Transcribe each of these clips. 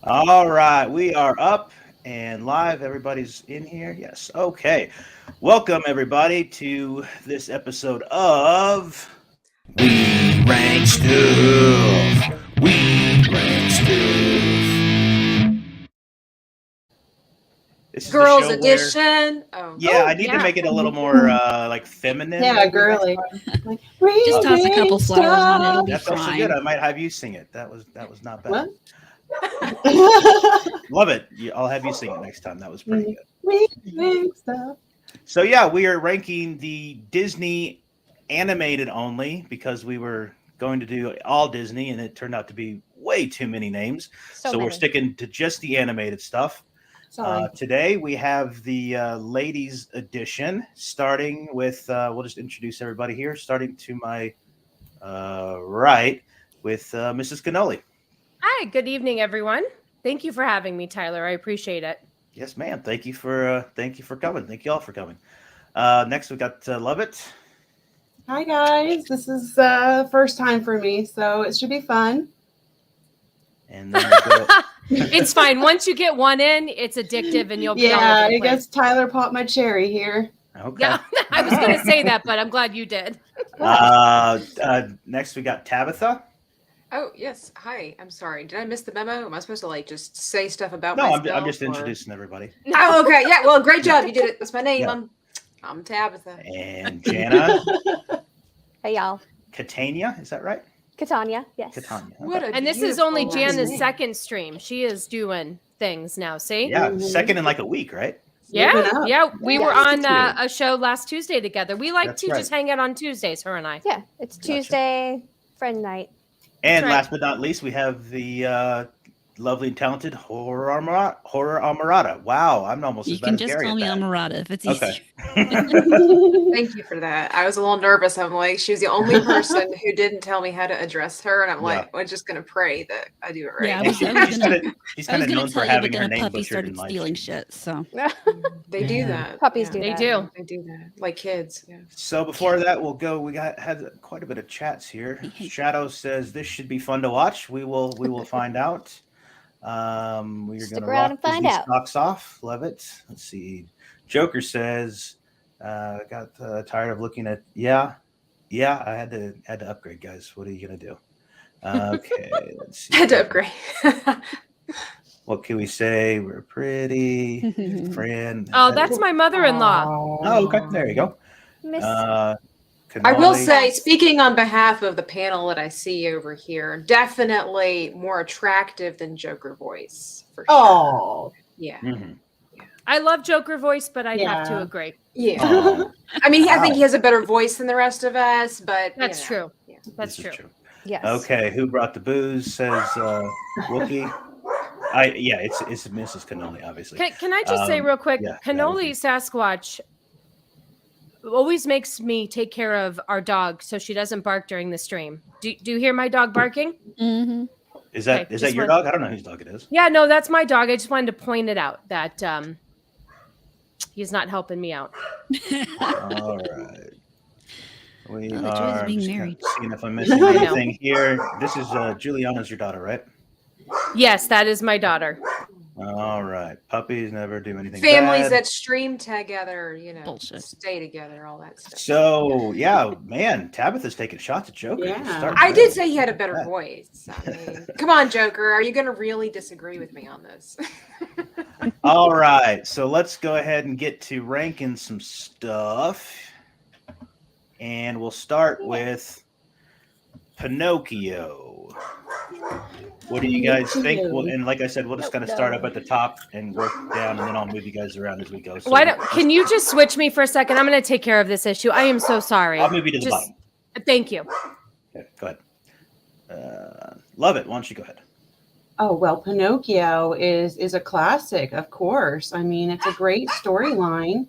All right, we are up and live. Everybody's in here. Yes. Okay. Welcome everybody to this episode of We Rank Stuff. We Rank Stuff. This is the Girls show where edition. Oh, I need to make it a little more like feminine. Yeah, maybe girly. next time. Like, Just toss a couple flowers on it. It'll be That's also fine. good. I might have you sing it. That was not bad. What? Love it. I'll have you sing it next time. That was pretty good. We make stuff. So yeah, we are ranking the Disney animated only because we were going to do all Disney and it turned out to be way too many names. So we're sticking to just the animated stuff. Sorry. Today we have the ladies edition, starting with we'll just introduce everybody here, starting to my right with Mrs. Cannoli. Hi, good evening, everyone. Thank you for having me, Tyler. I appreciate it. Yes, ma'am. Thank you for coming. Thank you all for coming. Next, we got Lovett. Hi guys. This is first time for me, so it should be fun. And then It's fine. Once you get one in, it's addictive, and you'll be all Yeah, over the I place. guess Tyler popped my cherry here. okay. Yeah, I was going to say that, but I'm glad you did. Next, we got Tabitha. oh yes. Hi. I'm sorry. Did I miss the memo? Am I supposed to just say stuff about No, myself? I'm just or- introducing everybody. Oh, okay. Yeah. Well, great job. You did it. That's my name. Yeah. I'm Tabitha. And Jana Hey y'all, Catania. Is that right? Catania, yes. Catania. What a And this is only beautiful last Jana's name. second stream. She is doing things now. See? Yeah, second in like a week, right? Yeah. Moving up. Yeah. We were Yeah. on a show last Tuesday together. We like That's to right. just hang out on Tuesdays, her and I. Yeah, it's Gotcha. Tuesday, friend night. And right. last but not least, we have the lovely and talented Horror Amorata. Wow, I'm almost You as bad can as just Gary call at me that. Amorata if it's Okay. easier. Thank you for that. I was a little nervous. I'm like, she was the only person who didn't tell me how to address her, and I'm like, I'm just gonna pray that I do it right. Yeah, I was She's gonna- she's I kind was of gonna known for tell you, having but her then a name puppy butchered in started life. stealing shit. So They do Yeah. that. Puppies Yeah. do They that. do. They do that, like kids. Yeah. So before that, we'll go. We had quite a bit of chats here. Shadow says this should be fun to watch. We will find out. We're Stick gonna around rock and find Disney out. Socks off. Love it. Let's see. Joker says, got tired of looking at. Yeah. I had to upgrade, guys. What are you gonna do? Okay. Let's see. Had to upgrade. What can we say? We're pretty friend. Oh, that's my mother-in-law. Oh, okay. There you go. Miss I will Cannoli. say, speaking on behalf of the panel that I see over here, definitely more attractive than Joker voice for sure. Oh, Yeah, Mhm. I love Joker voice, but I'd have to Yeah. agree. yeah. Oh, I mean, I Wow. think he has a better voice than the rest of us, but That's you know. true. Yeah. That's this is true. yes. Okay, who brought the booze? Says Wookie. It's Mrs. Cannoli, obviously. Can I just say real quick, yeah, Cannoli Sasquatch always makes me take care of our dog so she doesn't bark during the stream. Do you hear my dog barking? hmm Is that Okay, is that just your one- dog? I don't know whose dog it is. Yeah, no, that's my dog. I just wanted to point it out that he's not helping me out. All right. We Oh, the joys of are being just married. seeing if I'm missing I know. anything here. This is Juliana's your daughter, right? Yes, that is my daughter. All right. Puppies never do anything Families bad. that stream together, Bullshit. stay together, all that stuff. So yeah, man, Tabitha's taking shots at Joker. Yeah. Starting I early. did say he had a better Yeah. voice. I mean, come on, Joker. Are you going to really disagree with me on this? All right, so let's go ahead and get to ranking some stuff. And we'll start with Pinocchio. What do you guys think? Well, and like I said, we'll just kind of start up at the top and work down, and then I'll move you guys around as we go. So Can you just switch me for a second? I'm going to take care of this issue. I am so sorry. I'll move you to the Just- bottom. Thank you. Okay, go ahead. Love it. Why don't you go ahead? Oh, well, Pinocchio is a classic, of course. I mean, it's a great storyline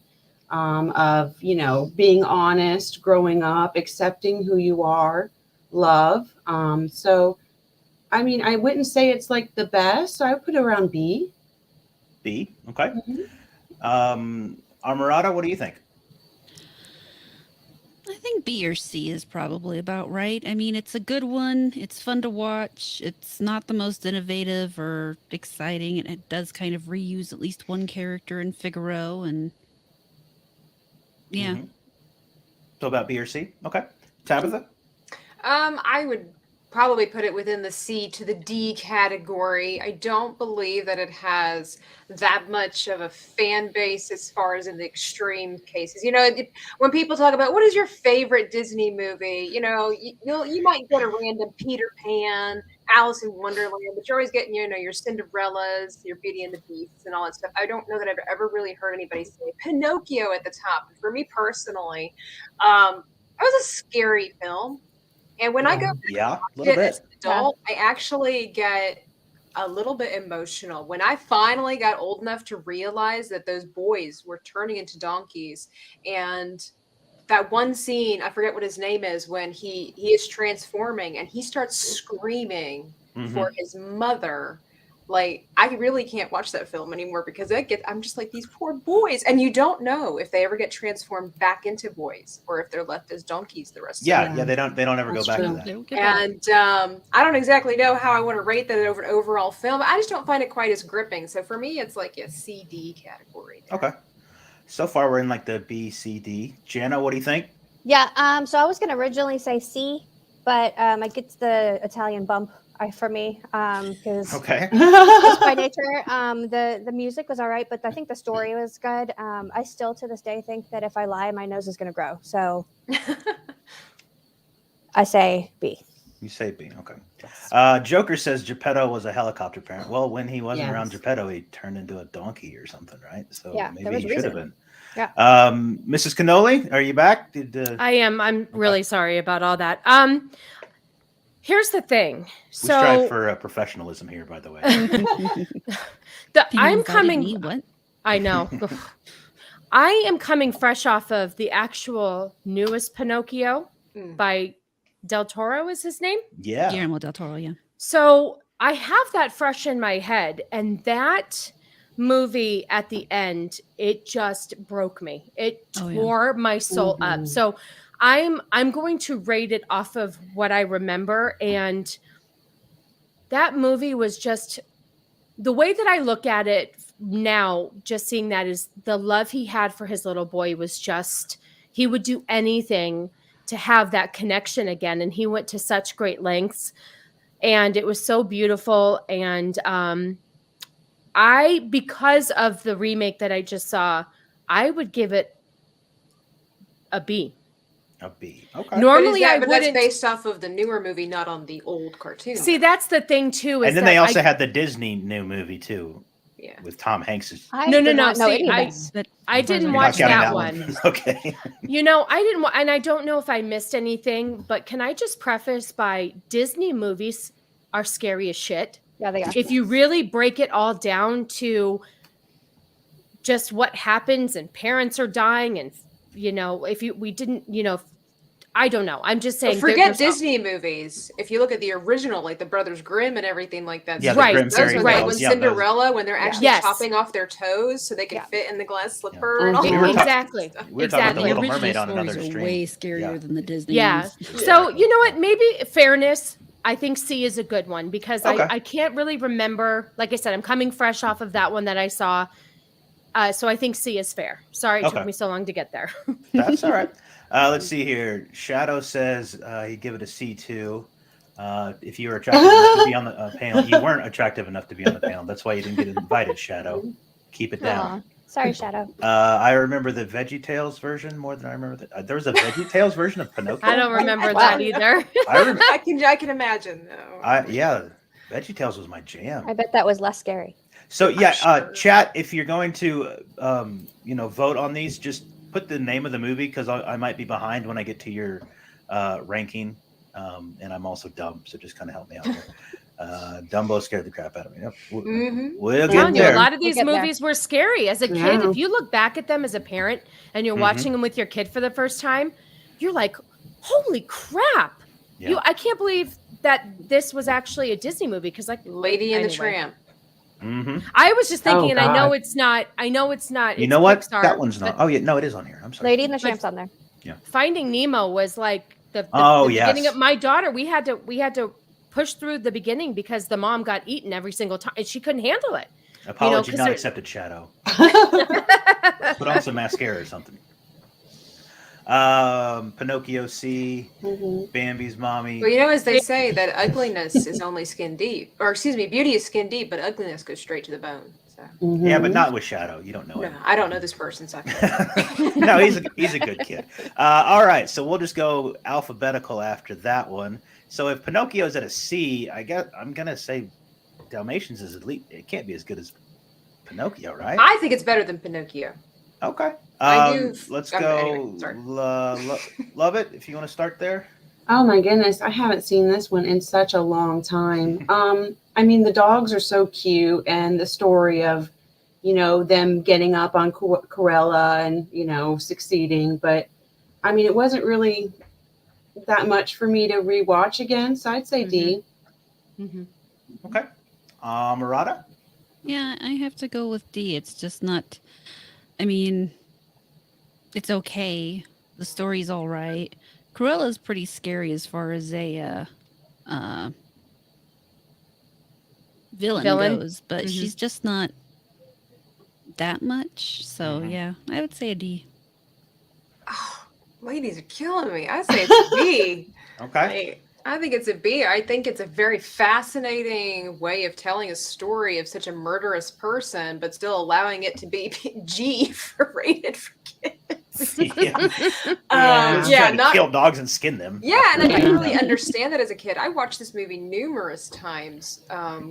of, being honest, growing up, accepting who you are, love. So, I mean, I wouldn't say it's like the best. So I would put it around B. B. Okay. Mhm. Amorata, what do you think? I think B or C is probably about right. I mean, it's a good one. It's fun to watch. It's not the most innovative or exciting, and it does kind of reuse at least one character in Figaro. And yeah, So about B or C? Okay. Tabitha? I would probably put it within the C to the D category. I don't believe that it has that much of a fan base as far as in the extreme cases. When people talk about what is your favorite Disney movie, you might get a random Peter Pan, Alice in Wonderland, but you're always getting, your Cinderellas, your Beauty and the Beasts, and all that stuff. I don't know that I've ever really heard anybody say Pinocchio at the top. For me personally, it was a scary film. And when I go a little bit bit. as an adult, I actually get a little bit emotional. When I finally got old enough to realize that those boys were turning into donkeys, and that one scene, I forget what his name is, when he is transforming and he starts screaming for his mother. Like, I really can't watch that film anymore because I'm just like, these poor boys. And you don't know if they ever get transformed back into boys or if they're left as donkeys the rest of the time. Yeah, they don't ever That's go back true. to that. they don't get back. And I don't exactly know how I want to rate that over an overall film. I just don't find it quite as gripping. So for me, it's like a CD category. Okay. So far, we're in like the B, C, D. Jana, what do you think? Yeah. So I was going to originally say C, but I get the Italian bump for me because Okay. just by nature, the music was all right, but I think the story was good. I still to this day think that if I lie, my nose is going to grow. So I say B. You say B. Okay. Joker says Geppetto was a helicopter parent. Well, when he wasn't Yes. around Geppetto, he turned into a donkey or something, right? So Yeah, there maybe was he should have reason. been. Yeah. Mrs. Cannoli, are you back? I am. I'm really sorry about all that. Here's the thing. We So strive for professionalism here, by the way. You I'm invited coming. me? What? I know. I am coming fresh off of the actual newest Pinocchio by Del Toro is his name. Yeah. Guillermo del Toro, yeah. So I have that fresh in my head, and that movie at the end, it just broke me. It Oh, yeah. tore my soul up. So I'm going to rate it off of what I remember, and that movie was just the way that I look at it now, just seeing that is the love he had for his little boy was just, he would do anything to have that connection again. And he went to such great lengths, and it was so beautiful. And because of the remake that I just saw, I would give it a B. A B. Okay. Normally, but I that's wouldn't. based off of the newer movie, not on the old cartoon. See, that's the thing too. Is And then that they also had the Disney new movie too, yeah. with Tom Hanks. No. know See, any of this. I didn't You're not watch counting that one. Okay. I didn't, and I don't know if I missed anything, but can I just preface by Disney movies are scary as shit. Yeah, they are. If you really break it all down to just what happens and parents are dying, and I don't know. I'm just saying. Forget Disney movies. If you look at the original, like the Brothers Grimm and everything like that. Yeah, the Right, Grimm Those fairy are like tales. when Yeah, Cinderella, when they're actually Yes. chopping off their toes so they can Yeah. fit in the glass slipper and all We were that. exactly. We were talking about the Exactly. Little original Mermaid on stories another are stream. way scarier Yeah. than the Disney Yeah. ones. So you know what? Maybe fairness. I think C is a good one because Okay. I can't really remember. Like I said, I'm coming fresh off of that one that I saw. So I think C is fair. Sorry it Okay. took me so long to get there. That's all right. Let's see here. Shadow says he'd give it a C too. If you were attractive enough to be on the panel, you weren't attractive enough to be on the panel. That's why you didn't get invited, Shadow. Keep it down. Aw. Sorry, Shadow. I remember the VeggieTales version more than I remember there was a VeggieTales version of Pinocchio. I don't remember Wow. that either. I remember. I can imagine though. Yeah, VeggieTales was my jam. I bet that was less scary. So yeah, sure. chat. If you're going to, vote on these, just put the name of the movie because I might be behind when I get to your ranking, and I'm also dumb, so just kind of help me out here. Dumbo scared the crap out of me. Yep. We'll I'm get telling you, a there. lot of these We'll get there. movies were scary as a kid. Yeah. If you look back at them as a parent and you're watching them with your kid for the first time, you're like, "Holy crap!" Yeah. I can't believe that this was actually a Disney movie because, like, Lady and the anyway. Tramp. Mhm. I was just thinking, and I know God. it's not. I know it's not. You it's know what? Pixar, that one's not. but Oh yeah, no, it is on here. I'm sorry. Lady and the Tramp's on there. Finding Nemo was like the beginning of my daughter. We had to push through the beginning because the mom got eaten every single time and she couldn't handle it. Apology not accepted, Shadow. Put on some mascara or something. Pinocchio C, Bambi's mommy. Well, as they say, that ugliness is only skin deep. Or, excuse me, beauty is skin deep, but ugliness goes straight to the bone. So. Yeah, but not with Shadow. You don't know him. No, I don't know this person. So No, he's a good kid. All right, so we'll just go alphabetical after that one. So if Pinocchio's at a C, I'm going to say Dalmatians is at least, it can't be as good as Pinocchio, right? I think it's better than Pinocchio. Okay. Let's go. Anyway, Lovett, if you want to start there. Oh my goodness, I haven't seen this one in such a long time. I mean, the dogs are so cute, and the story of, them getting up on Cruella and, succeeding. But I mean, it wasn't really that much for me to rewatch again. So I'd say D. Okay. Amorata? Yeah, I have to go with D. It's just not, I mean, it's okay. The story's all right. Cruella's pretty scary as far as a villain goes, but she's just not that much. So yeah, I would say a D. Oh, ladies are killing me. I say it's a B. Okay. I think it's a B. I think it's a very fascinating way of telling a story of such a murderous person, but still allowing it to be G for rated for kids. Not kill dogs and skin them. Yeah, and I didn't really understand that as a kid. I watched this movie numerous times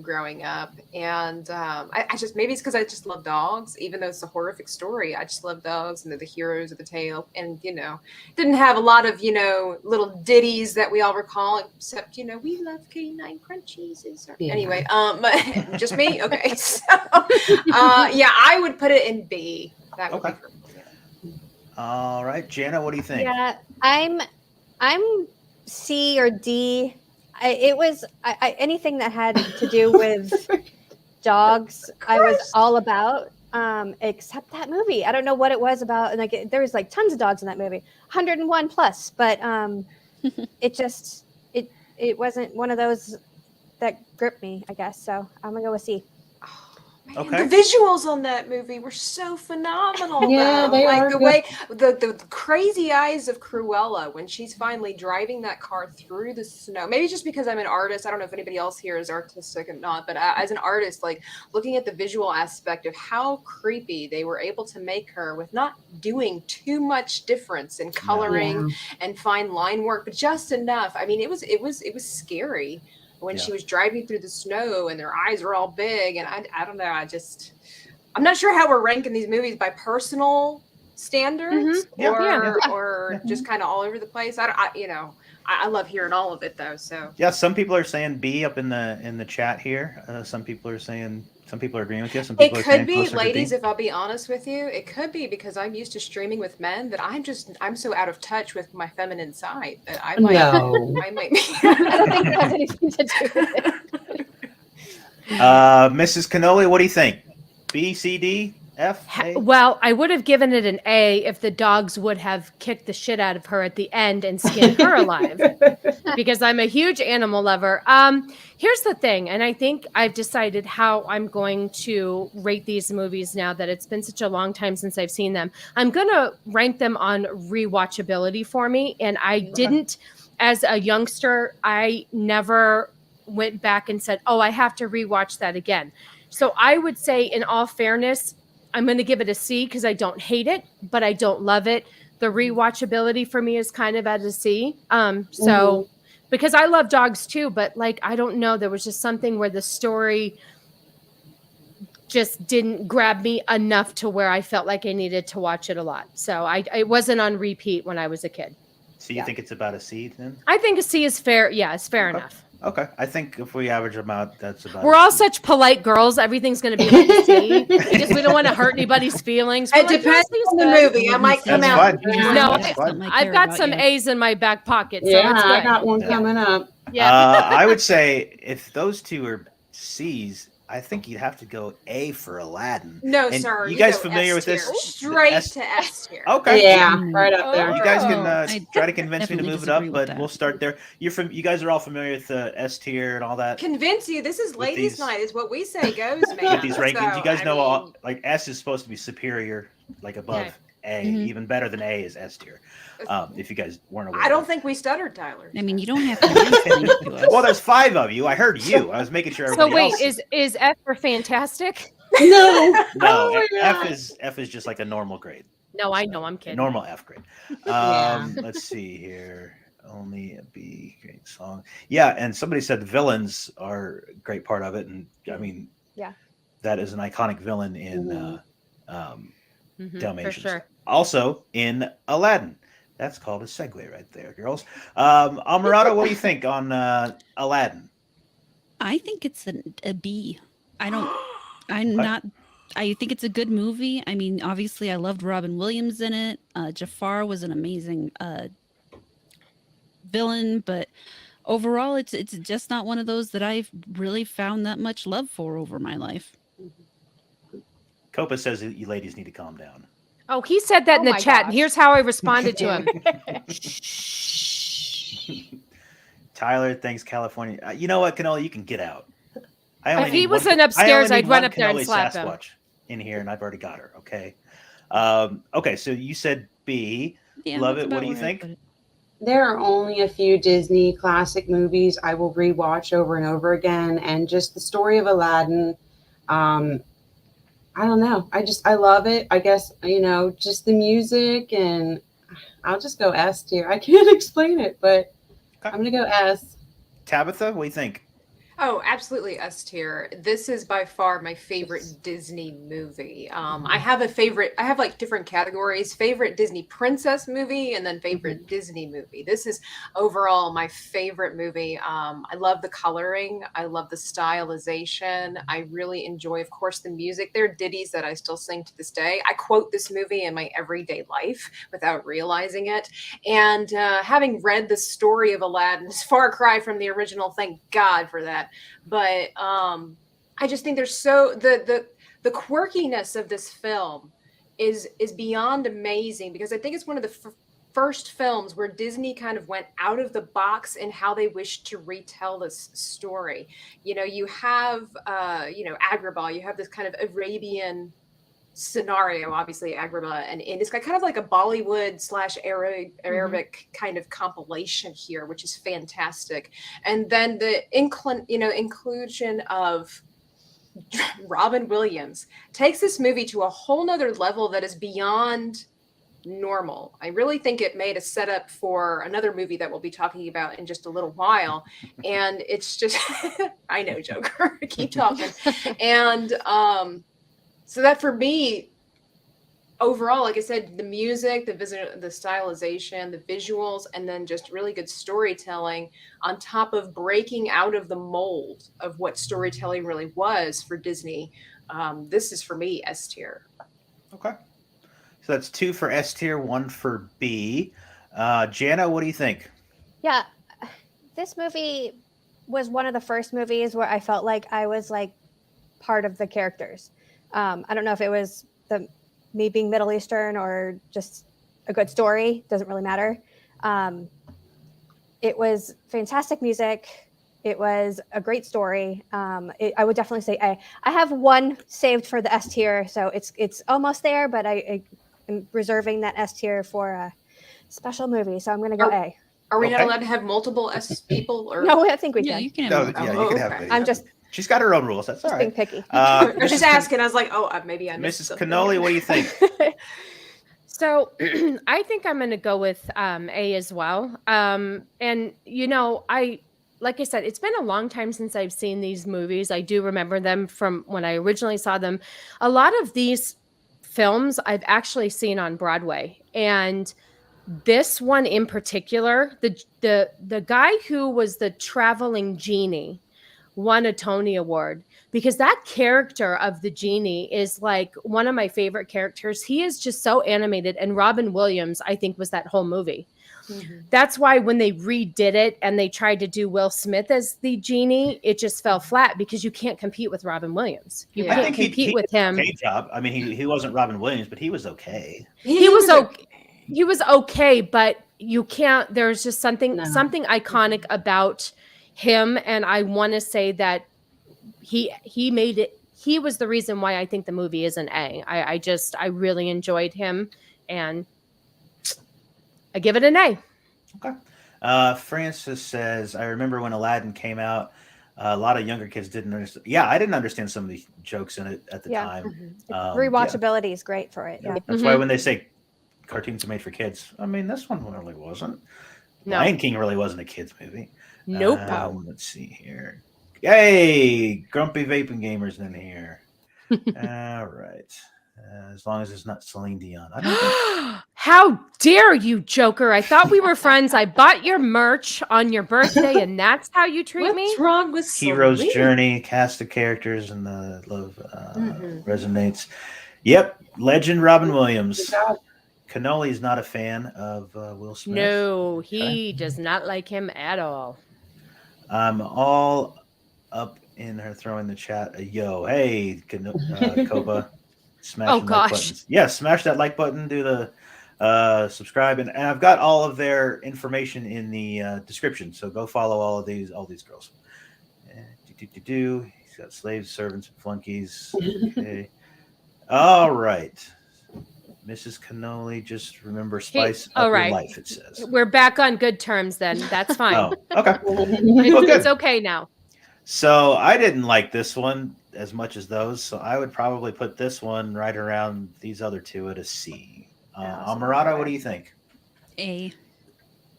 growing up, and I just, maybe it's because I just love dogs, even though it's a horrific story. I just love dogs, and they're the heroes of the tale. And didn't have a lot of little ditties that we all recall, except we love canine crunchies. Anyway, but just me. Okay, so I would put it in B. That would be for me. All right, Jana, what do you think? Yeah, I'm C or D. It was anything that had to do with dogs. I was all about, except that movie. I don't know what it was about. And there was tons of dogs in that movie, 101 plus. But it wasn't one of those that gripped me, I guess. So I'm gonna go with C. Man, okay. The visuals on that movie were so phenomenal. Yeah, they are the way the crazy eyes of Cruella when she's finally driving that car through the snow. Maybe just because I'm an artist. I don't know if anybody else here is artistic or not, but as an artist, looking at the visual aspect of how creepy they were able to make her with not doing too much difference in coloring and fine line work, but just enough. I mean, it was scary. When she was driving through the snow and their eyes were all big. And I don't know. I'm not sure how we're ranking these movies by personal standards or just kind of all over the place. I love hearing all of it though. So yeah, some people are saying B up in the chat here. Some people are agreeing with you. Some people it could be, ladies, if I'll be honest with you, it could be because I'm used to streaming with men that I'm so out of touch with my feminine side that I might be. I don't think it has anything to do with it. Mrs. Cannoli, what do you think? B, C, D, F, A? Well, I would have given it an A if the dogs would have kicked the shit out of her at the end and skinned her alive, because I'm a huge animal lover. Here's the thing, and I think I've decided how I'm going to rate these movies now that it's been such a long time since I've seen them. I'm going to rank them on rewatchability for me, and I didn't, as a youngster, I never went back and said, oh, I have to rewatch that again. So I would say, in all fairness, I'm going to give it a C because I don't hate it, but I don't love it. The rewatchability for me is kind of at a C. Because I love dogs too, but I don't know, there was just something where the story just didn't grab me enough to where I felt like I needed to watch it a lot. So it wasn't on repeat when I was a kid. So you think it's about a C then? I think a C is fair. Yeah, it's fair enough. Okay. I think if we average them out, that's about We're all such polite girls. Everything's going to be like a C. We don't want to hurt anybody's feelings. It depends on the movie. I might come out. No, I've got some A's in my back pocket. So it's good. I got one coming up. Yeah. I would say if those two are C's, I think you'd have to go A for Aladdin. No, And sir. you guys go familiar with S this? tier. The Straight S- to S tier. Okay. Yeah, Mm. right up there. You guys can I try to convince me to definitely move it disagree up, with but that. we'll start there. You guys are all familiar with the S tier and all that. Convince you. This is With ladies' these- night, is what we say goes, man. With these rankings, So, you guys I know mean, like S is supposed to be superior, like above Okay. A. Mhm. Even better than A is S tier. If you guys weren't aware, I of don't that. think we stuttered, Tyler. I mean, you don't have to explain it to us. Well, there's 5 of you. I heard you. I was making sure So everybody wait, else. is F for fantastic? No. No, Oh my F God. is just like a normal grade. No, I know, I'm A kidding. normal F grade. Yeah. Let's see here. Only a B. Great song. Yeah, and somebody said the villains are a great part of it, and I mean, Yeah. that is an iconic villain in Mhm. Mhm, for Dalmatians. sure. Also in Aladdin. That's called a segue right there, girls. Amorata, what do you think on Aladdin? I think it's a B. I'm Okay. not. I think it's a good movie. I mean, obviously, I loved Robin Williams in it. Jafar was an amazing villain, but overall, it's just not one of those that I've really found that much love for over my life. Copa says that you ladies need to calm down. Oh, he said that Oh in the my chat, and gosh. here's how I responded to him. Tyler thinks California. You know what, Cannoli? You can get out. I only If he need wasn't I upstairs, only I'd need run one up there and Cannoli slap him. Sasquatch in here, and I've already got her. Okay. Okay. So you said B. Yeah, Love that's it. What about do you where I'd think? put it. There are only a few Disney classic movies I will rewatch over and over again, and just the story of Aladdin. I don't know. I love it. I guess just the music, and I'll just go S tier. I can't explain it, but Okay. I'm gonna go S. Tabitha, what do you think? Oh, absolutely S tier. This is by far my favorite Disney movie. I have a favorite. I have like different categories: favorite Disney princess movie, and then favorite Disney movie. This is overall my favorite movie. I love the coloring. I love the stylization. I really enjoy, of course, the music. There are ditties that I still sing to this day. I quote this movie in my everyday life without realizing it. And having read the story of Aladdin, it's far cry from the original. Thank God for that. But I just think there's the quirkiness of this film is beyond amazing, because I think it's one of the first films where Disney kind of went out of the box in how they wished to retell this story. You have Agrabah, you have this kind of Arabian scenario, obviously Agrabah and it's kind of like a Bollywood / Arabic kind of compilation here, which is fantastic. And then the inclusion of Robin Williams takes this movie to a whole nother level that is beyond normal. I really think it made a setup for another movie that we'll be talking about in just a little while. And it's just, I know, Joker, keep talking. And, so that for me, overall, like I said, the music, the stylization, the visuals, and then just really good storytelling on top of breaking out of the mold of what storytelling really was for Disney. This is for me S tier. Okay. So that's 2 for S tier, 1 for B. Jana, what do you think? Yeah, this movie was one of the first movies where I felt like I was like part of the characters. I don't know if it was me being Middle Eastern or just a good story. Doesn't really matter. It was fantastic music. It was a great story. I would definitely say A. I have one saved for the S tier, so it's almost there, but I am reserving that S tier for a special movie. So I'm going to go A. Are we not Okay. allowed to have multiple S people? Or No, I think we Yeah, can. you can have No, multiple. yeah, you can have okay. it. I'm just She's got her own rules. That's all being right. picky. I was Mrs. just asking. I was like, maybe I missed Mrs. something. Cannoli, what do you think? So I think I'm going to go with A as well. And, like I said, it's been a long time since I've seen these movies. I do remember them from when I originally saw them. A lot of these films I've actually seen on Broadway. And this one in particular, the guy who was the traveling genie won a Tony Award, because that character of the genie is like one of my favorite characters. He is just so animated, and Robin Williams, I think, was that whole movie. That's why when they redid it and they tried to do Will Smith as the genie, it just fell flat, because you can't compete with Robin Williams. You Yeah. can't compete with did an him. okay job. I mean, he wasn't Robin Williams, but he was okay. He was okay. He was okay, but you can't. There's just something No. iconic about him, and I want to say that he made it. He was the reason why I think the movie is an A. I really enjoyed him, and I give it an A. Okay. Francis says, I remember when Aladdin came out, a lot of younger kids didn't understand. Yeah, I didn't understand some of the jokes in it at the Yeah. time. The Yeah. rewatchability is great for it. Yeah. That's why when they say cartoons are made for kids, I mean, this one really wasn't. No. Lion King really wasn't a kid's movie. Nope. Let's see here. Hey, grumpy vaping gamers in here. All right. As long as it's not Celine Dion. I don't think How dare you, Joker? I thought we were friends. I bought your merch on your birthday, and that's how you treat me? What's wrong with Hero's Celine? Journey, cast of characters, and the love resonates. Yep, legend Robin Williams. Cannoli's not a fan of Will Smith. No, he does not like him at all. I'm all up in her throwing the chat a yo. Hey, Copa. Smash Oh, the like gosh. buttons. Yeah, smash that like button, do the subscribe, and I've got all of their information in the description. So go follow all these girls. He's got slaves, servants, and flunkies. Okay. All right. Mrs. Cannoli, just remember spice up your life, it says. We're back on good terms then. That's fine. Oh, okay. It's okay now. So I didn't like this one as much as those, so I would probably put this one right around these other two at a C. Amorata, what do you think? A.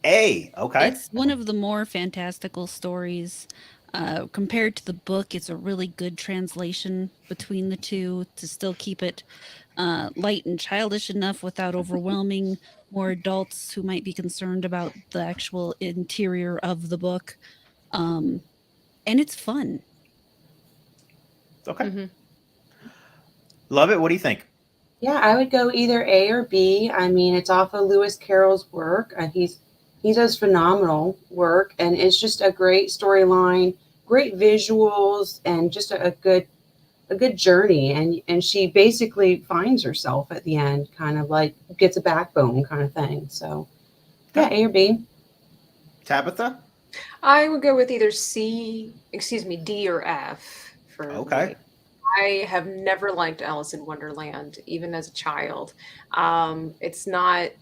Okay. It's one of the more fantastical stories. Compared to the book, it's a really good translation between the two to still keep it light and childish enough without overwhelming more adults who might be concerned about the actual interior of the book. And it's fun. Okay. Mm-hmm. Lovett, what do you think? Yeah, I would go either A or B. I mean, it's off of Lewis Carroll's work. He does phenomenal work, and it's just a great storyline, great visuals, and just a good journey. And she basically finds herself at the end, kind of like gets a backbone kind of thing. So, yeah, A or B. Tabitha? I would go with either D or F. Okay. I have never liked Alice in Wonderland, even as a child. It's not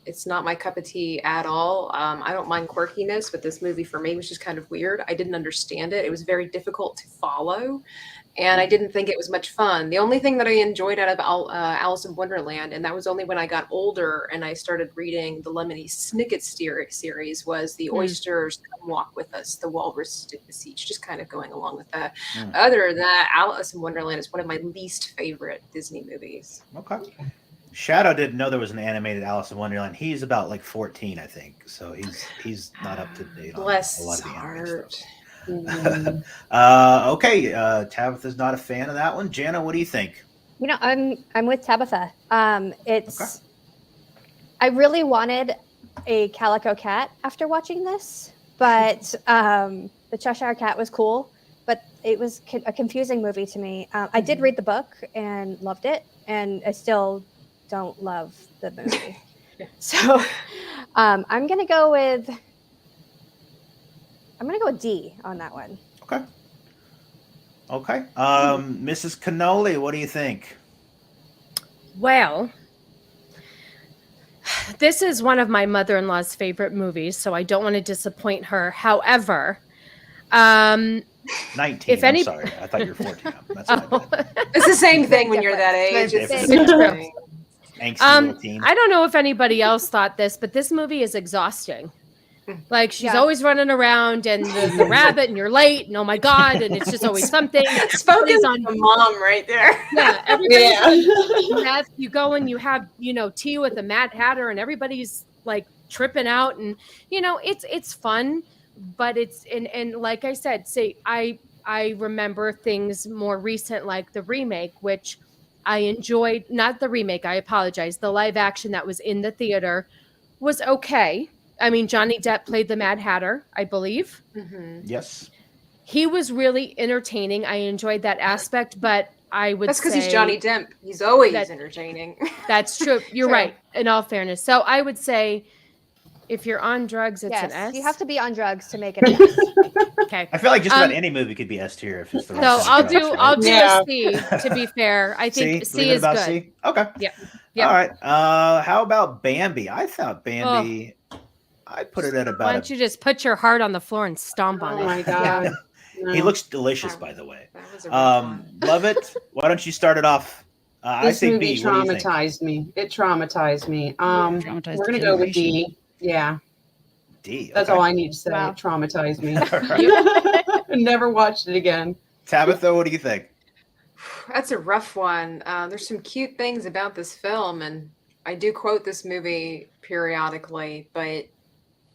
my cup of tea at all. I don't mind quirkiness, but this movie for me was just kind of weird. I didn't understand it. It was very difficult to follow, and I didn't think it was much fun. The only thing that I enjoyed out of Alice in Wonderland, and that was only when I got older and I started reading the Lemony Snicket series, was the oysters come walk with us, the walrus did beseech, just kind of going along with that. Other than that, Alice in Wonderland is one of my least favorite Disney movies. Okay. Shadow didn't know there was an animated Alice in Wonderland. He's about like 14, I think. So he's not up to date on Bless a lot his of the anime heart. stuff. Okay. Tabitha's not a fan of that one. Jana, what do you think? You know, I'm with Tabitha. It's I really wanted a calico cat after watching this, but the Cheshire Cat was cool, but it was a confusing movie to me. I did read the book and loved it, and I still don't love the movie. So I'm gonna go with D on that one. Okay. Mrs. Cannoli, what do you think? Well, this is one of my mother-in-law's favorite movies, so I don't want to disappoint her. However, 19. If any- I'm sorry. I thought you were 14. That's my bad. It's the same thing when you're that age. It's It's the the same same thing. thing. Angsty little teen. I don't know if anybody else thought this, but this movie is exhausting. Like, she's Yeah. always running around, and the rabbit, and you're late, and oh my god, and it's just always something. Spoken Everybody's on the mom right there. Yeah, everybody's you go and you have tea with the Mad Hatter, and everybody's like tripping out, and it's fun, but it's and like I said, I I remember things more recent, like the remake, which I enjoyed. Not the remake, I apologize. The live action that was in the theater was okay. I mean, Johnny Depp played the Mad Hatter, I believe. Mhm. Yes. He was really entertaining. I enjoyed that aspect, but I would That's because say he's Johnny Depp. He's always that- entertaining. that's true. You're True. right, in all fairness. So I would say if you're on drugs, it's an Yes, S. you have to be on drugs to make it an S. Okay. I feel like just about any movie could be S tier if it's the right So kind I'll of drugs, do right? I'll do Yeah. a C, to be fair. I think C? C Leave it is about good. C? Okay. Yep. Yep. All right. How about Bambi? I thought Bambi, I put it at Why about don't you just put your heart on the floor and stomp on Oh it? my Yeah. god. He No. looks delicious, by the way. That was a rough one. Lovett, why don't you start it off? I This say movie B. What do you think? traumatized me. It traumatized me. Traumatized We're the gonna go with generation. D. Yeah, D. that's okay. all I need to say. Wow. It traumatized me. All right. Never watched it again. Tabitha, what do you think? That's a rough one. There's some cute things about this film, and I do quote this movie periodically, but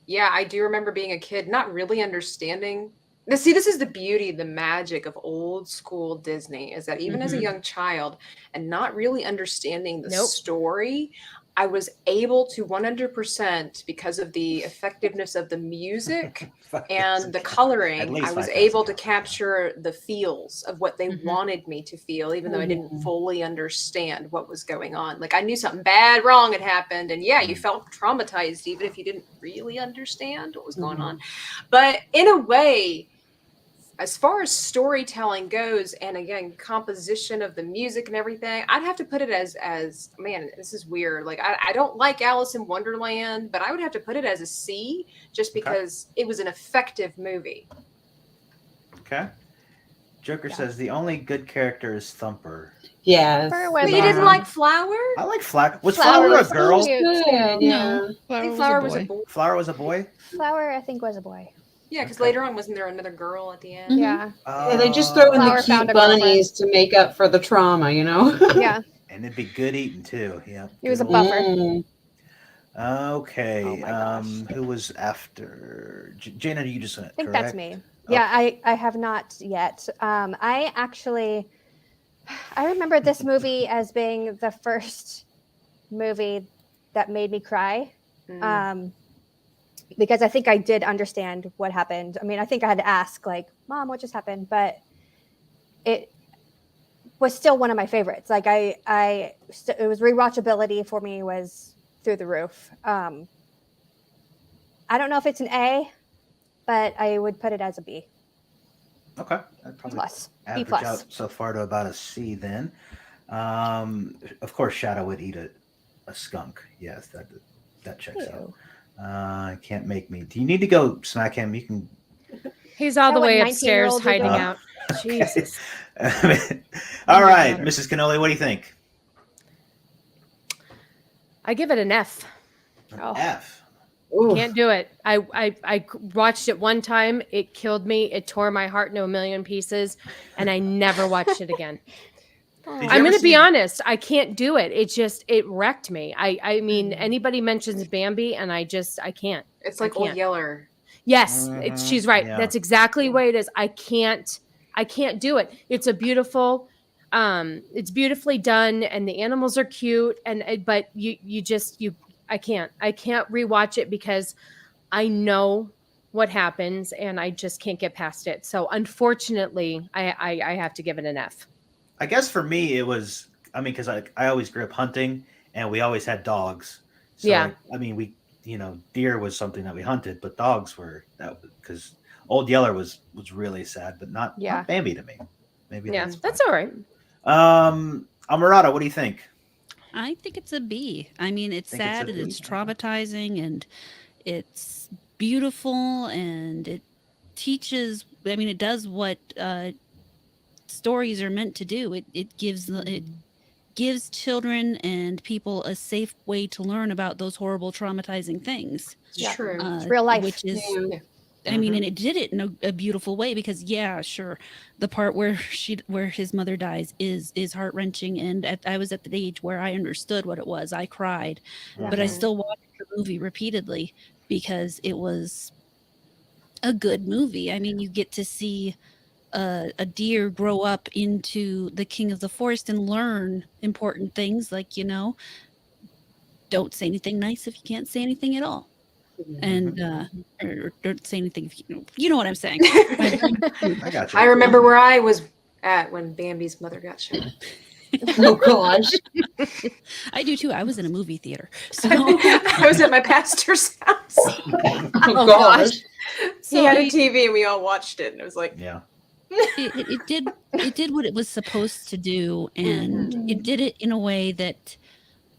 yeah, I do remember being a kid, not really understanding. See, this is the beauty, the magic of old school Disney, is that even as a Mhm. young child and not really understanding the Nope. story, I was able to 100% because of the effectiveness of the music and the At coloring, least I was 5,000 able to dollars. capture the feels of what they Mhm. wanted me to feel, even though I didn't Mhm. fully understand what was going on. Like I knew something bad, wrong had happened, and yeah, you Mm. felt traumatized even if you didn't really understand what was going Mhm. on. But in a way, as far as storytelling goes, and again, composition of the music and everything, I'd have to put it as man, this is weird. Like I don't like Alice in Wonderland, but I would have to put it as a C just Okay. because it was an effective movie. Okay. Joker Yeah. says the only good character is Thumper. Yes. For But was you didn't yeah. like Flower? I like Flower. Was Flower Flower a was girl? cute. Good. too. Yeah. No, I think Flower Flower was was a a boy. boy. Flower was a boy? Flower, I think, was a boy. Yeah, because Okay. later on, wasn't there another girl at the end? Mhm. Yeah. Yeah, they just throw in the Flower found cute a girlfriend. bunnies to make up for the trauma, you know? Yeah. And it'd be good eating too. Yeah. He was good a old- buffer. Mm. Okay. Oh my gosh. Who was after? Jana, you just went, I think correct? that's me. Yeah, I have not yet. I actually, I remember this movie as being the first movie that made me cry. Mm. Because I think I did understand what happened. I mean, I think I had to ask, like, Mom, what just happened? But it was still one of my favorites. Like, it was rewatchability for me was through the roof. I don't know if it's an A, but I would put it as a B Okay. I'd probably plus, B average plus. out so far to about a C then. Of course, Shadow would eat a skunk. Yes, that checks out. Ew. Can't make me. Do you need to go smack him? You can. He's all Is that the what way 19-year-olds upstairs are hiding doing? out. Jesus. All right, Underwater. Mrs. Cannoli, what do you think? I give it an F. An Oh. F. Oof. Can't do it. I watched it one time. It killed me. It tore my heart into a million pieces, and I never watched it again. Did you I'm ever going to be see- honest. I can't do it. It wrecked me. I mean, Mhm. anybody mentions Bambi, and I can't. It's I like Old can't. Yeller. Yes, Mhm, she's right. yeah. That's exactly the way it is. I can't do it. It's it's beautifully done, and the animals are cute, but I can't rewatch it because I know what happens, and I just can't get past it. So unfortunately, I have to give it an F. I guess for me, it was. I mean, because I always grew up hunting, and we always had dogs. So Yeah. I mean, deer was something that we hunted, but dogs were that because Old Yeller was really sad, but not Bambi to me. Maybe Yeah, that's that's why. all right. Amorata, what do you think? I think it's a B. I mean, it's Think it's a sad and B? it's Okay. traumatizing and it's beautiful and it teaches. I mean, it does what stories are meant to do. It gives children and people a safe way to learn about those horrible, traumatizing things. It's Yeah. true. It's real life. Which is. Yeah. I mean, and it did it in a beautiful way because, yeah, sure, the part where his mother dies is heart wrenching, and I was at the age where I understood what it was. I cried, but I Mhm. still watched the movie repeatedly because it was a good movie. I mean, you get to see a deer grow up into the king of the forest and learn important things like, don't say anything nice if you can't say anything at all. And or don't say anything if you know what I'm saying. I got you. I remember where I was at when Bambi's mother got shot. Oh gosh. I do too. I was in a movie theater. So I was at my pastor's house. Oh gosh. He had a TV and we all watched it, and it was like, Yeah. it did what it was supposed to do, and it did it in a way that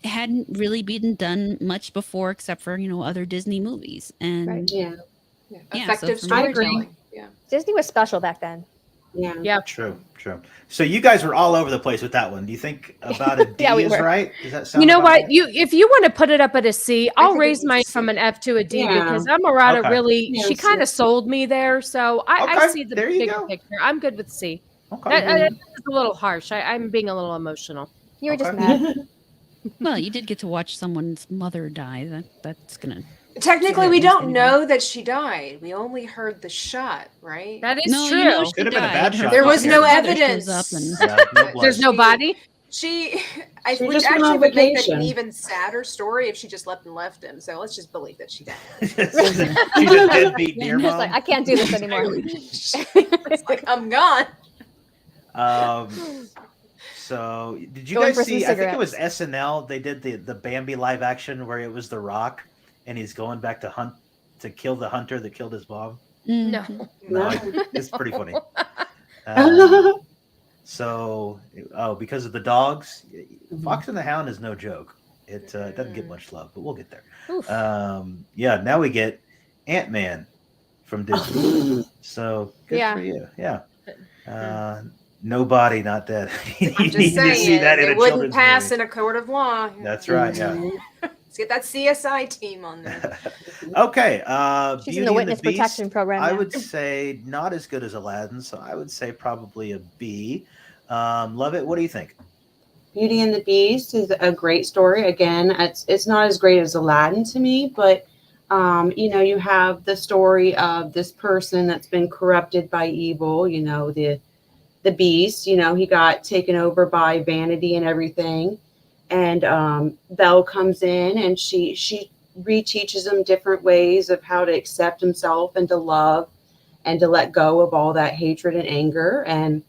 hadn't really been done much before, except for other Disney movies. And Right. Yeah. effective so for me- I agree. storytelling. Yeah. Disney was special back then. Yeah. Yeah. True. So you guys were all over the place with that one. Do you think about a D Yeah, we is were. right? Does that sound You know about what? right? If you want to put it up at a C, I'll think it raise needs a mine C. from an F to a D Yeah. because Amorata Okay. really, Yeah, she C. kind of sold me there. So I Okay, see the there you bigger go. picture. I'm good with C. Okay. That's a little harsh. I'm being a little emotional. You were just Okay. mad. well, you did get to watch someone's mother die. That's gonna. Technically, Yeah, we at least don't anyway. know that she died. We only heard the shot, right? That is No, true. you know she Could have been a died. bad Her shot. There was Yeah. no mother evidence. shows up and Yeah, no blood. There's no body. She She which just went actually on would make it vacation. an even sadder story if she just left him. So let's just believe that she died. She's a deadbeat deer Just mom. like, I can't do this anymore. It's like, I'm gone. So did you Going guys for some see? I think it was cigarettes. SNL. They did the Bambi live action where it was The Rock, and he's going back to kill the hunter that killed his mom. No. Mhm. No, No. it's pretty funny. Oh, So, because of the dogs, Fox and the Hound is no joke. It doesn't get much love, but we'll get there. Oof. Now we get Ant-Man from Disney. So good Yeah. for you. Yeah. No body, not dead. You I'm need just to see saying, that in it a wouldn't children's pass movie. in a court of law. That's right. Yeah. Let's get that CSI team on there. Okay. She's Beauty in the and witness Beast, protection program. I now. would say not as good as Aladdin, so I would say probably a B. Lovett, what do you think? Beauty and the Beast is a great story. Again, it's not as great as Aladdin to me, but you have the story of this person that's been corrupted by evil. The beast. He got taken over by vanity and everything, and Belle comes in and she reteaches him different ways of how to accept himself and to love and to let go of all that hatred and anger. And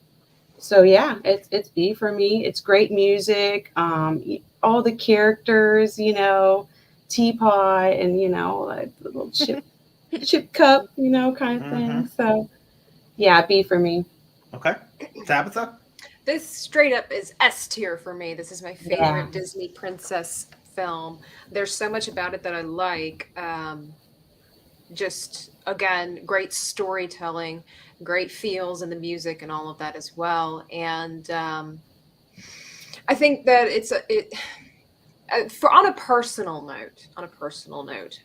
so yeah, it's B for me. It's great music, all the characters, teapot and like the little chip cup, kind of thing. So yeah, B for me. Okay. Tabitha? This straight up is S tier for me. This is my favorite Yeah. Disney princess film. There's so much about it that I like. Just again, great storytelling, great feels in the music and all of that as well. And I think that on a personal note,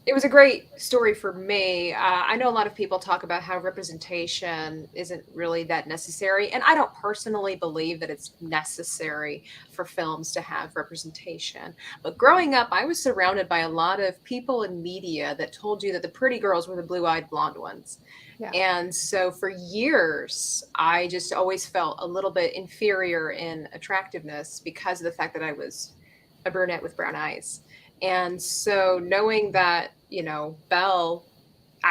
it was a great story for me. I know a lot of people talk about how representation isn't really that necessary, and I don't personally believe that it's necessary for films to have representation. But growing up, I was surrounded by a lot of people in media that told you that the pretty girls were the blue-eyed blonde ones. Yeah. And so for years, I just always felt a little bit inferior in attractiveness because of the fact that I was a brunette with brown eyes. And so knowing that, Belle,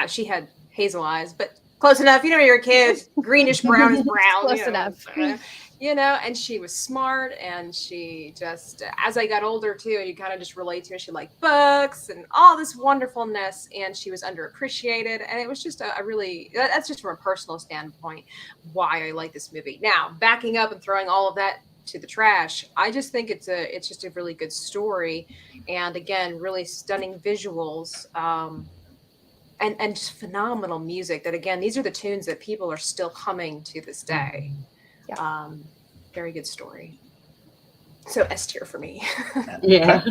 she had hazel eyes, but close enough. You're a kid, greenish brown is brown. Close enough. And she was smart, and she just, as I got older too, you kind of just relate to her. She liked books and all this wonderfulness, and she was underappreciated. And it was just that's just from a personal standpoint why I like this movie. Now, backing up and throwing all of that to the trash, I just think it's just a really good story, and again, really stunning visuals, and just phenomenal music. That again, these are the tunes that people are still humming to this day. Yeah. Very good story. So S tier for me. Yeah.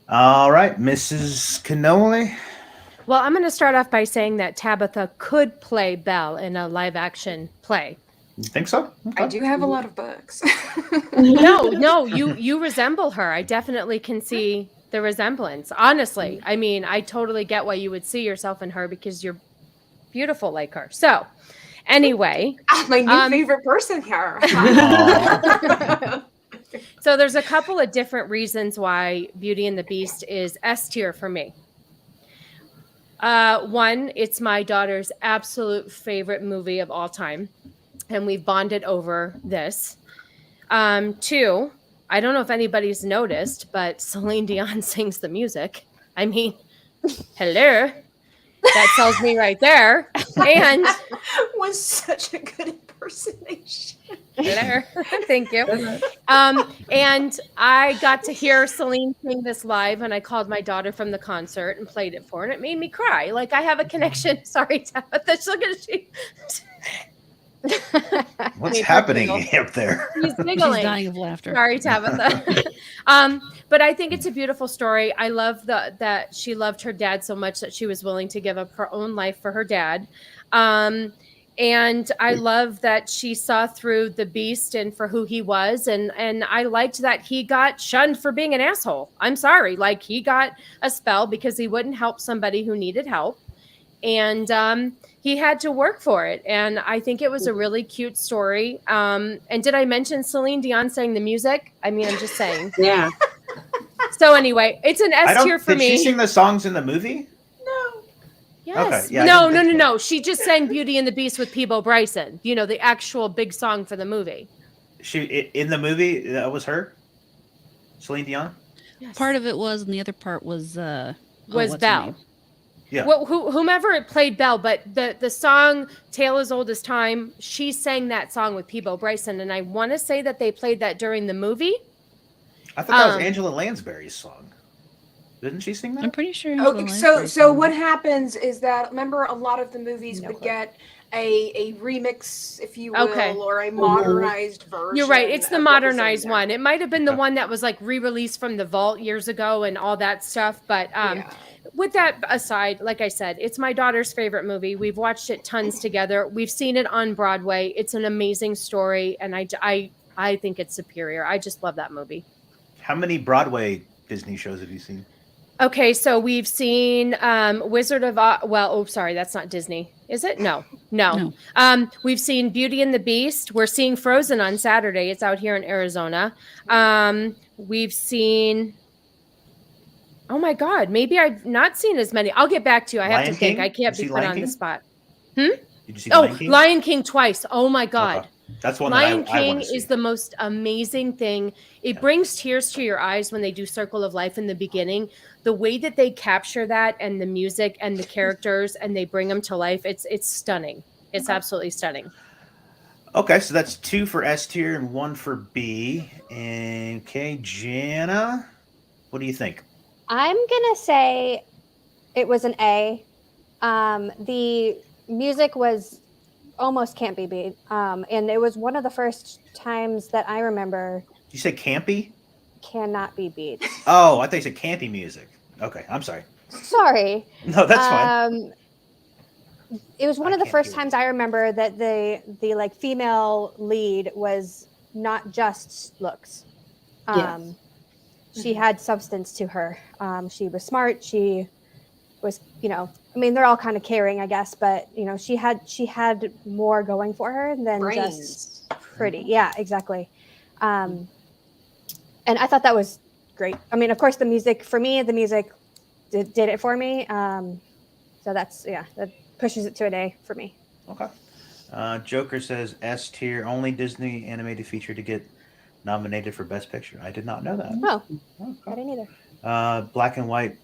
All right, Mrs. Cannoli. Well, I'm going to start off by saying that Tabitha could play Belle in a live action play. You think so? I do have a lot of books. No, you resemble her. I definitely can see the resemblance. Honestly, I mean, I totally get why you would see yourself in her because you're beautiful like her. So, Anyway, My new favorite person here. so there's a couple of different reasons why Beauty and the Beast is S tier for me. One, it's my daughter's absolute favorite movie of all time, and we've bonded over this. Two, I don't know if anybody's noticed, but Celine Dion sings the music. I mean, hello. That tells me right there. And was such a good impersonation. hello. Thank you. And I got to hear Celine sing this live, and I called my daughter from the concert and played it for her, and it made me cry. Like I have a connection. Sorry, Tabitha. Look at she. What's happening up there? She's giggling. She's dying of laughter. Sorry, Tabitha. But I think it's a beautiful story. I love that she loved her dad so much that she was willing to give up her own life for her dad. And I love that she saw through the beast and for who he was. And I liked that he got shunned for being an asshole. I'm sorry. Like he got a spell because he wouldn't help somebody who needed help. And he had to work for it. And I think it was a really cute story. And did I mention Celine Dion sang the music? I mean, I'm just saying. Yeah. So anyway, it's an S tier for me. Did she sing the songs in the movie? No. Yes. Okay, yeah, No. She just sang Beauty and the Beast with Peebo Bryson. You know, the actual big song for the movie. In the movie, that was her? Celine Dion? Yes. Part of it was, and the other part was what's her Belle. name? Yeah. Well, whomever it played Belle, but the song "Tale as Old as Time," she sang that song with Peebo Bryson, and I want to say that they played that during the movie. I thought that was Angela Lansbury's song. Didn't she sing that? I'm pretty sure. Okay, Angela so Lansbury so sang what it. happens is that remember a lot of the movies would get a remix, if you will, Okay. or a modernized version. You're right. It's the of what was in modernized there. one. It might have been the Okay. one that was like re-released from the vault years ago and all that stuff. But Yeah. with that aside, like I said, it's my daughter's favorite movie. We've watched it tons together. We've seen it on Broadway. It's an amazing story, and I think it's superior. I just love that movie. How many Broadway Disney shows have you seen? Okay, so we've seen Wizard of Oz. Well, oh, sorry, that's not Disney, is it? No. No. We've seen Beauty and the Beast. We're seeing Frozen on Saturday. It's out here in Arizona. We've seen. Oh my God, maybe I've not seen as many. I'll get back to you. I have Lion to think. King? I can't You be see put Lion on the King? spot. Did you see Oh, Lion King? Lion King twice. Oh my God. Okay. That's one Lion that I King want to see. is the most amazing thing. It brings tears to your eyes when they do Circle of Life in the beginning. The way that they capture that and the music and the characters and they bring them to life, it's stunning. It's absolutely stunning. Okay, so that's 2 for S tier and 1 for B. And okay, Jana, what do you think? I'm gonna say it was an A. The music was almost can't be beat, and it was one of the first times that I remember Did you say campy? cannot be beat. Oh, I thought you said campy music. Okay, I'm sorry. Sorry. No, that's fine. It was one I of the can't first do times I remember that the like female lead was not just looks. Yes. She had substance to her. She was smart. She was, I mean, they're all kind of caring, I guess, but she had more going for her than Brains. just pretty. Yeah, exactly. And I thought that was great. I mean, of course, the music did it for me. So that pushes it to an A for me. Okay. Joker says S tier, only Disney animated feature to get nominated for Best Picture. I did not know that. Oh, I Okay. didn't either. Black and white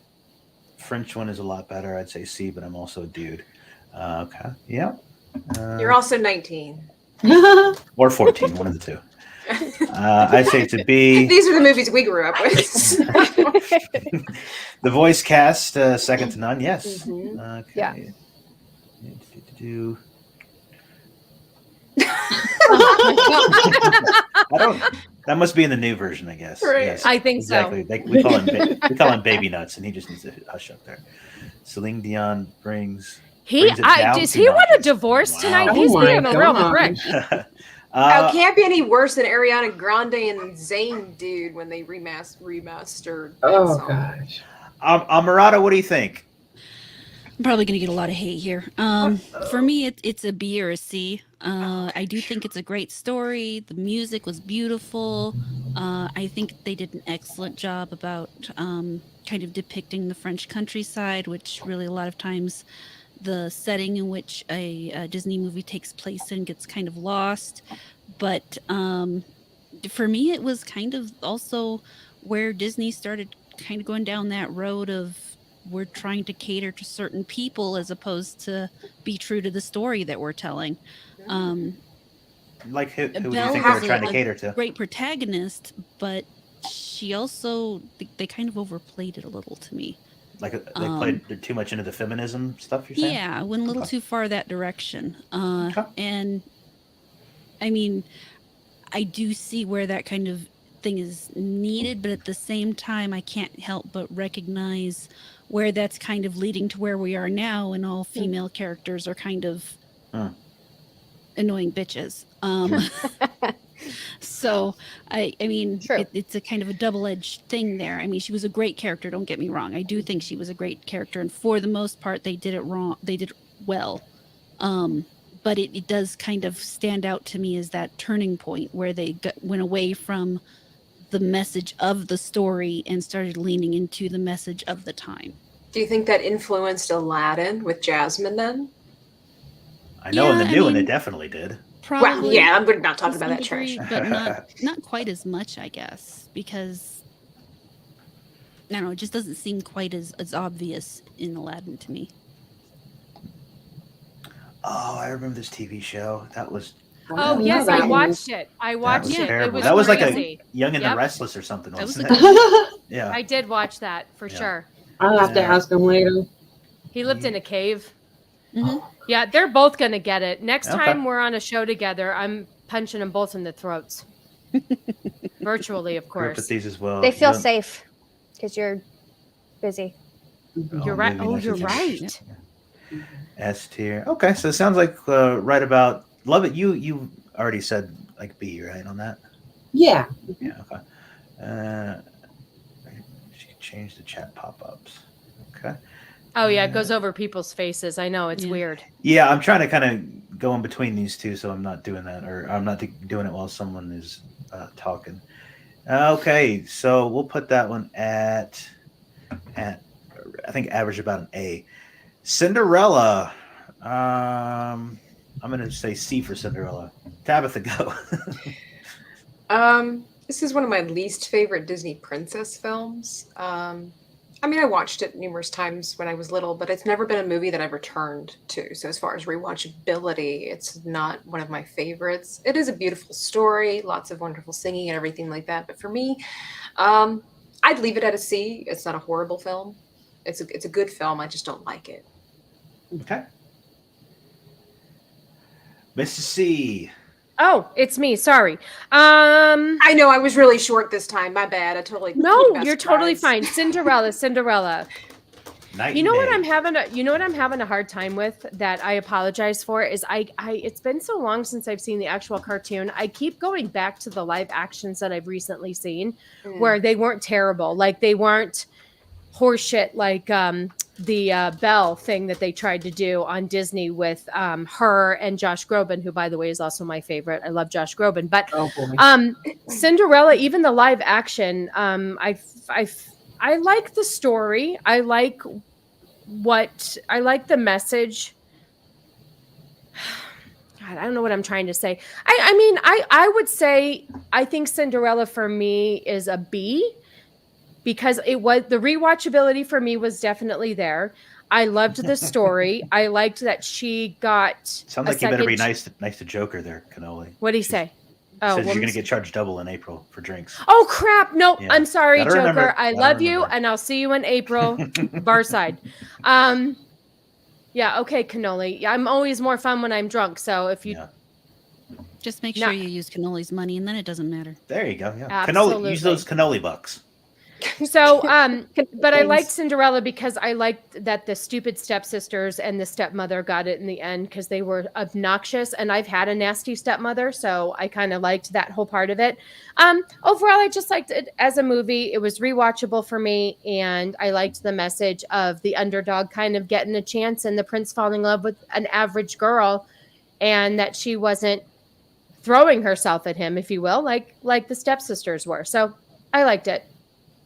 French one is a lot better. I'd say C, but I'm also a dude. Okay. Yeah. You're also 19. Or 14, one of the two. I say it's a B. These are the movies we grew up with. The voice cast, second to none. Yes. Mhm. Okay. Yeah. I don't. That must be in the new version, I guess. Right. Yes, I think exactly. We call him Baby Nuts, and he just needs to hush up there. Celine Dion brings it down does to he want a notches. divorce Wow. tonight? Oh He's my being a real gosh. prick. Oh, can't be any worse than Ariana Grande and Zayn dude when they remastered that Oh song. gosh. Amorata, what do you think? I'm probably going to get a lot of hate here. For me, it's a B or a C. I do think it's a great story. The music was beautiful. I think they did an excellent job about kind of depicting the French countryside, which really a lot of times the setting in which a Disney movie takes place in gets kind of lost. But for me, it was kind of also where Disney started kind of going down that road of we're trying to cater to certain people as opposed to be true to the story that we're telling. Um, Like who do you Belle think they were was trying to cater to? great protagonist, but she also they kind of overplayed it a little to me. Like they played too much into the feminism stuff. You're saying? Yeah, went a little Okay. too far that direction. Okay. And I mean, I do see where that kind of thing is needed, but at the same time, I can't help but recognize where that's kind of leading to where we are now, and all female characters are kind of annoying bitches. So I mean, True. it's a kind of a double-edged thing there. I mean, she was a great character. Don't get me wrong. I do think she was a great character, and for the most part, they did it wrong. They did it well. But it does kind of stand out to me as that turning point where they went away from the message of the story and started leaning into the message of the time. Do you think that influenced Aladdin with Jasmine then? I know in Yeah, the I new one mean, it definitely did. Probably, Well, yeah, we're not to talking about some that trash. degree, but not quite as much, I guess, because I don't know, it just doesn't seem quite as obvious in Aladdin to me. Oh, I remember this TV show. That was Oh know yes, that I one. watched it. I that watched was it. terrible. It was That was like crazy. a Young and the Yep. Restless or something, That was wasn't a it? good Yeah. I did watch that for Yeah. sure. I'll have to Yeah. ask him later. He lived in a cave. Mhm. Yeah, they're both gonna get it. Next Okay. time we're on a show together, I'm punching them both in the throats. Virtually, of Grew up with course. these as well. They feel Yeah. safe because you're busy. You're right. maybe Oh, next you're year. right. S tier. Okay, so it sounds like right about Lovett. You already said like B, right, on that? Yeah. Yeah. Okay. She can change the chat pop-ups. Okay. Oh yeah, it goes over people's faces. I know it's Yeah. weird. Yeah, I'm trying to kind of go in between these two, so I'm not doing that, or I'm not doing it while someone is talking. Okay, so we'll put that one at I think average about an A. Cinderella. I'm gonna say C for Cinderella. Tabitha, go. This is one of my least favorite Disney princess films. I mean, I watched it numerous times when I was little, but it's never been a movie that I've returned to. So as far as rewatchability, it's not one of my favorites. It is a beautiful story, lots of wonderful singing and everything like that. But for me, I'd leave it at a C. It's not a horrible film. It's a good film. I just don't like it. Okay. Mrs. C. Oh, it's me. Sorry. I know I was really short this time. My bad. I totally No, took you by you're totally surprise. fine. Cinderella. Night You know and what Day. I'm having a hard time with that I apologize for is I it's been so long since I've seen the actual cartoon. I keep going back to the live actions that I've recently seen where they weren't terrible. Like they weren't horseshit like the Belle thing that they tried to do on Disney with her and Josh Groban, who by the way is also my favorite. I love Josh Groban. But Oh boy. Cinderella, even the live action, I like the story. I like the message. God, I don't know what I'm trying to say. I mean, I would say I think Cinderella for me is a B because it was the rewatchability for me was definitely there. I loved the story. I liked that she got Sounds a like you better be second- nice to Joker there, Cannoli. What'd he say? Says well, you're going to get charged double in April for drinks. Oh crap! No, Yeah. I'm sorry, Gotta Joker. remember. I Gotta love you, remember. and I'll see you in April, Barside. Yeah, okay, Cannoli. Yeah, I'm always more fun when I'm drunk. So if you, Yeah. Just make No. sure you use Cannoli's money, and then it doesn't matter. There you go. Yeah. Cannoli, use Absolutely. those cannoli bucks. So, but I Things. liked Cinderella because I liked that the stupid stepsisters and the stepmother got it in the end because they were obnoxious. And I've had a nasty stepmother, so I kind of liked that whole part of it. Overall, I just liked it as a movie. It was rewatchable for me, and I liked the message of the underdog kind of getting a chance and the prince falling in love with an average girl, and that she wasn't throwing herself at him, if you will, like the stepsisters were. So I liked it.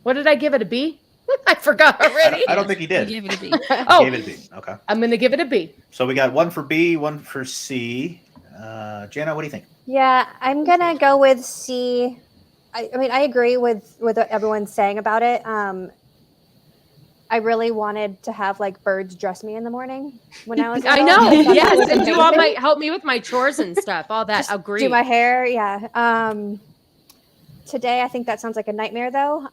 What did I give it, a B? I forgot already. I don't think he did. You gave it a B. Oh, Gave it a B. Okay. I'm going to give it a B. So we got one for B, one for C. Jana, what do you think? Yeah, I'm gonna go with C. I mean, I agree with what everyone's saying about it. I really wanted to have like birds dress me in the morning when I was. I little. know. I thought that Yes, was and do all amazing. help me with my chores and stuff. All that. Just Agree. do my hair. Yeah. Today, I think that sounds like a nightmare, though.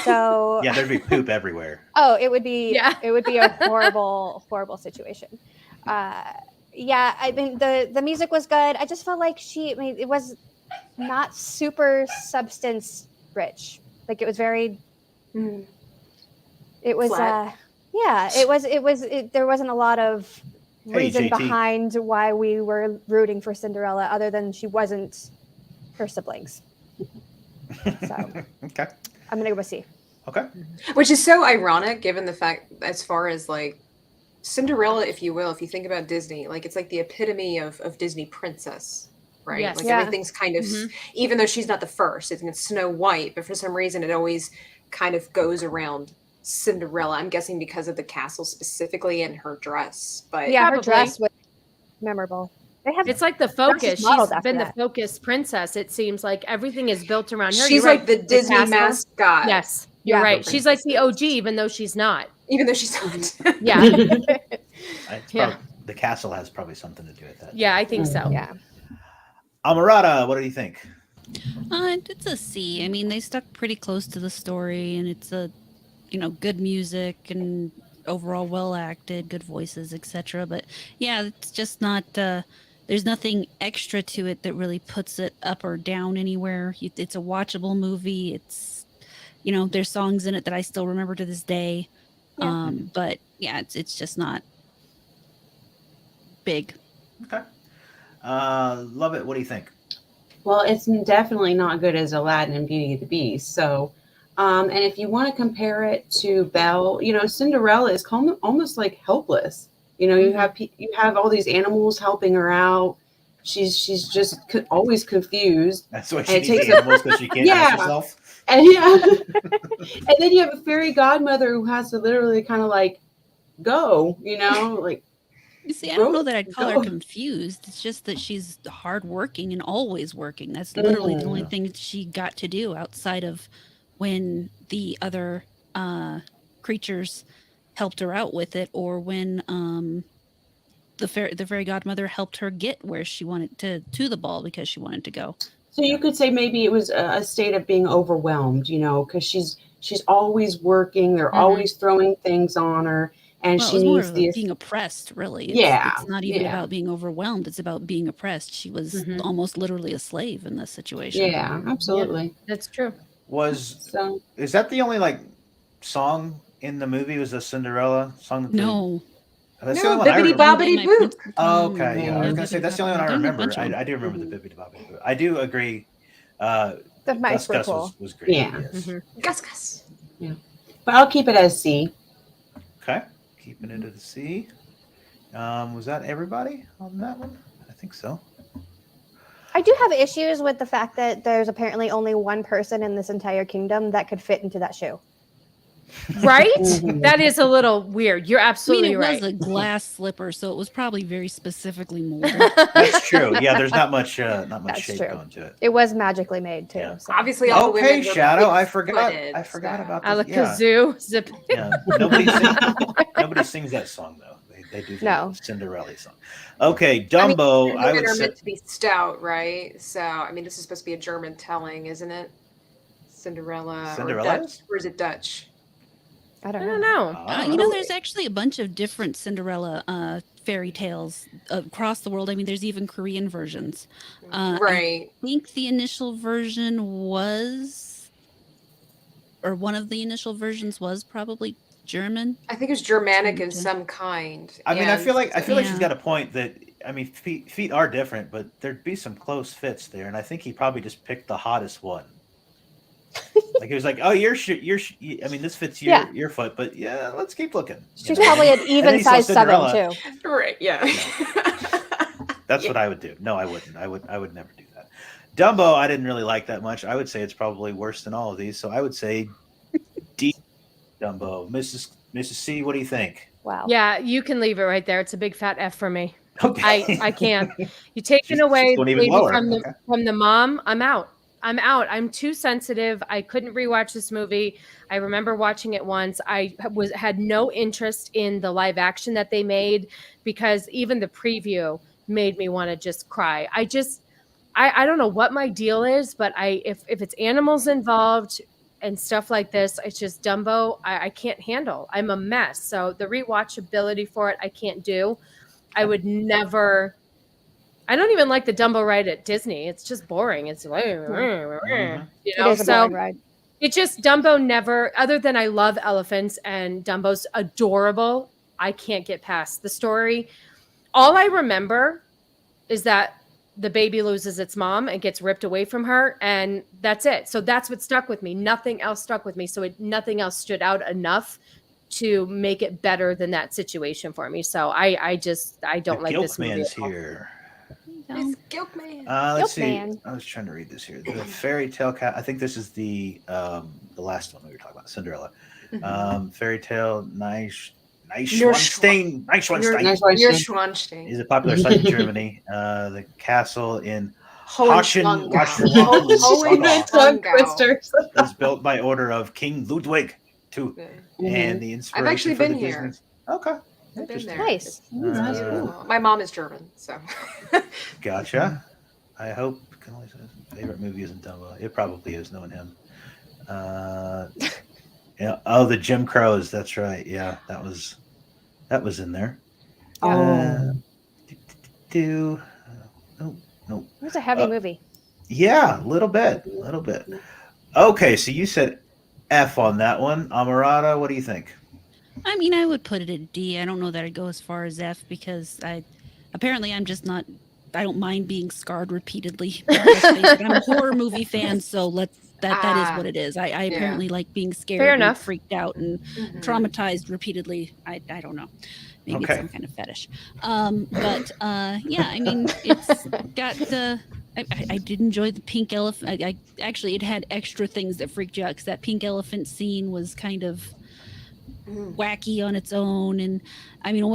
So Yeah, there'd be poop everywhere. oh, it would be. Yeah. It would be a horrible, horrible situation. Yeah, I mean the music was good. I just felt like it was not super substance rich. Like it was very. It was. Flat. Yeah, it was. There wasn't a lot of Hey, reason JT. behind why we were rooting for Cinderella, other than she wasn't her siblings. So Okay. I'm gonna go with C. Okay. Which is so ironic given the fact, as far as like Cinderella, if you will, if you think about Disney, like it's like the epitome of Disney princess, right? Yes. Like Yeah. everything's kind of, Mhm. even though she's not the first, it's Snow White, but for some reason it always kind of goes around Cinderella. I'm guessing because of the castle specifically and her dress. But Yeah, Probably. her dress was memorable. They have It's like the focus. modeled She's after been the that. focus princess. It seems like everything is built around her. she's You're like right. the Disney castle. mascot. Yes, you're Yeah. right. She's like the Princesses. OG, even though she's not. Even though she's not. Yeah, It's Yeah. probably- the castle has probably something to do with that. yeah, I think so. Yeah. Amorata, what do you think? It's a C. I mean, they stuck pretty close to the story, and it's a, good music and overall well acted, good voices, etc. But yeah, it's just not. There's nothing extra to it that really puts it up or down anywhere. It's a watchable movie. It's, there's songs in it that I still remember to this day. Yeah. But yeah, it's just not big. Okay. Lovett, what do you think? Well, it's definitely not good as Aladdin and Beauty and the Beast. So, and if you want to compare it to Belle, Cinderella is almost like helpless. You have all these animals helping her out. She's just always confused. That's why And she it needs takes the animals because she can't Yeah. help herself. And yeah, and then you have a fairy godmother who has to literally kind of like go, like You see, I don't know that I'd call her Go. confused. It's just that she's hardworking and always working. That's literally the only Mm. thing that she got to do outside of when the other creatures helped her out with it, or when the fairy godmother helped her get where she wanted to the ball because she wanted to go. So you could say maybe it was a state of being overwhelmed, because she's always working. They're Mhm. always throwing things on her, and Well, it she was more needs of the being oppressed, really. Yeah, It's not even yeah. about being overwhelmed. It's about being oppressed. She was Mhm. almost literally a slave in this situation. yeah, absolutely. That's true. So Is that the only song in the movie? Was the Cinderella song? That No. that's the No, only one I Bibbidi remember. Bobbidi My Boop. Prince will Oh, come, okay, yeah, I was gonna say that's the only one I There's a remember. bunch of them. I do remember the Bibbidi Bobbidi Boo. I do agree. The mice Gus were Gus cool. was great. Yeah. Yes. Mhm. Gus Gus. but I'll keep it as C. Okay, keeping it at a C. Was that everybody on that one? I think so. I do have issues with the fact that there's apparently only one person in this entire kingdom that could fit into that shoe. Right? Mhm. That is a little weird. You're I mean, absolutely it right. was a glass slipper, so it was probably very specifically molded. That's true. Yeah, there's not much That's shape true. going to it. It was magically made too. Yeah. So. Obviously, all the Okay, women were Shadow. I big-footed, forgot so- about this. Yeah, Alakazoo. Zip. yeah. Nobody sings that song though. They do the No. Cinderella song. Okay, I mean, Dumbo. the I women would are say. meant to be stout, right? So, I mean, this is supposed to be a German telling, isn't it? Cinderella. Cinderella Or Dutch. is? Or is it Dutch? I I don't don't know. know. There's actually a bunch of different Cinderella fairy tales across the world. I mean, there's even Korean versions. I Right. think the initial version was or one of the initial versions was probably German. I think it's Germanic in Okay. some kind. I mean, I feel like she's Yeah. got a point that I mean, feet are different, but there'd be some close fits there, and I think he probably just picked the hottest one. Like he was like, "Oh, I mean, this fits your foot, but yeah, let's keep looking." She's probably an And then even he saw size 7 Cinderella. too. Right, yeah. That's what I would do. No, I wouldn't. I would never do that. Dumbo, I didn't really like that much. I would say it's probably worse than all of these. So I would say D. Dumbo, Mrs. C. What do you think? Wow. Yeah, you can leave it right there. It's a big fat F for me. Okay, I can't. You taken She's away going the even baby lower. from Okay. the mom. I'm out. I'm too sensitive. I couldn't rewatch this movie. I remember watching it once. I had no interest in the live action that they made because even the preview made me want to just cry. I don't know what my deal is, but if it's animals involved and stuff like this, it's just Dumbo. I can't handle. I'm a mess. So the rewatchability for it, I can't do. I would never. I don't even like the Dumbo ride at Disney. It's just boring. It's Mhm. you It know. is a So boring ride. it just Dumbo never. Other than I love elephants and Dumbo's adorable, I can't get past the story. All I remember is that the baby loses its mom and gets ripped away from her, and that's it. So that's what stuck with me. Nothing else stuck with me. So nothing else stood out enough to make it better than that situation for me. So I don't The like this movie. Gilkman's At all. here. It's Gilkman. Let's see. Gilkman. I was trying to read this here. The fairy tale cat. I think this is the last one we were talking about, Cinderella. Fairy tale Neuschwanstein. Neuschwanstein. Is a popular site in Germany. The castle in Tongue twisters. was built by order of King Ludwig II, and the inspiration actually for been the here. Disney. Okay, I've been interesting. there. Nice. It's beautiful. My mom is German, so. Gotcha. I hope Cannoli says favorite movie isn't Dumbo. It probably is, knowing him. Yeah. Oh, the Jim Crows. That's right. Yeah, that was in there. Oh. No. It was a heavy movie. Yeah, a little bit. Okay, so you said F on that one. Amorata, what do you think? I mean, I would put it at D. I don't know that I'd go as far as F because I'm just not. I don't mind being scarred repeatedly. I'm a horror movie fan, so that is what it is. I apparently like being scared, Fair and enough. freaked out, and traumatized repeatedly. I don't know. Maybe Okay. it's some kind of fetish. But yeah, I mean, it's got the. I did enjoy the pink elephant. I actually, it had extra things that freaked you out because that pink elephant scene was kind of wacky on its own, and I mean, it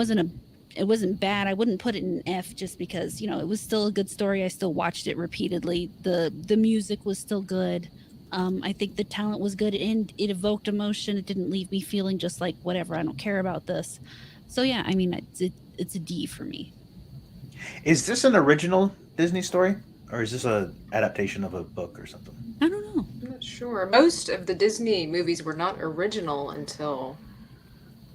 wasn't bad. I wouldn't put it in F just because it was still a good story. I still watched it repeatedly. The music was still good. I think the talent was good, and it evoked emotion. It didn't leave me feeling just like whatever. I don't care about this. So yeah, I mean, it's a D for me. Is this an original Disney story, or is this a adaptation of a book or something? I don't know. I'm not sure. Most of the Disney movies were not original until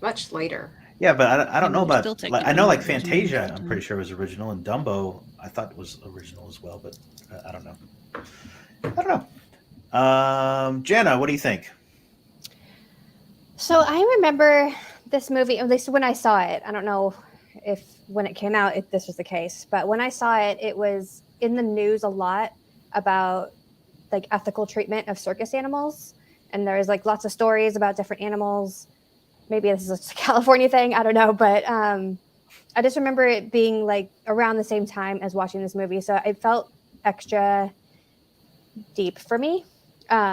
much later. Yeah, but I don't know They're about. still I know like technically Fantasia. original. I'm pretty sure was original, and Dumbo I thought was original as well, but I don't know. Jana, what do you think? So I remember this movie, at least when I saw it. I don't know if when it came out, if this was the case, but when I saw it, it was in the news a lot about like ethical treatment of circus animals. And there's like lots of stories about different animals. Maybe this is a California thing. I don't know. But I just remember it being like around the same time as watching this movie. So it felt extra deep for me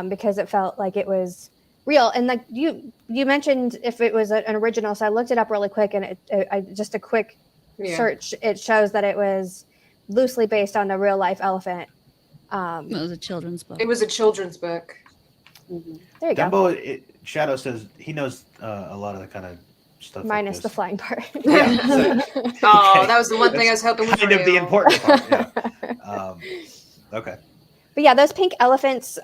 because it felt like it was real. And like you mentioned if it was an original. So I looked it up really quick, and just a quick search. It shows that it was loosely based on a real life elephant. It was a children's book. It was a children's book. There you go. Dumbo. Shadow says he knows a lot of the kind of stuff. Minus like the this. flying part. Yeah. Oh, that was the one thing I was hoping was kind of the real. important part. Yeah. Okay. But yeah, those pink elephants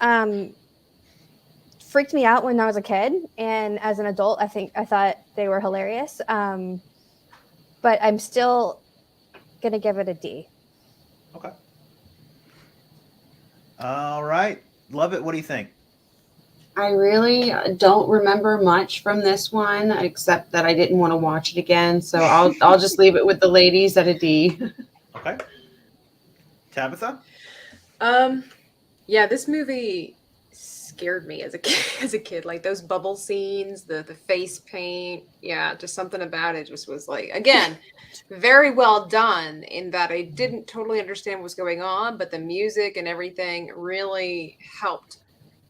freaked me out when I was a kid, and as an adult, I thought they were hilarious. But I'm still gonna give it a D. Okay. All right. Love it. What do you think? I really don't remember much from this one, except that I didn't want to watch it again. So I'll just leave it with the ladies at a D. Okay. Tabitha? Yeah, this movie scared me as a kid, as a kid. Like those bubble scenes, the face paint, yeah, just something about it just was like, again, very well done in that I didn't totally understand what was going on, but the music and everything really helped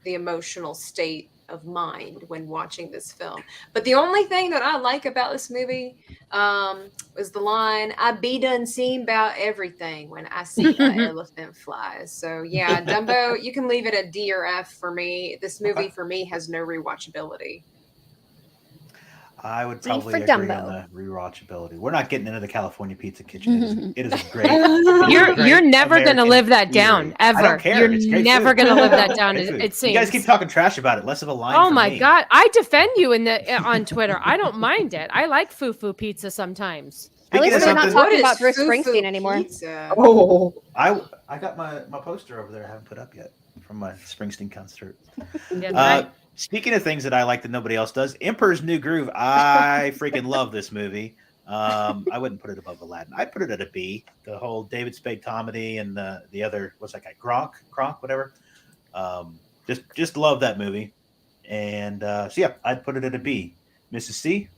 the emotional state of mind when watching this film. But the only thing that I like about this movie was the line, "I be done seen about everything when I see an elephant fly." So yeah, Dumbo, you can leave it at D or F for me. This movie Okay. for me has no rewatchability. I would D probably for agree on Dumbo. the rewatchability. We're not getting into the California Pizza Kitchen. It is a great. You're never gonna American live that food. down I ever. don't care. You're It's great never food. gonna live that down. Great It, food. it seems. You guys keep talking trash about it. Less of a line. Oh for my me. god, I defend you in the on Twitter. I don't mind it. I like foo pizza sometimes. At Speaking least of we're not something, talking What about is Bruce foo-foo Springsteen anymore. pizza? Oh, I got my poster over there. I haven't put up yet from my Springsteen concert. Yeah, Speaking of things that I like that nobody else does, Emperor's New Groove. I freaking love this movie. I wouldn't put it above Aladdin. I'd put it at a B. The whole David Spade comedy and the other, what's that guy, Gronk, whatever. Just love that movie. And so yeah, I'd put it at a B. Mrs. C.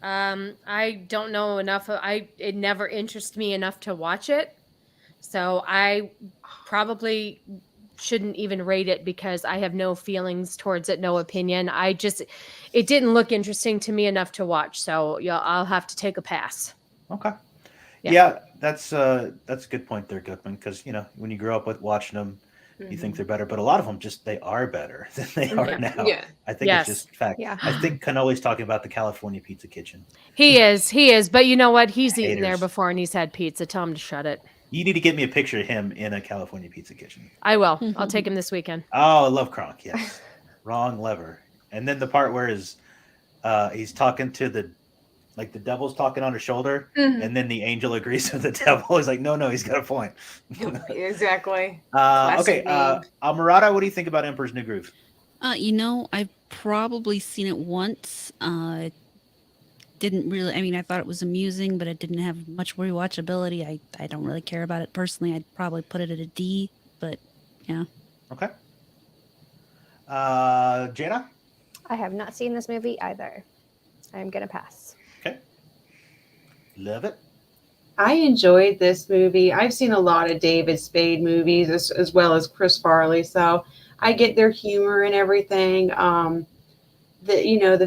I don't know enough. It never interested me enough to watch it, so I probably shouldn't even rate it because I have no feelings towards it, no opinion. It didn't look interesting to me enough to watch, so yeah, I'll have to take a pass. Okay. Yeah. Yeah, that's a good point there, Goodman. Because when you grow up with watching them, you think they're better, but a lot of them they are better than they are now. Yeah. I think Yes. it's just fact. Yeah. I think Cannoli's talking about the California Pizza Kitchen. He is, but you know what? He's eaten there Haters. before and he's had pizza. Tell him to shut it. You need to get me a picture of him in a California Pizza Kitchen. I will. I'll take him this weekend. Oh, I love Kronk. Yes, wrong lever. And then the part where he's talking to the devil's talking on his shoulder, and then the angel agrees with the devil. He's like, no, he's got a point. Exactly. Okay, Classic meme. Amorata, what do you think about Emperor's New Groove? I've probably seen it once. Didn't really. I mean, I thought it was amusing, but it didn't have much rewatchability. I don't really care about it personally. I'd probably put it at a D. But yeah. Okay. Jana? I have not seen this movie either. I'm gonna pass. Okay. Love it. I enjoyed this movie. I've seen a lot of David Spade movies as well as Chris Farley, so I get their humor and everything. The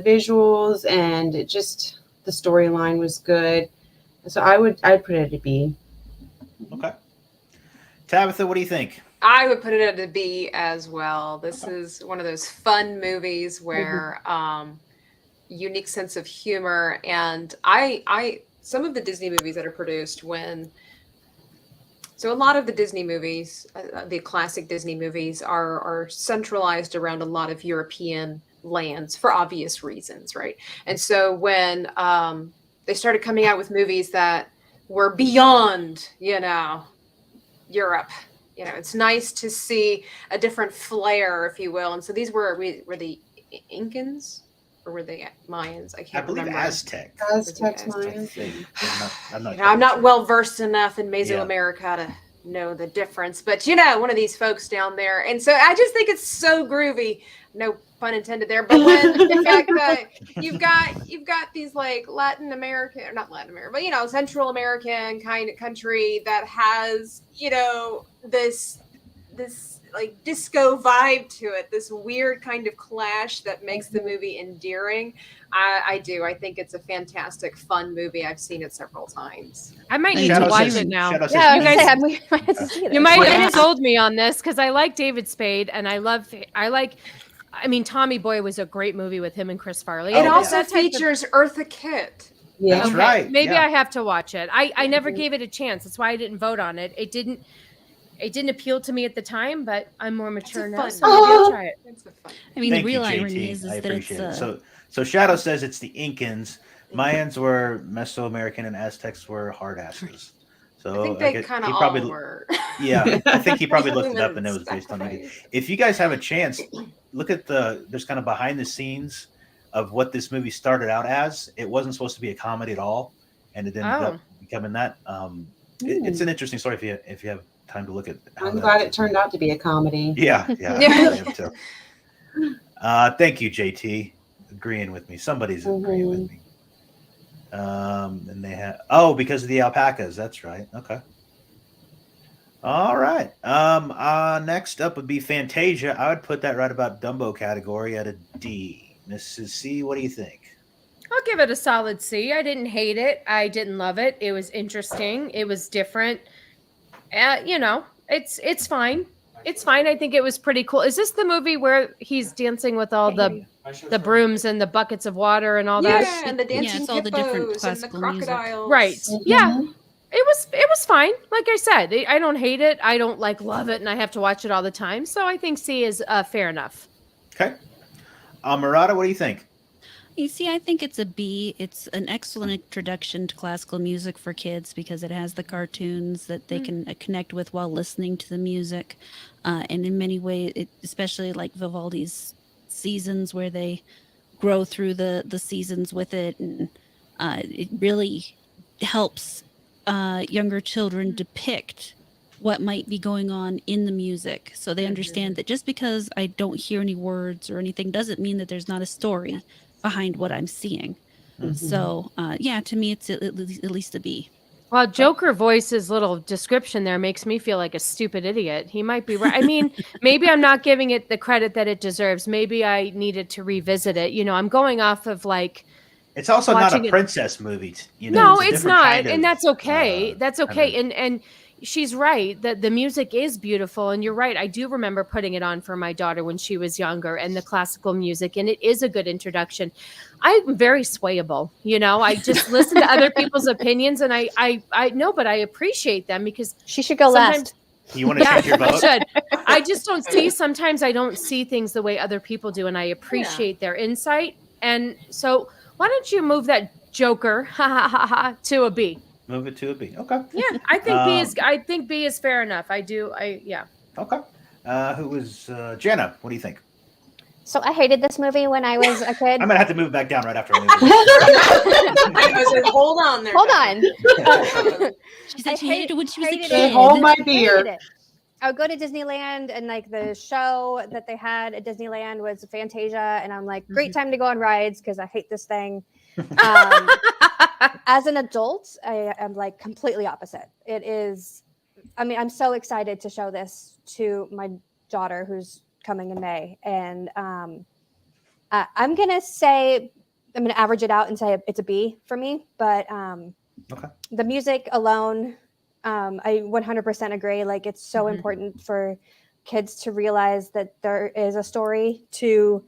visuals and just the storyline was good. So I'd put it at a B. Okay. Tabitha, what do you think? I would put it at a B as well. This is one of those fun movies where unique sense of humor, and I some of the Disney movies that are produced so a lot of the Disney movies, the classic Disney movies are centralized around a lot of European lands for obvious reasons, right? And so when they started coming out with movies that were beyond, Europe, it's nice to see a different flair, if you will. And so these were the Incans or were they Mayans? I I can't believe remember. Aztec. Aztecs, Aztec. Mayans. I'm not I'm not sure. well versed enough in Mesoamerica to know the difference, but one of these folks down there, and so I just think it's so groovy. No pun intended there, but when the fact that you've got these like Latin American, or not Latin American, but Central American kind of country that has this like disco vibe to it, this weird kind of clash that makes the movie endearing. I think it's a fantastic, fun movie. I've seen it several times. I might need Shadow to watch says- it now. Shadow says Yeah, I was you gonna guys- say, we might have to see this. You might Yeah. have sold me on this because I like David Spade and Tommy Boy was a great movie with him and Chris Farley. It Oh, also That type of- features Eartha Kitt. Yeah. That's right. Maybe yeah. I have to watch it. I never gave it a chance. That's why I didn't vote on it. It didn't appeal to me at the time, but I'm more mature a now, fun so maybe I'll movie. try it. It's a fun. I mean, Thank the real you, irony JT. is I that it's appreciate it. So Shadow says it's the Incans. Mayans were Mesoamerican and Aztecs were hard asses. So I think they kind of he all probably were. yeah, I think he probably looked it Women up and it was based on that. sacrifice. If you guys have a chance, look at there's kind of behind the scenes of what this movie started out as. It wasn't supposed to be a comedy at all, and it ended up becoming that. It's an interesting story if you have time to look at. I'm glad it turned out to be a comedy. Yeah, Yeah. I have too. Thank you, JT, agreeing with me. Somebody's agreeing with me. And they have because of the alpacas. That's right. Okay. All right. Next up would be Fantasia. I would put that right about Dumbo category at a D. Mrs. C, what do you think? I'll give it a solid C. I didn't hate it. I didn't love it. It was interesting. It was different. It's fine. It's fine. I think it was pretty cool. Is this the movie where he's dancing with all the brooms and the buckets of water and all that? Yeah, and the dancing it's all the different hippos and the classical music. crocodiles. Right. Yeah. It was fine. Like I said, I don't hate it. I don't love it, and I have to watch it all the time. So I think C is fair enough. Okay. Amorata, what do you think? You see, I think it's a B. It's an excellent introduction to classical music for kids because it has the cartoons that they can connect with while listening to the music. And in many ways, especially like Vivaldi's seasons where they grow through the seasons with it. And it really helps younger children depict what might be going on in the music. So they understand that just because I don't hear any words or anything doesn't mean that there's not a story behind what I'm seeing. So to me it's at least a B. Well, Joker Voice's little description there makes me feel like a stupid idiot. He might be right. I mean, maybe I'm not giving it the credit that it deserves. Maybe I needed to revisit it. I'm going off of it's also not a princess movie, No, it's not, and that's okay. That's okay. And she's right that the music is beautiful, and you're right. I do remember putting it on for my daughter when she was younger, and the classical music, and it is a good introduction. I'm very swayable, I just listen to other people's opinions, and I know, but I appreciate them because she should go last. You want to change your vote? I should. I just don't see. Sometimes I don't see things the way other people do, and I appreciate their insight. And so, why don't you move that Joker to a B? Move it to a B. Okay. Yeah, I think B is fair enough. Yeah. Okay. Who was Jana? What do you think? So I hated this movie when I was a kid. I'm gonna have to move back down right after I move. I was like, hold on there. Hold on. She said she hated it when she was a hated kid. it. Hold my I beer. hated it. I would go to Disneyland, and the show that they had at Disneyland was Fantasia, and I'm like, great time to go on rides because I hate this thing. As an adult, I am completely opposite. It is, I'm so excited to show this to my daughter who's coming in May. And I'm going to average it out and say it's a B for me. But the music alone, I 100% agree. It's so important for kids to realize that there is a story to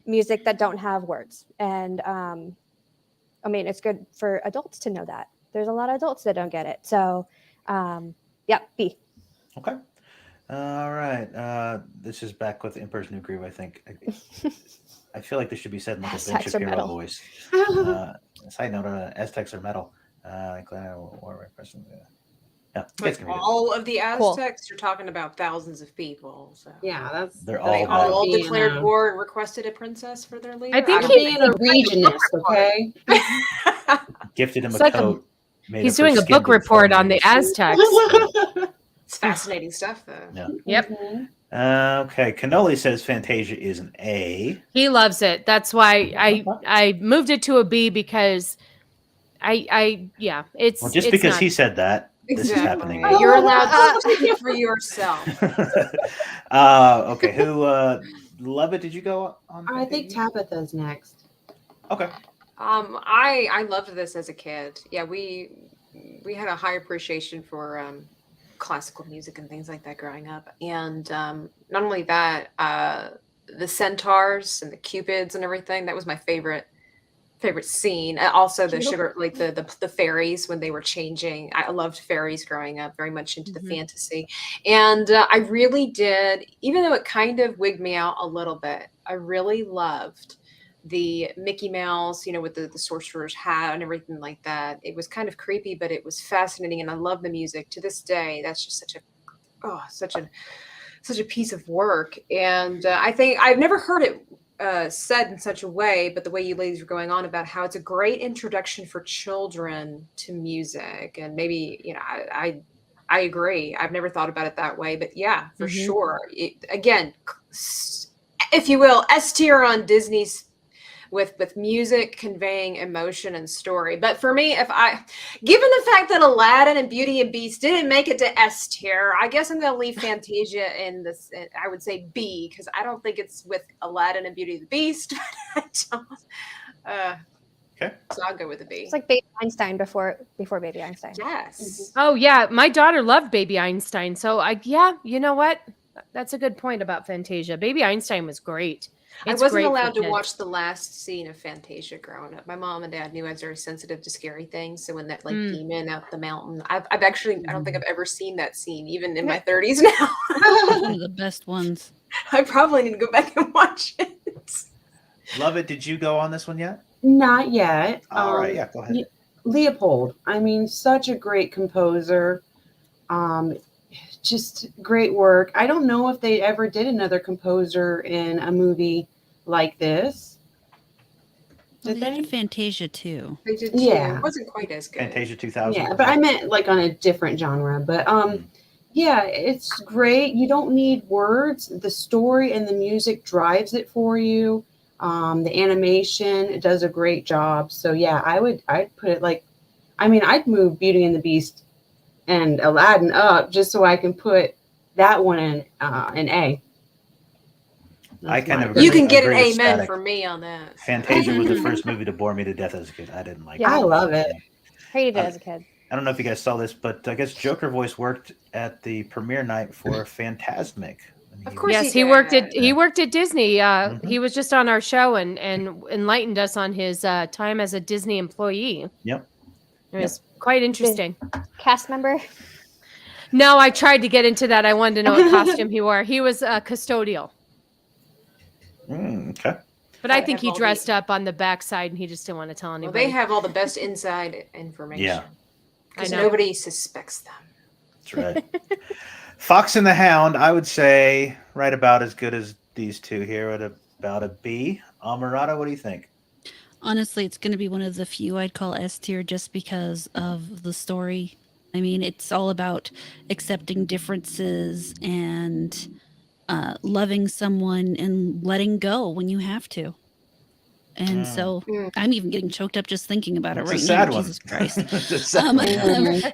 music that don't have words. And it's good for adults to know that. There's a lot of adults that don't get it. So, B. Okay. All right. This is back with Emperor's New Groove, I think. I feel like this should be said in a Ben Shapiro voice. Side note, Aztecs are metal. All of the Aztecs, you're talking about thousands of people. So yeah, they're they all declared war and requested a princess for their leader. I think he's being a regionist, okay? Gifted him It's a like coat. He's doing a book report on the Aztecs. It's fascinating stuff, though. Yeah. Yep. Okay. Cannoli says Fantasia is an A. He loves it. That's why I moved it to a B because it's just because he said that. This is happening. You're allowed to speak for yourself. Okay. Who? Lovett, did you go on? I think Tabitha's next. Okay. I loved this as a kid. Yeah, we had a high appreciation for classical music and things like that growing up. And not only that, the centaurs and the cupids and everything, that was my favorite scene. Also the sugar, the fairies when they were changing. I loved fairies growing up, very much into the fantasy. And I really did, even though it kind of wigged me out a little bit, I really loved the Mickey Mouse, with the sorcerer's hat and everything like that. It was kind of creepy, but it was fascinating, and I love the music to this day. That's just such a piece of work. And I think I've never heard it said in such a way, but the way you ladies were going on about how it's a great introduction for children to music, and maybe I agree. I've never thought about it that way, but yeah, for sure. Again, if you will, S tier on Disney's with music conveying emotion and story. But for me, given the fact that Aladdin and Beauty and Beast didn't make it to S tier, I guess I'm going to leave Fantasia in this. I would say B, because I don't think it's with Aladdin and Beauty and the Beast. Okay. So I'll go with a B. It's like Baby Einstein before Baby Einstein. Yes. Oh yeah, my daughter loved Baby Einstein. So you know what? That's a good point about Fantasia. Baby Einstein was great. I wasn't allowed to watch the last scene of Fantasia growing up. My mom and dad knew I was very sensitive to scary things. So when that demon up the mountain, I've actually, I don't think I've ever seen that scene, even in my 30s now. One of the best ones. I probably need to go back and watch it. Lovett, did you go on this one yet? Not yet. All right, yeah, go ahead. Leopold, I mean, such a great composer. Just great work. I don't know if they ever did another composer in a movie like this. Well, they did Fantasia too. They did too. Yeah. It wasn't quite as good. Fantasia 2000. Yeah, but I meant like on a different genre. But yeah, it's great. You don't need words. The story and the music drives it for you. The animation, it does a great job. So yeah, I'd put it like, I mean, I'd move Beauty and the Beast and Aladdin up just so I can put that one in an A. I kind of You can get an agree with amen Static. for me on that. Fantasia was the first movie to bore me to death as a kid. I didn't like it. I love it. Hated it as a kid. I don't know if you guys saw this, but I guess Joker Voice worked at the premiere night for Fantasmic. Of course. Yes, he he worked did. at Disney. He was just on our show and enlightened us on his time as a Disney employee. Yep. It was quite interesting. Cast member? No, I tried to get into that. I wanted to know what costume he wore. He was custodial. Okay. But I think he dressed up on the backside and he just didn't want to tell Well, anybody. they have all the best inside information. Yeah. Because I know. nobody suspects them. That's right. Fox and the Hound, I would say right about as good as these two here at about a B. Amorata, what do you think? Honestly, it's going to be one of the few I'd call S tier just because of the story. I mean, it's all about accepting differences and loving someone and letting go when you have to. And so I'm even getting choked up just thinking about it That's right a sad now. one. Jesus Christ. It's a sad one.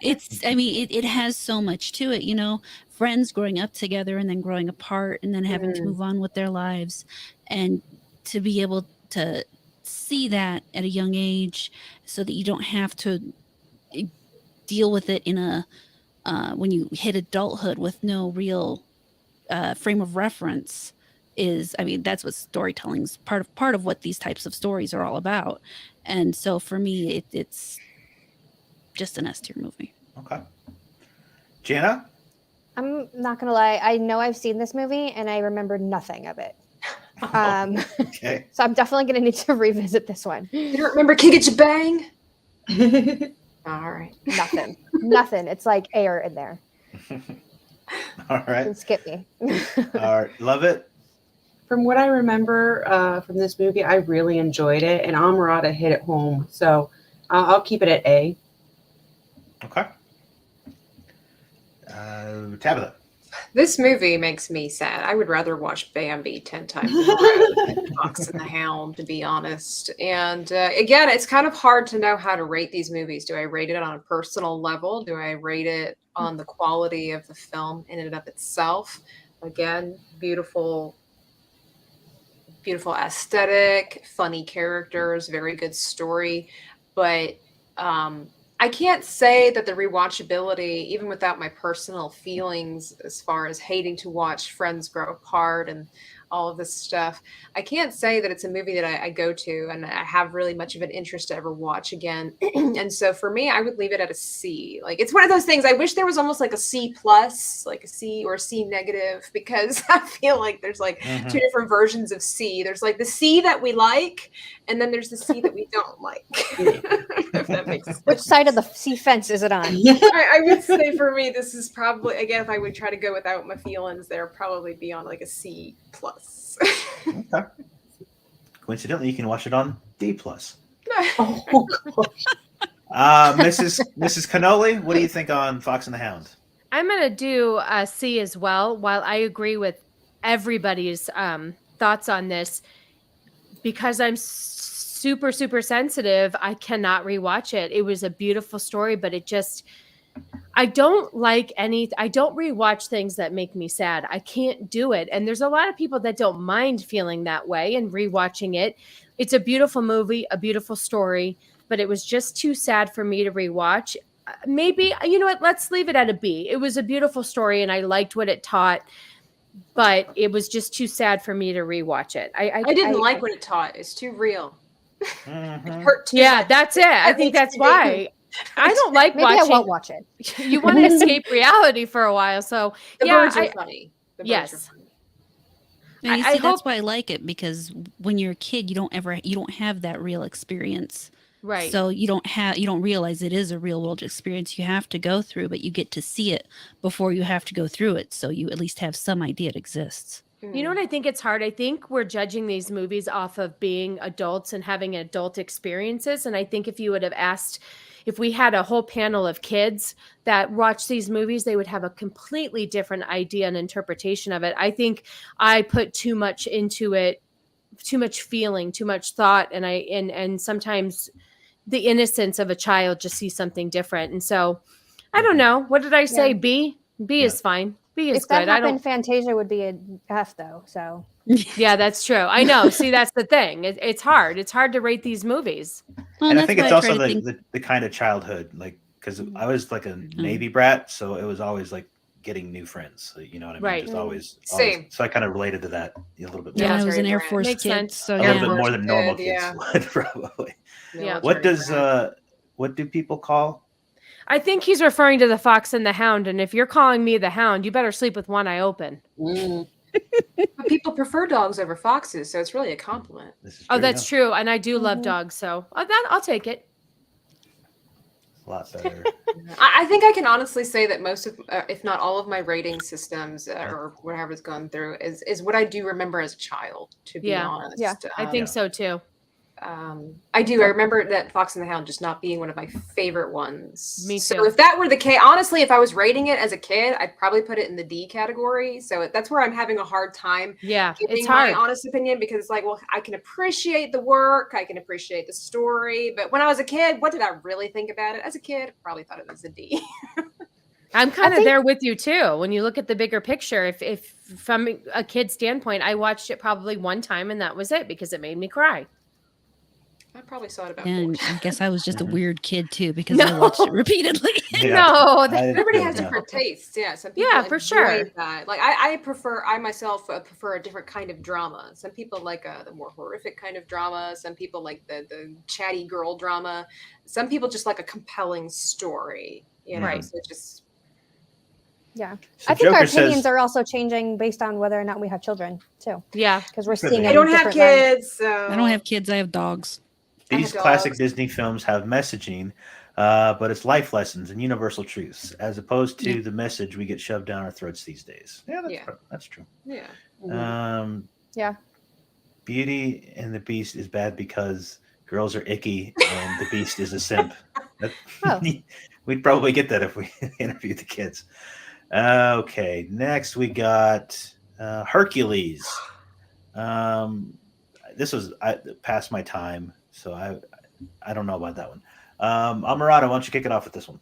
It has so much to it, friends growing up together and then growing apart and then having to move on with their lives. And to be able to see that at a young age so that you don't have to deal with it in when you hit adulthood with no real frame of reference that's what storytelling's part of what these types of stories are all about. And so for me, it's just an S tier movie. Okay. Jana? I'm not gonna lie. I know I've seen this movie and I remember nothing of it. Okay. So I'm definitely gonna need to revisit this one. You don't remember Kick It Bang? All right. Nothing. Nothing. It's like air in there. All You right. can skip me. All right. Love it. From what I remember from this movie, I really enjoyed it, and Amorata hit it home. So I'll keep it at A. Okay. Tabitha. This movie makes me sad. I would rather watch Bambi 10 times in a row than Fox and the Hound, to be honest. And again, it's kind of hard to know how to rate these movies. Do I rate it on a personal level? Do I rate it on the quality of the film in and of itself? Again, beautiful aesthetic, funny characters, very good story. But I can't say that the rewatchability, even without my personal feelings as far as hating to watch friends grow apart and all of this stuff. I can't say that it's a movie that I go to and I have really much of an interest to ever watch again. And so for me, I would leave it at a C. Like it's one of those things. I wish there was almost like a C plus, like a C or a C negative, because I feel like there's like two different versions of C. There's like the C that we like, and then there's the C that we don't like. If that makes sense. Which side of the sea fence is it on? I would say for me, this is probably, again, if I would try to go without my feelings, there probably be on like a C plus. Okay. Coincidentally, you can watch it on D plus. Oh, gosh. Mrs. Cannoli, what do you think on Fox and the Hound? I'm going to do a C as well. While I agree with everybody's thoughts on this, because I'm super, super sensitive, I cannot rewatch it. It was a beautiful story, but it just, I don't rewatch things that make me sad. I can't do it. And there's a lot of people that don't mind feeling that way and rewatching it. It's a beautiful movie, a beautiful story, but it was just too sad for me to rewatch. Maybe, you know what, let's leave it at a B. It was a beautiful story and I liked what it taught, but it was just too sad for me to rewatch it. I didn't like what it taught. It's too real. Mm-hmm. It hurt too Yeah, much. that's it. I think that's why. I don't like Maybe I watching. won't watch it. You want to escape reality for a while, so The yeah, birds are funny. The birds yes. are funny. And you I see, that's hope- why I like it, because when you're a kid, you don't have that real experience. right. So you don't realize it is a real world experience you have to go through, but you get to see it before you have to go through it. So you at least have some idea it exists. You know what I think it's hard? I think we're judging these movies off of being adults and having adult experiences. And I think if you would have asked, if we had a whole panel of kids that watch these movies, they would have a completely different idea and interpretation of it. I think I put too much into it, too much feeling, too much thought. And sometimes the innocence of a child just sees something different. And so I don't know. What did I say? Yeah. B? B Yeah. is fine. B is If that good. I don't. happened, Fantasia would be a F though. So Yeah, that's true. I know. See, that's the thing. It's hard. It's hard to rate these movies. Well, And I that's think why it's I also try to think. the kind of childhood, like, because I was like a Navy brat, so it was always like getting new friends. So, you know what I mean? Right. Just always. Same. So I kind of related to that a little bit more. Yeah, I was an Military Air brat. Force Makes kid, sense. so A Air little bit yeah. more than normal kid, kids yeah. would, probably. Yeah. What Military does brat. what do people call? I think he's referring to the Fox and the Hound. And if you're calling me the Hound, you better sleep with one eye open. Mm. But people prefer dogs over foxes, so it's really a compliment. This is Oh, true, that's yeah. true. And I do love Mhm. dogs. So I'll take it. A lot better. I think I can honestly say that most of, if not all of my rating systems or whatever's gone through is what I do remember as a child, to be Yeah. honest. Yeah. I think so too. I do. I remember that Fox and the Hound just not being one of my favorite ones. Me So too. if that were the case, honestly, if I was rating it as a kid, I'd probably put it in the D category. So that's where I'm having a hard time Yeah, giving it's my hard. honest opinion, because it's like, well, I can appreciate the work, I can appreciate the story, but when I was a kid, what did I really think about it? As a kid, I probably thought it was a D. I'm kind of think- there with you too. When you look at the bigger picture, if from a kid standpoint, I watched it probably one time and that was it because it made me cry. I probably saw it about And 4 I guess I was just a Mhm. weird kid too, because I watched it repeatedly. Yeah. No, I- Everybody yeah, has yeah. different tastes. Yeah, some people Yeah, for enjoy sure. that. Like I myself prefer a different kind of drama. Some people like the more horrific kind of drama. Some people like the chatty girl drama. Some people just like a compelling story. You know, Right. so it just yeah, So I think our Joker opinions says, are also changing based on whether or not we have children too, yeah. because we're Could seeing be. it I in don't have different lens. kids, so I don't have kids. I have dogs. I these have classic dogs. Disney films have messaging, but it's life lessons and universal truths, as opposed to the message we get shoved down our throats these days. Yeah, Yeah. that's true. Yeah. Um, Yeah. Beauty and the Beast is bad because girls are icky and the Beast is a simp. That- Oh. We'd probably get that if we interviewed the kids. Okay, next we got Hercules. This was past my time, so I don't know about that one. Amorata, why don't you kick it off with this one?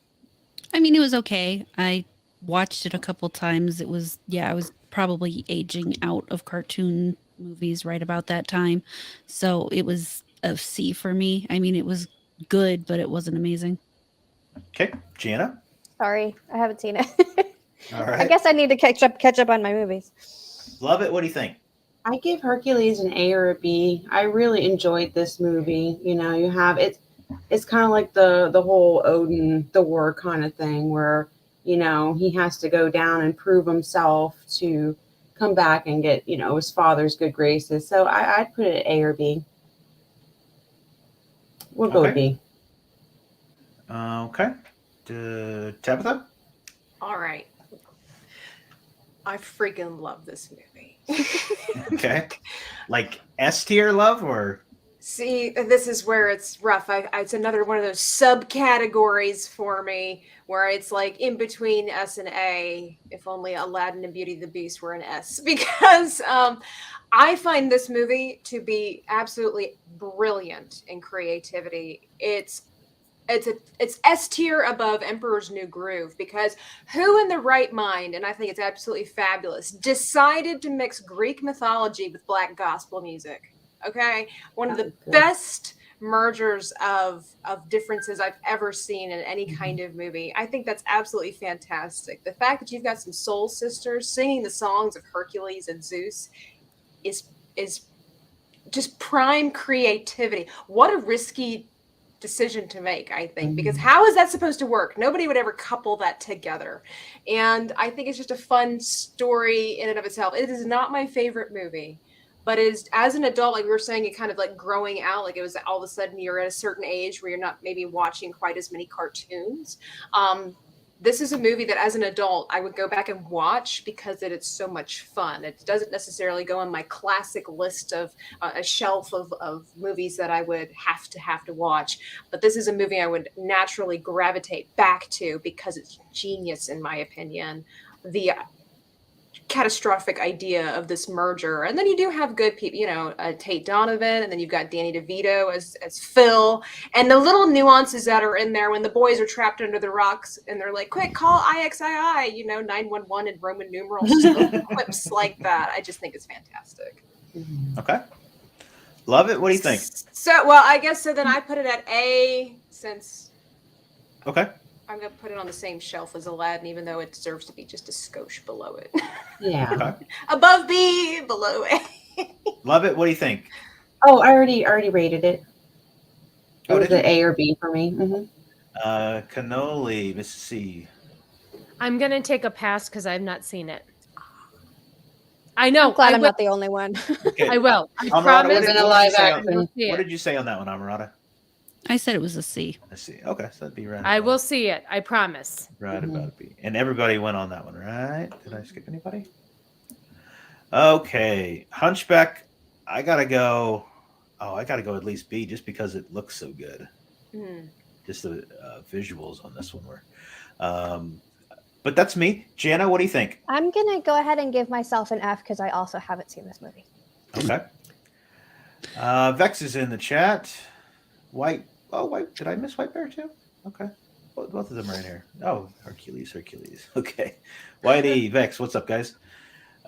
I mean, it was okay. I watched it a couple times. It was, I was probably aging out of cartoon movies right about that time. So it was a C for me. I mean, it was good, but it wasn't amazing. Okay, Jana. Sorry, I haven't seen it. All I right. guess I need to catch up on my movies. Love it. What do you think? I give Hercules an A or a B. I really enjoyed this movie. You know, you have it's kind of like the whole Odin the war kind of thing where, you know, he has to go down and prove himself to come back and get, you know, his father's good graces. So I'd put it at A or B. We'll go with Okay. B. Okay. Tabitha? All right. I freaking love this movie. Okay. Like S tier love or? See, this is where it's rough. It's another one of those subcategories for me where it's like in between S and A. If only Aladdin and Beauty and the Beast were an S, because I find this movie to be absolutely brilliant in creativity. It's S tier above Emperor's New Groove, because who in the right mind, and I think it's absolutely fabulous, decided to mix Greek mythology with black gospel music? Okay, one of the best mergers of differences I've ever seen in any kind of movie. I think that's absolutely fantastic. The fact that you've got some soul sisters singing the songs of Hercules and Zeus is just prime creativity. What a risky decision to make, I think, because how is that supposed to work? Nobody would ever couple that together. And I think it's just a fun story in and of itself. It is not my favorite movie, but is, as an adult, like we were saying, it kind of like growing out, like it was all of a sudden you're at a certain age where you're not maybe watching quite as many cartoons. This is a movie that as an adult I would go back and watch because it's so much fun. It doesn't necessarily go on my classic list of a shelf of movies that I would have to watch, but this is a movie I would naturally gravitate back to because it's genius, in my opinion. The catastrophic idea of this merger, and then you do have good people, you know, Tate Donovan, and then you've got Danny DeVito as Phil, and the little nuances that are in there when the boys are trapped under the rocks and they're like, quick, call IXII, you know, 911 in Roman numerals, just little quips like that. I just think it's fantastic. Okay. Love it. What do you think? So, well, I guess so then I put it at A, since Okay. I'm going to put it on the same shelf as Aladdin, even though it deserves to be just a skosh below it. Yeah. Okay. Above B, below A. Love it. What do you think? Oh, I already rated it. It Oh, was did an A or B for me. Cannoli, Miss C. I'm going to take a pass because I've not seen it. I know. I'm glad I I'm will. not the only one. Okay. I will. I Amorata, promise. In a live action. what did you say on that one, Amorata? I said it was a C. Let's see. Okay, so that'd be right. I about- will see it. I promise. Right about a B. And everybody went on that one, right? Did I skip anybody? Okay. Hunchback, I gotta go. Oh, I gotta go at least B just because it looks so good. Just the visuals on this one were. But that's me. Jana, what do you think? I'm going to go ahead and give myself an F because I also haven't seen this movie. Okay. Vex is in the chat. White. Oh, White. Did I miss White Bear too? Okay. Both of them are in here. Oh, Hercules. Okay. Whitey, Vex, what's up, guys?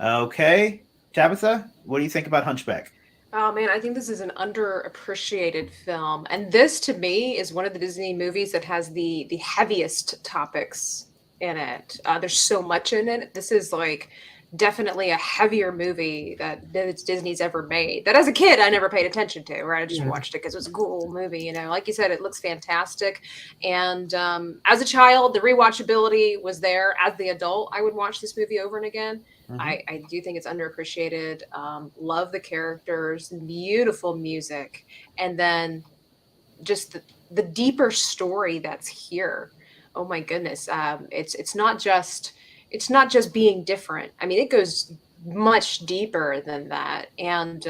Okay. Tabitha, what do you think about Hunchback? Oh man, I think this is an underappreciated film, and this to me is one of the Disney movies that has the heaviest topics in it. There's so much in it. This is like definitely a heavier movie that Disney's ever made. That as a kid I never paid attention to, right? I just watched it because it was a cool movie, you know. Like you said, it looks fantastic, and as a child, the rewatchability was there. As the adult, I would watch this movie over and again. I do think it's underappreciated. Love the characters, beautiful music, and then just the deeper story that's here. Oh my goodness, it's not just being different. I mean, it goes much deeper than that. And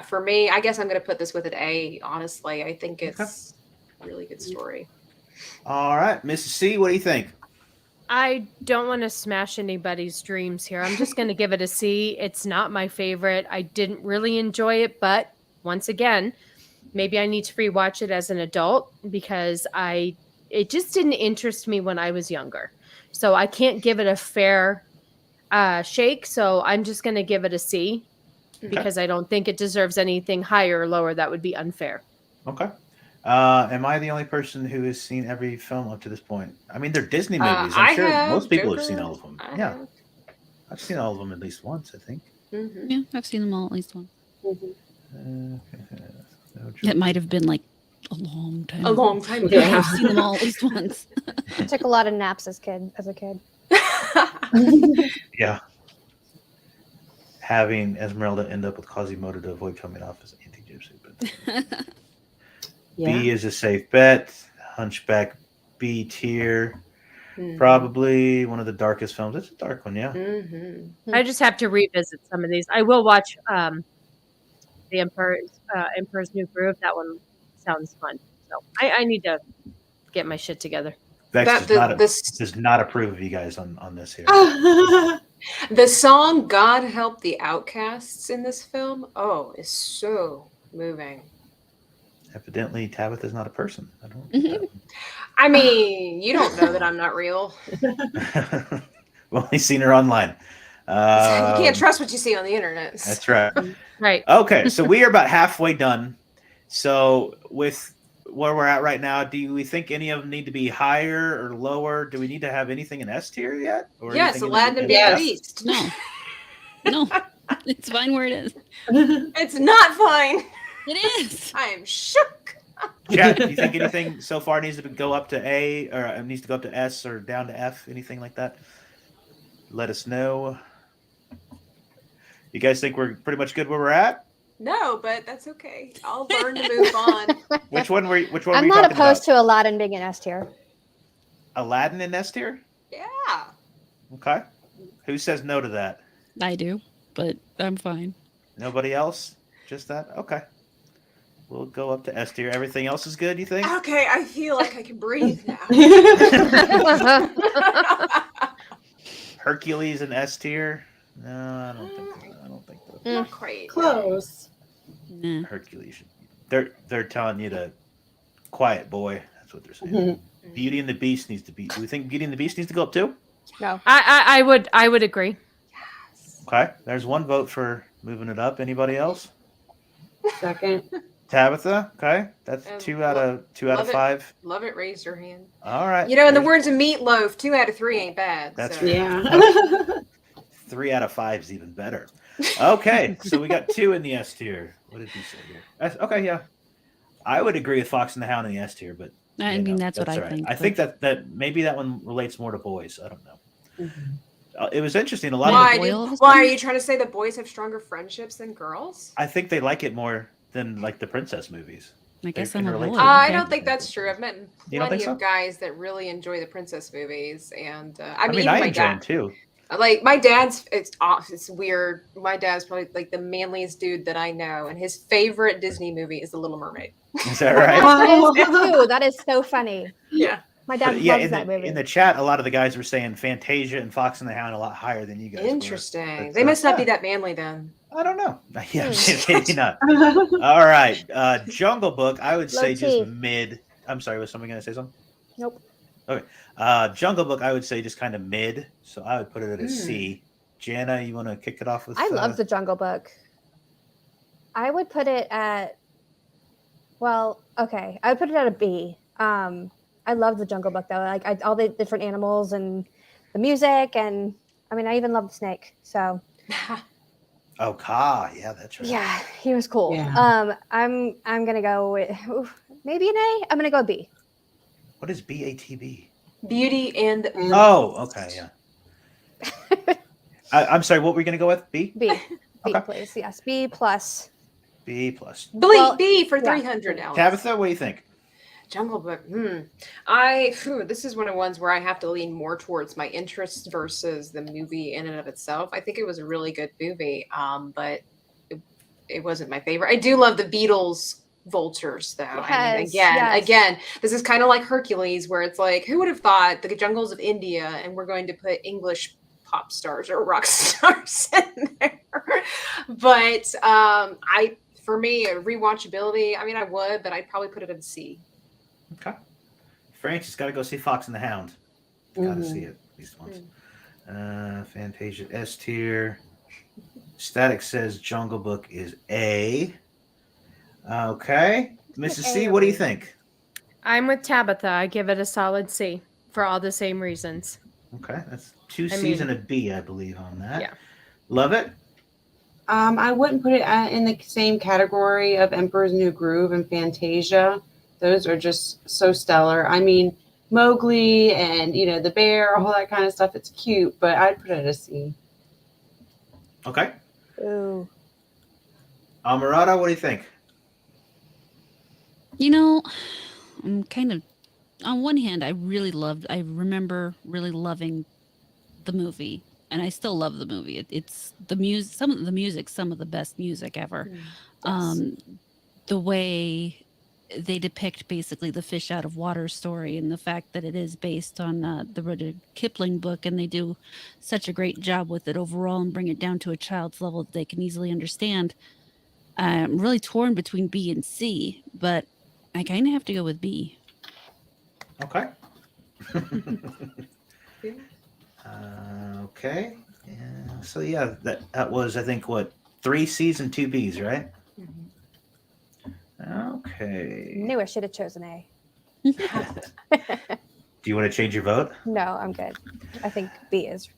for me, I guess I'm going to put this with an A. Honestly, I think it's a really good story. All right, Mrs. C, what do you think? I don't want to smash anybody's dreams here. I'm just going to give it a C. It's not my favorite. I didn't really enjoy it, but once again, maybe I need to rewatch it as an adult because it just didn't interest me when I was younger. So I can't give it a fair shake. So I'm just going to give it a C because I don't think it deserves anything higher or lower. That would be unfair. Okay. Am I the only person who has seen every film up to this point? I mean, they're Disney movies. I'm sure most people have seen all of them. I've seen all of them at least once, I think. Mhm. Yeah, I've seen them all at least once. Mhm. It might have been like a long time. A ago. long time ago. Yeah. I've seen them all at least once. I took a lot of naps as a kid. Yeah. Having Esmeralda end up with Quasimodo to avoid coming off as anti-gypsy. But Yeah. B is a safe bet. Hunchback B tier. Mhm. Probably one of the darkest films. It's a dark one, yeah. Mhm. I just have to revisit some of these. I will watch the Emperor's New Groove. That one sounds fun. So I need to get my shit together. Vex That does not approve of you guys on this here. the song "God Help the Outcasts" in this film, is so moving. Evidently, Tabitha's not a person. I don't get that I mean, you don't know that I'm not real. one. We've only seen her online. You can't trust what you see on the internet. That's right. Right. Okay, so we are about halfway done. So with where we're at right now, do we think any of them need to be higher or lower? Do we need to have anything in S tier yet? Or Yes, anything in Aladdin and the- Beauty and Yes. the Beast. No. No. It's fine where it is. It's not fine. It is. I am shook. Chat, do you think anything so far needs to go up to A or needs to go up to S or down to F? Anything like that? Let us know. You guys think we're pretty much good where we're at? No, but that's okay. I'll learn to move on. Which one were you I'm talking not opposed about? to Aladdin being an S tier. Aladdin in S tier? Yeah. Okay. Who says no to that? I do, but I'm fine. Nobody else? Just that? Okay. We'll go up to S tier. Everything else is good, you think? Okay, I feel like I can breathe now. Hercules in S tier? No, I don't think so. I don't think so. Not quite. Close. Nah. Hercules. They're telling you to quiet boy. That's what they're saying. Beauty and the Beast needs to be. Do we think Beauty and the Beast needs to go up too? No. I would agree. Okay. There's one vote for moving it up. Anybody else? Second. Tabitha. Okay. That's And two out of Lovett. 5. Lovett raised her hand. All right. You know, in the There's words of Meatloaf, 2 out of 3 ain't bad. That's so. Yeah. 3 out of 5 is even better. Okay. So we got 2 in the S tier. What did he say here? Okay. Yeah. I would agree with Fox and the Hound in the S tier, but I you mean, know, that's what I all right. think. I think that maybe that one relates more to boys. I don't know. It was interesting. A lot Why, of Boil of a why are sudden? you trying to say that boys have stronger friendships than girls? I think they like it more than like the princess movies. I guess They I'm can a relate boy. to it. I Okay. don't think that's true. I've met You don't plenty think so? of guys that really enjoy the princess movies, and I mean, even I my enjoy them dad. too. Like my dad's, it's weird. My dad's probably like the manliest dude that I know, and his favorite Disney movie is The Little Mermaid. Is that right? That is true. That is so funny. Yeah. My dad But yeah, loves in that movie. in the chat, a lot of the guys were saying Fantasia and Fox and the Hound a lot higher than you guys. were. Interesting. But, They must not be yeah, that manly then. I don't know. Yeah, maybe not. All right, Jungle Book. I would say Low just T. mid. I'm sorry. Was somebody gonna say something? Nope. Okay. Jungle Book. I would say just kind of mid. So I would put it at a C. Jana, you want to kick it off with? I love the Jungle Book. I would put it at, well, okay. I would put it at a B. I love the Jungle Book though. Like all the different animals and the music, and I mean, I even love the snake. So Oh, Ka. Yeah, that's right. yeah, he was cool. Yeah. I'm gonna go with maybe an A. I'm gonna go B. What is BATB? Beauty and Oh, okay, yeah. I'm sorry. What were we gonna go with? B. B. B, Okay. please. Yes, B plus. B plus. Well, B for yeah. 300. Alex. Tabitha, what do you think? Jungle Book. This is one of the ones where I have to lean more towards my interests versus the movie in and of itself. I think it was a really good movie, but it wasn't my favorite. I do love the Beatles vultures, though. I mean, Yes, again, this is kind of like Hercules, where it's like, who would have thought the jungles of India, and we're going to put English pop stars or rock stars in there? But for me, rewatchability. I mean, I would, but I'd probably put it in C. Okay. Francis got to go see Fox and the Hound. Got to see it at least once. Fantasia S tier. Static says Jungle Book is A. Okay. Mrs. C, what do you think? I'm with Tabitha. I give it a solid C for all the same reasons. Okay, that's two I C's mean- and a B, I believe, on that. Yeah. Love it. I wouldn't put it in the same category of Emperor's New Groove and Fantasia. Those are just so stellar. I mean, Mowgli and the bear, all that kind of stuff. It's cute, but I'd put it a C. Okay. Ooh. Amorata, what do you think? You know, I'm kind of on one hand, I remember really loving the movie, and I still love the movie. It's the music, some of the music, some of the best music ever. Um, the way they depict basically the fish out of water story, and the fact that it is based on the Rudyard Kipling book, and they do such a great job with it overall and bring it down to a child's level that they can easily understand. I'm really torn between B and C, but I kind of have to go with B. Okay. Okay. Yeah. So yeah, that was, I think, what, 3 C's and 2 B's, right? Okay. Knew I should have chosen A. Do you want to change your vote? No, I'm good. I think B is.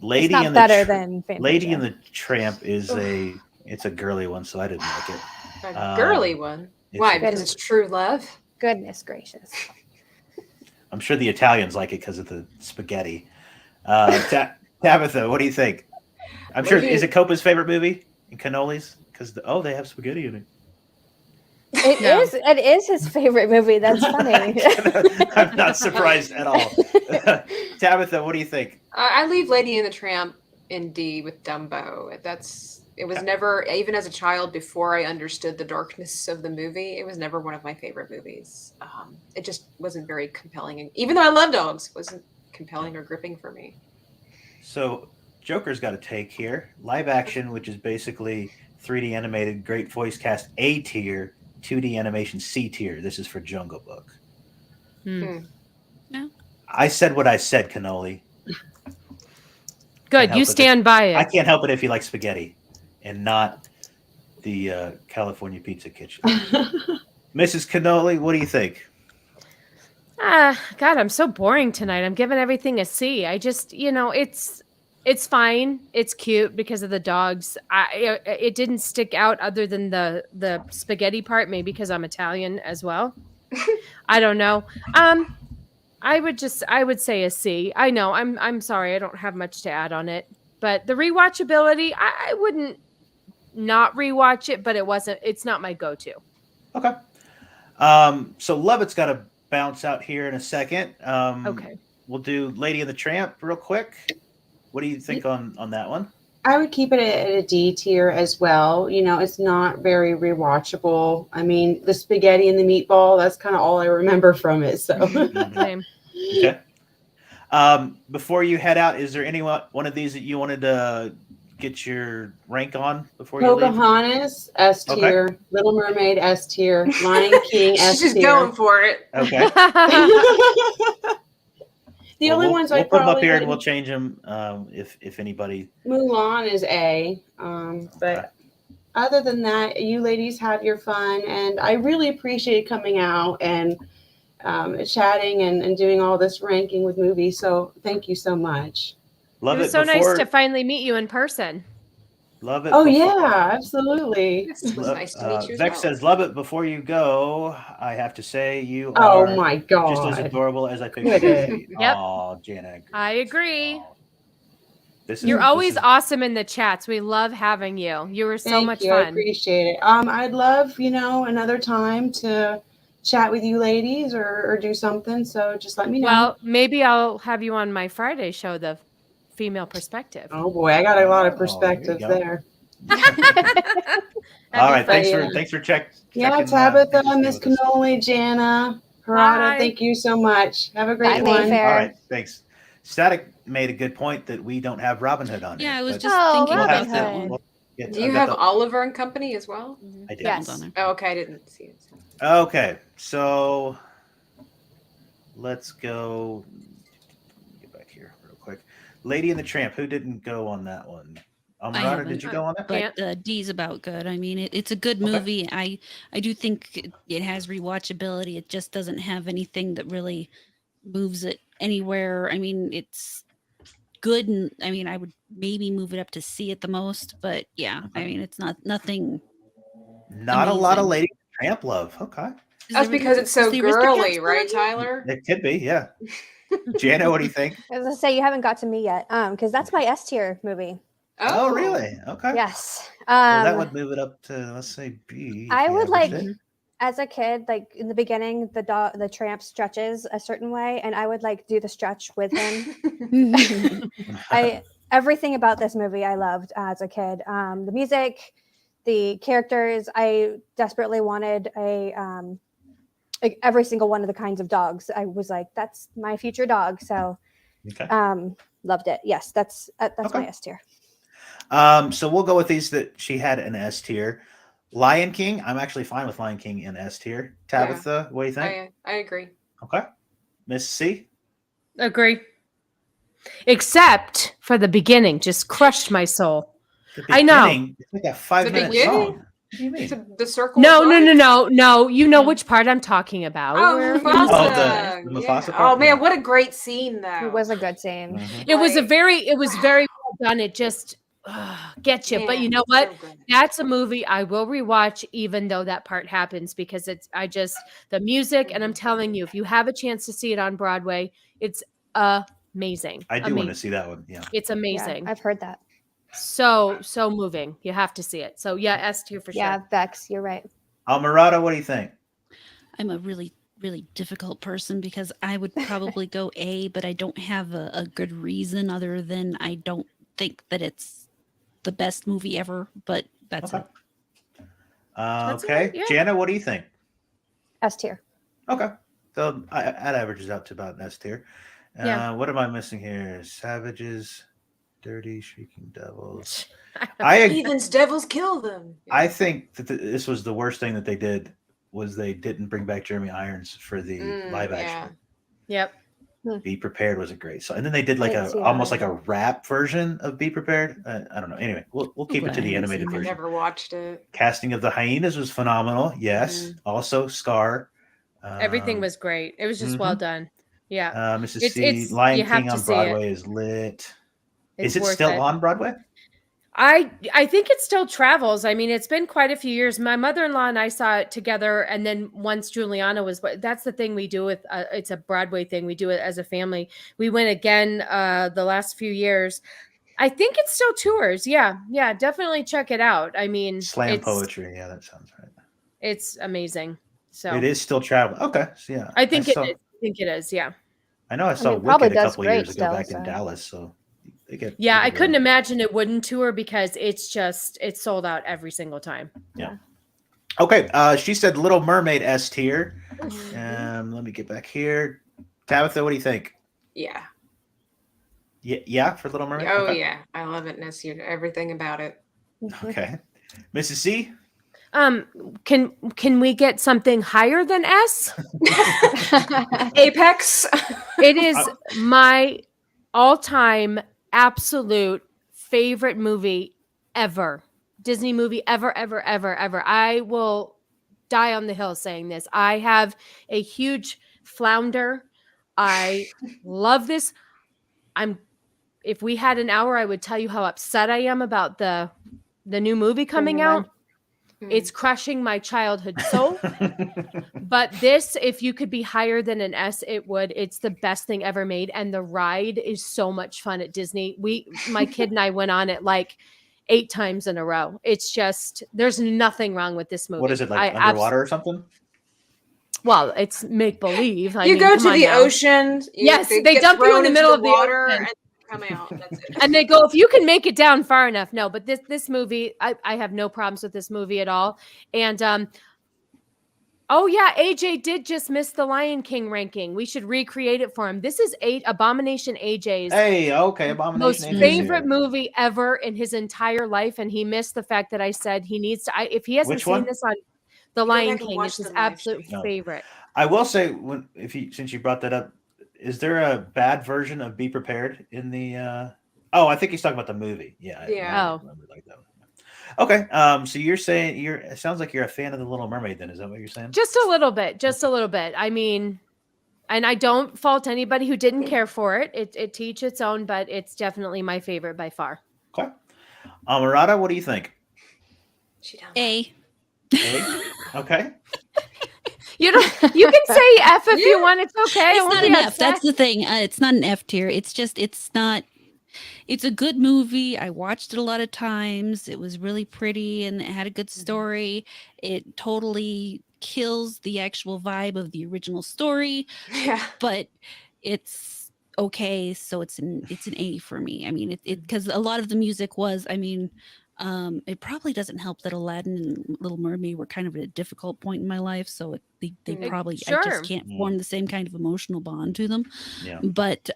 Lady It's not and the better than Fantasia. Lady and the Tramp is it's a girly one, so I didn't like it. A girly one. Why? it's- Because it's true love. Goodness gracious. I'm sure the Italians like it because of the spaghetti. Tabitha, what do you think? I'm sure. Is it Copa's favorite movie in Cannoli's? Because they have spaghetti in it. It is his favorite movie. That's funny. I'm not surprised at all. Tabitha, what do you think? I leave Lady and the Tramp in D with Dumbo. It was never, even as a child, before I understood the darkness of the movie, it was never one of my favorite movies. It just wasn't very compelling. And even though I love dogs, it wasn't compelling or gripping for me. So Joker's got a take here. Live action, which is basically 3D animated, great voice cast, A tier, 2D animation, C tier. This is for Jungle Book. Hmm. No. I said what I said, Cannoli. Good. help You it stand by it. I can't help it if you like spaghetti and not the California Pizza Kitchen. Mrs. Cannoli, what do you think? God, I'm so boring tonight. I'm giving everything a C. I just, it's fine. It's cute because of the dogs. It didn't stick out other than the spaghetti part, maybe because I'm Italian as well. I don't know. I would say a C. I know. I'm sorry. I don't have much to add on it. But the rewatchability, I wouldn't not rewatch it, but it's not my go-to. Okay. So Lovett's got to bounce out here in a second. Okay. We'll do Lady and the Tramp real quick. What do you think on that one? I would keep it at a D tier as well. It's not very rewatchable. I mean, the spaghetti and the meatball, that's kind of all I remember from it. So, Same. Okay. Before you head out, is there any one of these that you wanted to get your rank on before you leave? Pocahontas, S tier. Okay. Little Mermaid, S tier. Lion King, S She's just tier. going for it. Okay. The only ones we'll I put them up probably here and we'll wouldn't- change them if anybody. Mulan is A. But other than that, you ladies have your fun, and I really appreciate coming out and chatting and doing all this ranking with movies. So thank you so much. Love It was so nice to finally meet you in person. Love it. Oh before- yeah, absolutely. It was nice to meet you as Vex well. says, "Love it." Before you go, I have to say you are Oh my just as god. adorable as I Quit pictured. it. you to be. Yep. Aw, Jana. I agree. Aw. This You're this always is- awesome in the chats. We love having you. You were so Thank much you. I fun. appreciate it. I'd love, another time to chat with you ladies or do something. So just let me know. Well, maybe I'll have you on my Friday show, the female perspective. Oh boy, I got a lot of Oh, perspectives there you there. All right. Thanks fun. for checking. Yeah, checking, Tabitha, things Miss with us. Cannoli, Jana, Harada, Bye. thank you so much. Have a great Bye, one. Mayfair. All right. Thanks. Static made a good point that we don't have Robin Hood on Yeah, here. I was but just Oh, thinking we'll about Robin have that to- Hood. one. we'll- Do I you got have the- Oliver and Company as well? I do. Yes. Hold on. Oh, okay, I didn't see it. Okay, so let's go. Get back here real quick. Lady and the Tramp. Who didn't go on that one? Amorata, haven't. did you go on that? But D's about good. I mean, it's a good Okay. movie. I do think it has rewatchability. It just doesn't have anything that really moves it anywhere. I mean, it's good, and I mean, I would maybe move it up to C at the most, but yeah, I mean, it's nothing. Not a lot of Amazing. Lady Tramp love. Okay. Is That's everything- because it's so is the Aristocats girly, still right, in here? Tyler? It could be, yeah. Jana, what do you think? As I say, you haven't got to me yet, because that's my S tier movie. Oh, really? Okay. Yes. Well, that would move it up to, let's say, B. if I you would averaged like, it. as a kid, like in the beginning, the tramp stretches a certain way, and I would like do the stretch with him. Everything about this movie I loved as a kid. The music, the characters. I desperately wanted like every single one of the kinds of dogs. I was like, that's my future dog. So, Okay. loved it. Yes, that's Okay. my S tier. So we'll go with these that she had an S tier. Lion King, I'm actually fine with Lion King in S tier. Tabitha, what do you think? I agree. Okay. Miss C? Agree. Except for the beginning, just crushed my soul. I know. It's like a 5-minute beginning? song. What do you mean? The circle. No. of life? No. You know which part I'm talking about. Oh, Where- Mufasa. the Mufasa Yeah. part? Oh man, Yeah. what a great scene though. It was a good scene. Mhm. It was Like, very well done. It just gets you. But you know what? So good. That's a movie I will rewatch, even though that part happens, because the music, and I'm telling you, if you have a chance to see it on Broadway, it's amazing. I do want to see that one. Yeah. It's amazing. Yeah, I've heard that. So moving. You have to see it. So yeah, S tier for Yeah, sure. Vex, you're right. Amorata, what do you think? I'm a really, really difficult person because I would probably go A, but I don't have a good reason other than I don't think that it's the best movie ever, but that's Okay. it. Okay. it, yeah. Jana, what do you think? S tier. Okay. So that averages out to about an S tier. Yeah. What am I missing here? Savages, Dirty, Shrieking Devils. Heathens, devils kill them. I think that this was the worst thing that they did was they didn't bring back Jeremy Irons for the live action. Yep. Be Prepared was a great song, and then they did like didn't see that almost one. like a rap version of Be Prepared. I don't know. Anyway, we'll keep it to the I haven't animated seen I version. never watched it. Casting of the hyenas was phenomenal. Yes. Also, Scar. Everything was great. It was just well done. Yeah. Mrs. C. Lion King on Broadway is lit. Is it worth still on Broadway? I think it still travels. I mean, it's been quite a few years. My mother-in-law and I saw it together, and then once Juliana was, that's the thing we do with it's a Broadway thing. We do it as a family. We went again the last few years. I think it still tours. Yeah, definitely check it out. I mean, Slam poetry. Yeah, that sounds right. It's amazing. So it is still traveling. Okay, so yeah, I think it is. I think it is. Yeah. I know I saw probably Wicked a does couple great years ago still, back in so. Dallas, so they get. Yeah, they I get couldn't around. imagine it wouldn't tour because it's sold out every single time. Yeah. Okay. She said Little Mermaid S tier. Let me get back here. Tabitha, what do you think? Yeah. Yeah, for Little Mermaid. Oh Okay. yeah, I love it, Ness. Everything about it. Okay. Mrs. C. Can we get something higher than S? Apex. It is my all-time absolute favorite movie ever. Disney movie ever. I will die on the hill saying this. I have a huge flounder. I love this. If we had an hour, I would tell you how upset I am about the new movie coming out. It's crushing my childhood soul. But this, if you could be higher than an S, it would. It's the best thing ever made. And the ride is so much fun at Disney. My kid and I went on it like 8 times in a row. It's just, there's nothing wrong with this movie. What is it, like underwater or something? Well, it's make believe. You go to the ocean. Yes, they dump you in the middle of the water ocean. and come out. That's it. And they go, if you can make it down far enough. No, but this movie, I have no problems with this movie at all. And oh yeah, AJ did just miss the Lion King ranking. We should recreate it for him. This is Abomination AJ's Abomination most AJ's favorite here. movie ever in his entire life, and he missed the fact that I said he needs to. If he hasn't Which seen one? this on The Go Lion back and King, watch it's his the live absolute stream. favorite. I will say, since you brought that up, is there a bad version of Be Prepared in the? I think he's talking about the movie. Yeah. Yeah. I remember like that. Okay. So you're saying it sounds like you're a fan of the Little Mermaid. Then is that what you're saying? Just a little bit. I mean, And I don't fault anybody who didn't care for it. It to each its own, but it's definitely my favorite by far. Okay. Amorata, what do you think? She don't. A. A? Okay. You can say F if you want. It's okay. It's not an F. That's the thing. It's not an F tier. It's just, it's not. It's a good movie. I watched it a lot of times. It was really pretty and it had a good story. It totally kills the actual vibe of the original story, Yeah. but it's okay. So it's an A for me. I mean, it because a lot of the music was. I mean, it probably doesn't help that Aladdin and Little Mermaid were kind of at a difficult point in my life, so they probably I Sure. just can't form the same kind of emotional bond to them. Yeah. But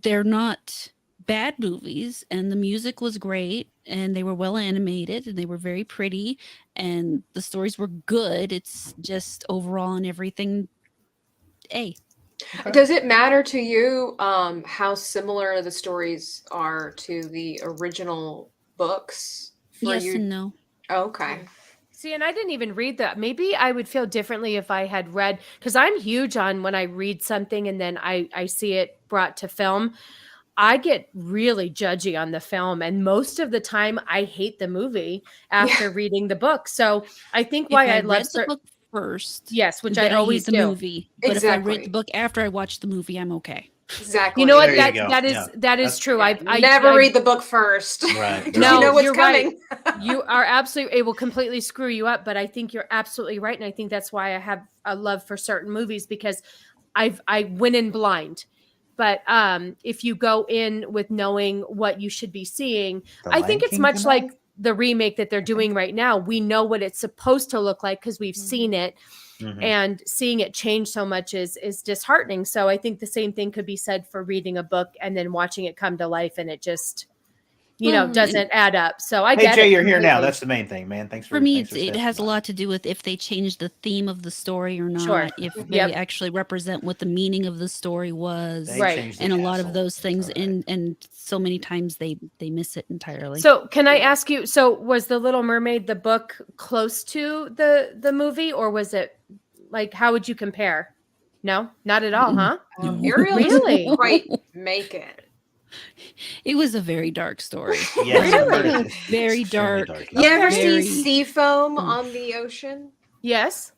they're not bad movies, and the music was great, and they were well animated, and they were very pretty, and the stories were good. It's just overall and everything, A. Does it matter to you how similar the stories are to the original books? Yes and no. Okay. See, and I didn't even read that. Maybe I would feel differently if I had read, because I'm huge on when I read something and then I see it brought to film. I get really judgy on the film, and most of the time I hate the movie after reading the book. So I think why I love the book first, yes, which then I always hate the do. movie. But if I read Exactly. the book after I watch the movie, I'm okay. Exactly. You know what? There you go. That is Yeah. that is That's- true. I I never read the book first. Right. Because No, you know what's you're right. coming. You are absolutely, it will completely screw you up, but I think you're absolutely right. And I think that's why I have a love for certain movies, because I went in blind. But if you go in with knowing what you should be seeing, The I think Lion it's King much finale? like the remake that they're doing right now. We know what it's supposed to look like because we've seen it, Mhm. and seeing it change so much is disheartening. So I think the same thing could be said for reading a book and then watching it come to life, and it just doesn't add up. So I Hey get Jay, it you're here now. completely. That's the main thing, man. Thanks For me, thanks for it stepping has a by. lot to do with if they change the theme of the story or not, Sure. if they Yep. actually represent what the meaning of the story was, They Right. changed the and a lot of castle. those things. All right. And so many times they miss it entirely. So can I ask you, so was The Little Mermaid, the book, close to the movie, or was it like, how would you compare? No, not at all, huh? No. Ariel Really? didn't quite make it. It was a very dark story. Yes, I've heard Really? it's Very extremely dark. You ever Very- see sea foam on the ocean? Yes.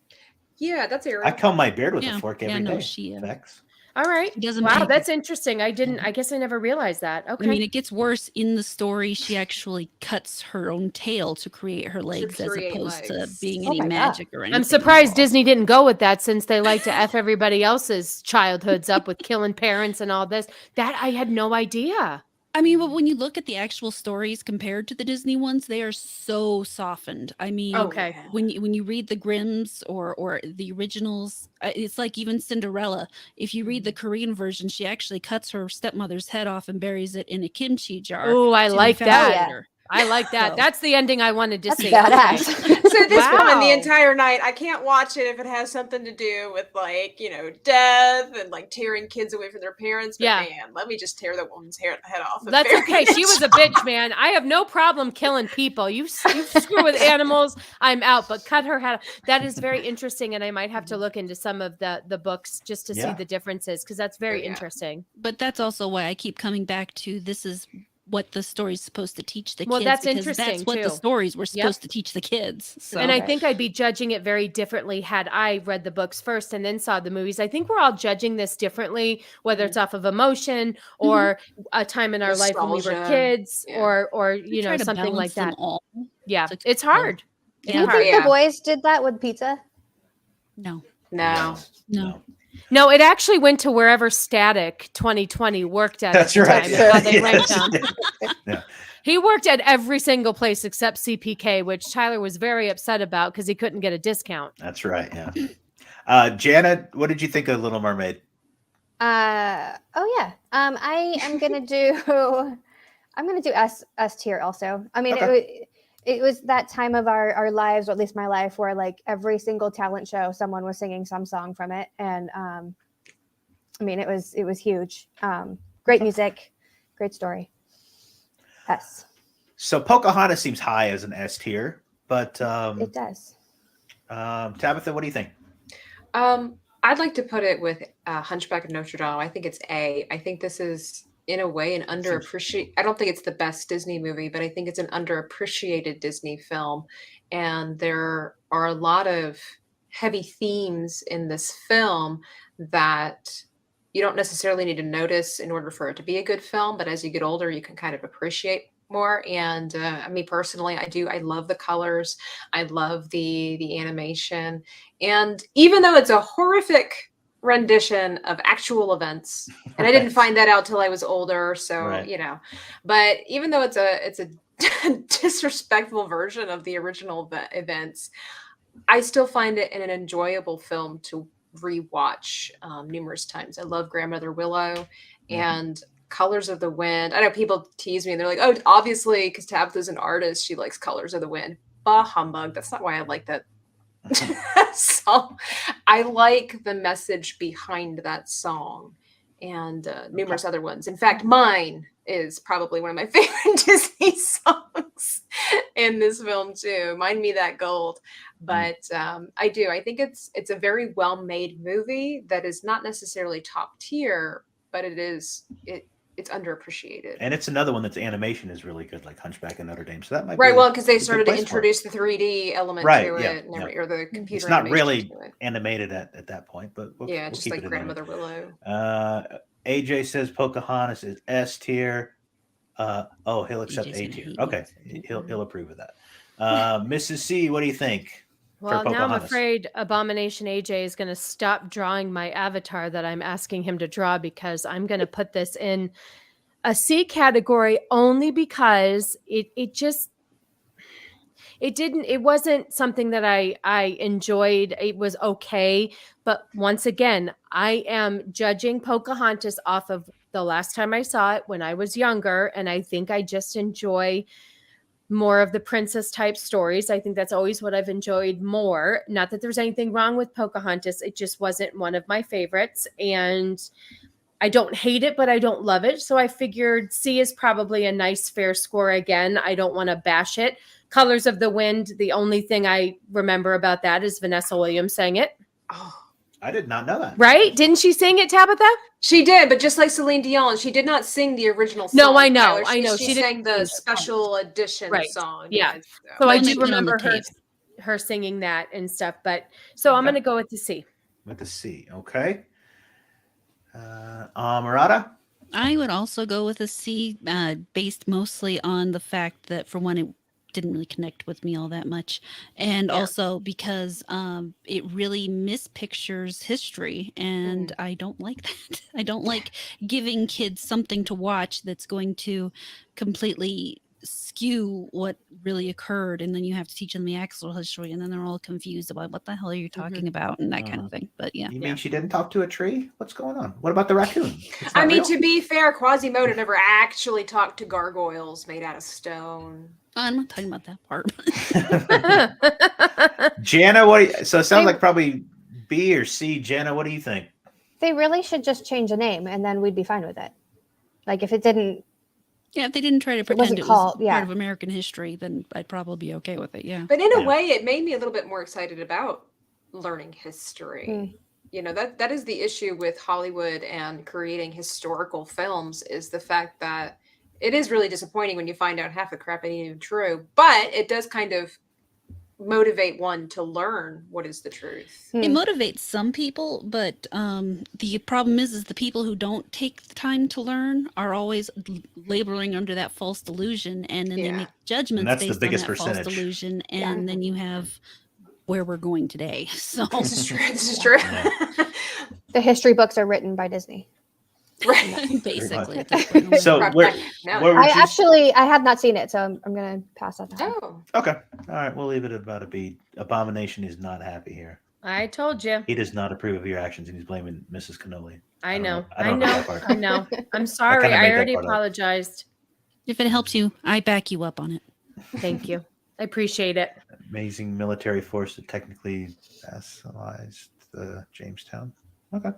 Yeah, that's Ariel. I comb my beard with Yeah. a fork Yeah, every day. no, she, Facts. All right. She doesn't Wow, make that's it. interesting. I guess I never realized that. Okay. I mean, it gets worse in the story. She actually cuts her own tail to create her legs, as create opposed legs. to being Oh any my God. magic or anything. I'm surprised involved. Disney didn't go with that, since they like to F everybody else's childhoods up with killing parents and all this. That I had no idea. I mean, but when you look at the actual stories compared to the Disney ones, they are so softened. I mean, Okay. when you read the Grimms or the originals, it's like even Cinderella. If you read the Korean version, she actually cuts her stepmother's head off and buries it in a kimchi jar. Oh, I to like infect that. her. I like that. So- That's the ending I wanted to That's see. badass. So this woman, the Wow. entire night, I can't watch it if it has something to do with death and tearing kids away from their parents. But Yeah. man, let me just tear that woman's head off. and That's bury okay. it. She was a bitch, man. I have no problem killing people. You screw with animals, I'm out. But cut her head off. That is very interesting, and I might have to look into some of the books just to see Yeah. the differences, because that's very Yeah. interesting. But that's also why I keep coming back to this is what the story's supposed to teach the Well, kids. that's because interesting, that's what the too. stories were supposed to teach the kids. So And I Okay. think I'd be judging it very differently had I read the books first and then saw the movies. I think we're all judging this differently, whether it's off of emotion or a time in our life when we were Nostalgia. kids, Yeah. or we try to something like balance them that. all. Yeah, to it's kill. hard. Do It's you hard. think Yeah. the boys did that with pizza? No, No. no. No, it actually went to wherever Static 2020 worked at. That's at the right. time, Yeah. how they ranked Yes. them. Yeah. He worked at every single place except CPK, which Tyler was very upset about because he couldn't get a discount. That's right. Yeah. Jana, what did you think of Little Mermaid? Oh yeah. I am gonna do. I'm gonna do S tier also. I mean, it was that time of our lives, or at least my life, where every single talent show, someone was singing some song from it, and I mean, it was huge. Great music, great story. S. So Pocahontas seems high as an S tier, but It does. Tabitha, what do you think? I'd like to put it with Hunchback of Notre Dame. I think it's A. I think this is, in a way, an underappreciated. I don't think it's the best Disney movie, but I think it's an underappreciated Disney film. And there are a lot of heavy themes in this film that you don't necessarily need to notice in order for it to be a good film. But as you get older, you can kind of appreciate more. And me personally, I love the colors. I love the animation. And even though it's a horrific rendition of actual events, and I didn't find that out till I was older, so but even though it's a disrespectful version of the original events, I still find it an enjoyable film to rewatch numerous times. I love Grandmother Willow and Colors of the Wind. I know people tease me and they're like, oh, obviously because Tabitha's an artist, she likes Colors of the Wind. Bah humbug. That's not why I like that song. I like the message behind that song and numerous other ones. In fact, mine is probably one of my favorite Disney songs in this film too. Mind Me That Gold. But I do. I think it's a very well-made movie that is not necessarily top tier, but it's underappreciated. And it's another one that's animation is really good, like Hunchback of Notre Dame. So that might right. be Well, because they started to introduce the 3D element to it, or the computer. It's not really animated at that point, but we'll just keep like it Grandmother Willow. AJ says Pocahontas is S tier. He'll accept A tier. Okay, he'll approve of that. Mrs. C, what do you think? Well, now I'm afraid Abomination AJ is going to stop drawing my avatar that I'm asking him to draw because I'm going to put this in a C category only because it wasn't something that I enjoyed. It was okay. But once again, I am judging Pocahontas off of the last time I saw it when I was younger. And I think I just enjoy more of the princess type stories. I think that's always what I've enjoyed more. Not that there's anything wrong with Pocahontas. It just wasn't one of my favorites. And I don't hate it, but I don't love it. So I figured C is probably a nice fair score again. I don't want to bash it. Colors of the Wind, the only thing I remember about that is Vanessa Williams sang it. Oh, I did not know that. Right? Didn't she sing it, Tabitha? She did, but just like Celine Dion, she did not sing the original song. No, I know. She sang the special edition song. Yeah. So I do remember her singing that and stuff. But so I'm going to go with the C. With the C. Okay. Amorata? I would also go with a C, based mostly on the fact that, for one, it didn't really connect with me all that much, and also because it really mispictures history, and I don't like that. I don't like giving kids something to watch that's going to completely skew what really occurred, and then you have to teach them the actual history, and then they're all confused about what the hell are you talking about and that kind of thing. But yeah. You mean she didn't talk to a tree? What's going on? What about the raccoon? I mean, to be fair, Quasimodo never actually talked to gargoyles made out of stone. I'm not talking about that part. Jana, so it sounds like probably B or C. Jana, what do you think? They really should just change the name and then we'd be fine with it. Like if it didn't. Yeah, if they didn't try to pretend it was part of American history, then I'd probably be okay with it, yeah. But in a way, it made me a little bit more excited about learning history. You know, that is the issue with Hollywood and creating historical films, is the fact that it is really disappointing when you find out half the crap ain't even true. But it does kind of motivate one to learn what is the truth. It motivates some people, but the problem is the people who don't take the time to learn are always laboring under that false delusion, and then they make judgments based on that false delusion, and then you have where we're going today. So this is true. This is true. The history books are written by Disney. Right. Basically. So I have not seen it, so I'm going to pass that. Oh. Okay. All right. We'll leave it about a B. Abomination is not happy here. I told you. He does not approve of your actions, and he's blaming Mrs. Cannoli. I know. I know. I'm sorry. I already apologized. If it helps you, I back you up on it. Thank you. I appreciate it. Amazing military force that technically vassalized Jamestown. Okay.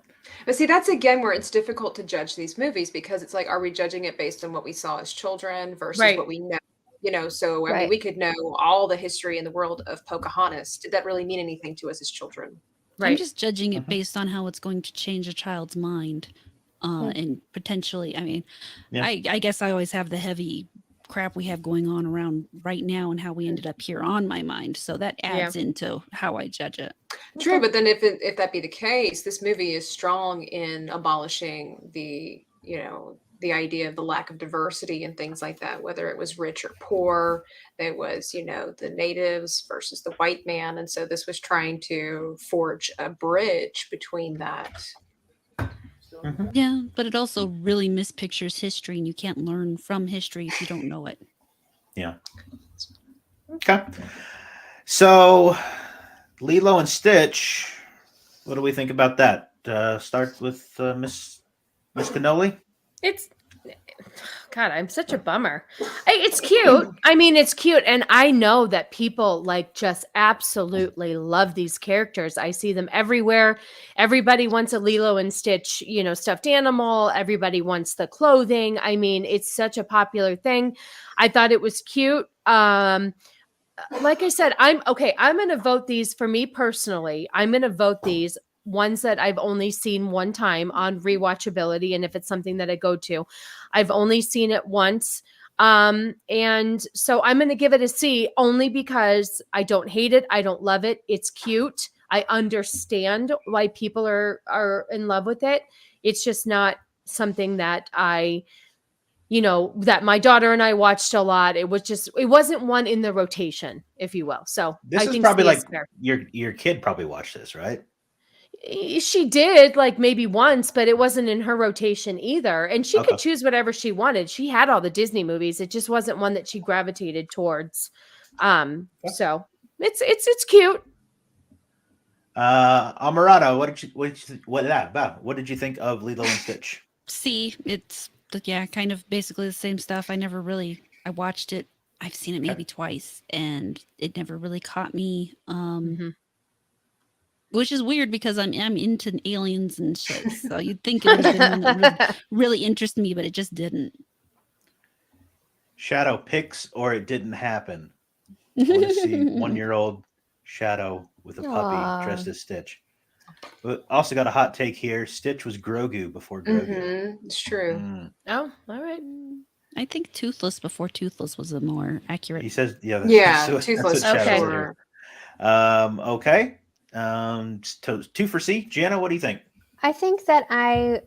But see, that's again where it's difficult to judge these movies, because it's like, are we judging it based on what we saw as children versus what we know? You know, so I mean, we could know all the history in the world of Pocahontas. Did that really mean anything to us as children? I'm just judging it based on how it's going to change a child's mind. Hmm. And potentially, I mean, Yeah. I guess I always have the heavy crap we have going on around right now and how we ended up here on my mind. So that adds into how I judge it. True, but then if that be the case, this movie is strong in abolishing the the idea of the lack of diversity and things like that, whether it was rich or poor, it was the natives versus the white man, and so this was trying to forge a bridge between that. Yeah, but it also really mispictures history, and you can't learn from history if you don't know it. Yeah. Okay. So, Lilo and Stitch. What do we think about that? Start with Miss Cannoli. It's God, I'm such a bummer. It's cute. I mean, it's cute. And I know that people like just absolutely love these characters. I see them everywhere. Everybody wants a Lilo and Stitch, stuffed animal. Everybody wants the clothing. I mean, it's such a popular thing. I thought it was cute. Like I said, I'm going to vote these for me personally. I'm going to vote these ones that I've only seen one time on rewatchability. And if it's something that I go to, I've only seen it once. And so I'm going to give it a C only because I don't hate it. I don't love it. It's cute. I understand why people are in love with it. It's just not something that that my daughter and I watched a lot. It wasn't one in the rotation, if you will. So This I is think probably C is like fair. your kid probably watched this, right? She did like maybe once, but it wasn't in her rotation either. And she could choose whatever she wanted. She had all the Disney movies. It just wasn't one that she gravitated towards. So it's cute. Amorata, what did you think of Lilo and Stitch? See, it's kind of basically the same stuff. I watched it. I've seen it maybe twice, and it never really caught me. Which is weird because I'm into aliens and shit. So you'd think it would have been one that really interested me, but it just didn't. Shadow picks or it didn't happen. I want to see 1-year-old Shadow with a puppy dressed as Stitch. But also got a hot take here. Stitch was Grogu before Grogu. It's true. Oh, all right. I think Toothless before Toothless was a more accurate. He says, Toothless. Shadow Okay. Okay. 2 for C. Jana, what do you think? I think that I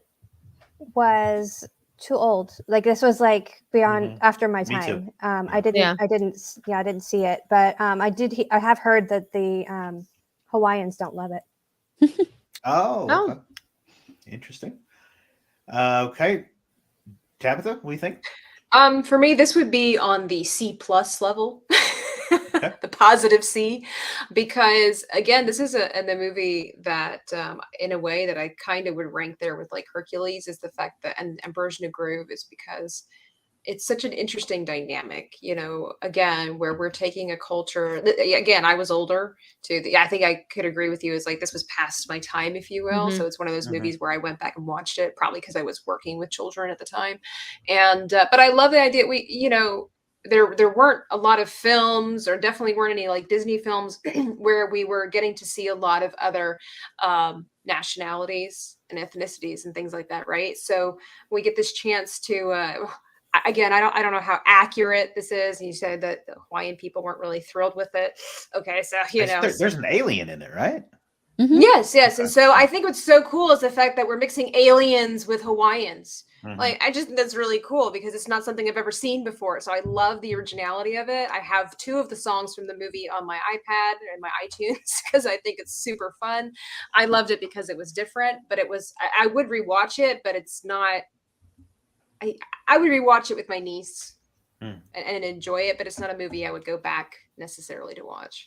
was too old. Like this was like beyond after my Me time. too. I didn't see it, but I have heard that the Hawaiians don't love it. Oh. Okay. Interesting. Okay. Tabitha, what do you think? For me, this would be on the C+ level, the positive C, because again, this is a movie that, in a way, that I kind of would rank there with like Hercules, is the fact that and Version of Groove is because it's such an interesting dynamic, again, where we're taking a culture. Again, I was older too. I think I could agree with you. It's like this was past my time, if you will. So it's one of those movies where I went back and watched it, probably because I was working with children at the time. And but I love the idea. There weren't a lot of films, or definitely weren't any like Disney films, where we were getting to see a lot of other nationalities and ethnicities and things like that, right? So we get this chance to. Again, I don't know how accurate this is. And you said that the Hawaiian people weren't really thrilled with it. Okay, so there's an alien in there, right? Yes. And so I think what's so cool is the fact that we're mixing aliens with Hawaiians. Like, I just think that's really cool because it's not something I've ever seen before. So I love the originality of it. I have 2 of the songs from the movie on my iPad and my iTunes because I think it's super fun. I loved it because it was different, but I would rewatch it, but it's not. I would rewatch it with my niece and enjoy it, but it's not a movie I would go back necessarily to watch.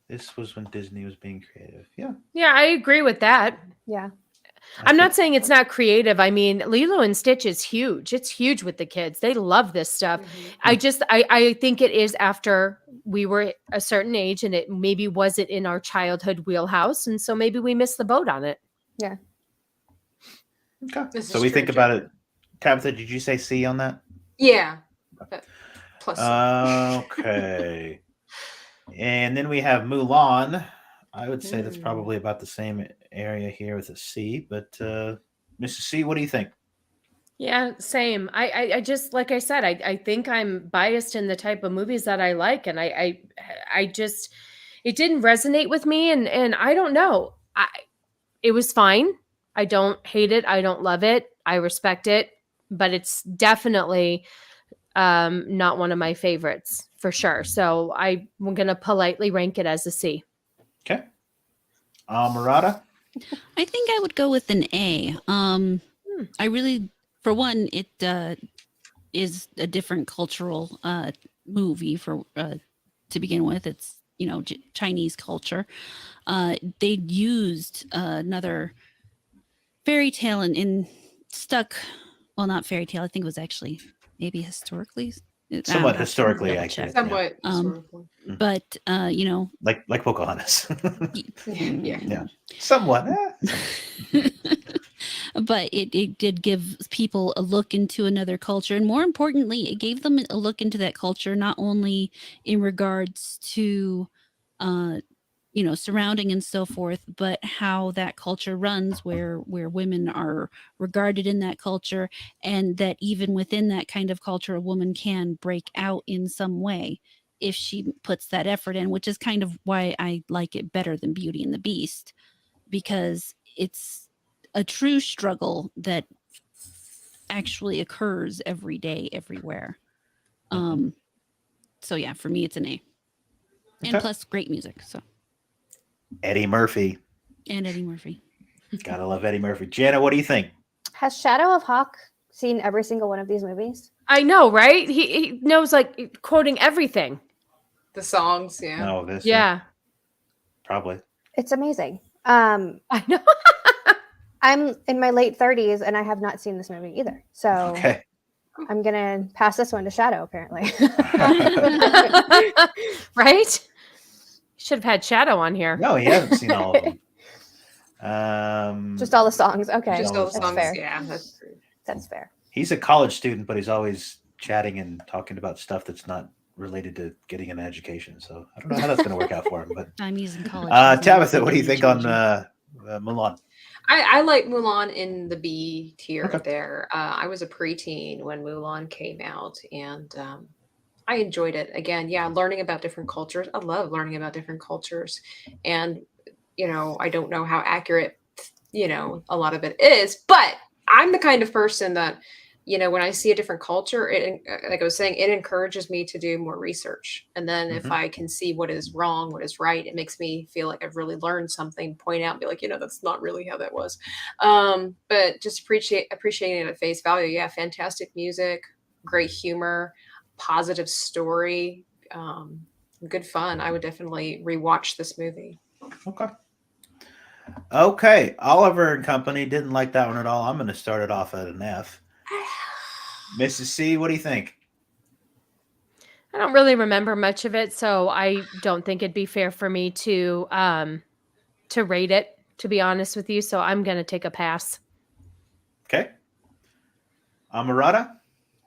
This was when Disney was being creative. Yeah. Yeah, I agree with that. Yeah. I'm not saying it's not creative. I mean, Lilo and Stitch is huge. It's huge with the kids. They love this stuff. I think it is after we were a certain age and it maybe wasn't in our childhood wheelhouse. And so maybe we missed the boat on it. Yeah. Okay. So we think about it. Tabitha, did you say C on that? Yeah. Plus. Okay. And then we have Mulan. I would say that's probably about the same area here with a C. But Mrs. C, what do you think? Yeah, same. I just, like I said, I think I'm biased in the type of movies that I like, and I just, it didn't resonate with me, and I don't know. It was fine. I don't hate it. I don't love it. I respect it, but it's definitely not one of my favorites for sure. So I'm gonna politely rank it as a C. Okay. Amorata? I think I would go with an A. I really, for one, it is a different cultural movie for to begin with. It's Chinese culture. They used another fairy tale and stuck. Well, not fairy tale. I think it was actually maybe historically. Somewhat historically accurate. Somewhat. But like Pocahontas. Yeah. Somewhat. But it did give people a look into another culture, and more importantly, it gave them a look into that culture, not only in regards to surrounding and so forth, but how that culture runs, where women are regarded in that culture, and that even within that kind of culture, a woman can break out in some way if she puts that effort in, which is kind of why I like it better than Beauty and the Beast, because it's a true struggle that actually occurs every day, everywhere. So yeah, for me, it's an A. And plus great music. So Eddie Murphy. And Eddie Murphy. Gotta love Eddie Murphy. Jana, what do you think? Has Shadow of Hawk seen every single one of these movies? I know, right? He knows, like, quoting everything. The songs, yeah. No, this. Yeah. Probably. It's amazing. I know. I'm in my late 30s and I have not seen this movie either. So Okay. I'm going to pass this one to Shadow, apparently. Right? Should have had Shadow on here. No, he hasn't seen all of them. Just all the songs. Okay. Just all the That's songs. fair. Yeah, That's fair. He's a college student, but he's always chatting and talking about stuff that's not related to getting an education. So I don't know how that's going to work out for him. But I'm using college. Tabitha, what do you think on Mulan? I like Mulan in the B tier there. I was a preteen when Mulan came out, and I enjoyed it. Again, yeah, learning about different cultures. I love learning about different cultures. And, I don't know how accurate, a lot of it is, but I'm the kind of person that, when I see a different culture, like I was saying, it encourages me to do more research. And then if I can see what is wrong, what is right, it makes me feel like I've really learned something, point out, and be like, that's not really how that was. But just appreciating it at face value. Yeah. Fantastic music, great humor, positive story, good fun. I would definitely rewatch this movie. Okay. Oliver and Company didn't like that one at all. I'm going to start it off at an F. Mrs. C, what do you think? I don't really remember much of it, so I don't think it'd be fair for me to rate it, to be honest with you. So I'm going to take a pass. Okay. Amorata?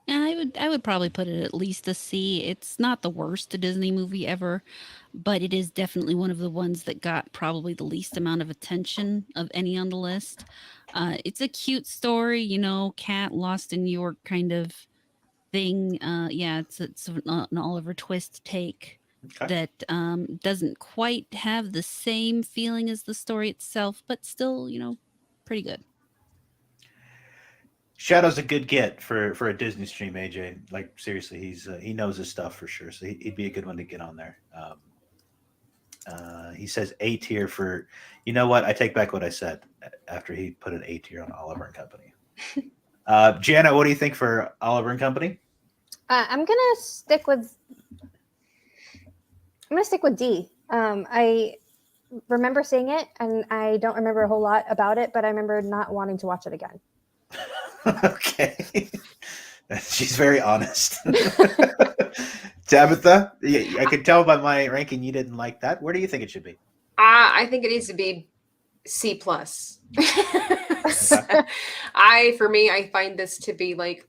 I would probably put it at least a C. It's not the worst Disney movie ever, but it is definitely one of the ones that got probably the least amount of attention of any on the list. It's a cute story, cat lost in New York kind of thing. It's an Oliver Twist take that doesn't quite have the same feeling as the story itself, but still, pretty good. Shadow's a good get for a Disney stream, AJ. Like, seriously, he knows his stuff for sure, so he'd be a good one to get on there. He says A tier for, you know what? I take back what I said after he put an A tier on Oliver and Company. Jana, what do you think for Oliver and Company? I'm gonna stick with D. I remember seeing it, and I don't remember a whole lot about it, but I remember not wanting to watch it again. Okay. She's very honest. Tabitha, I can tell by my ranking you didn't like that. Where do you think it should be? I think it needs to be C+. For me, I find this to be like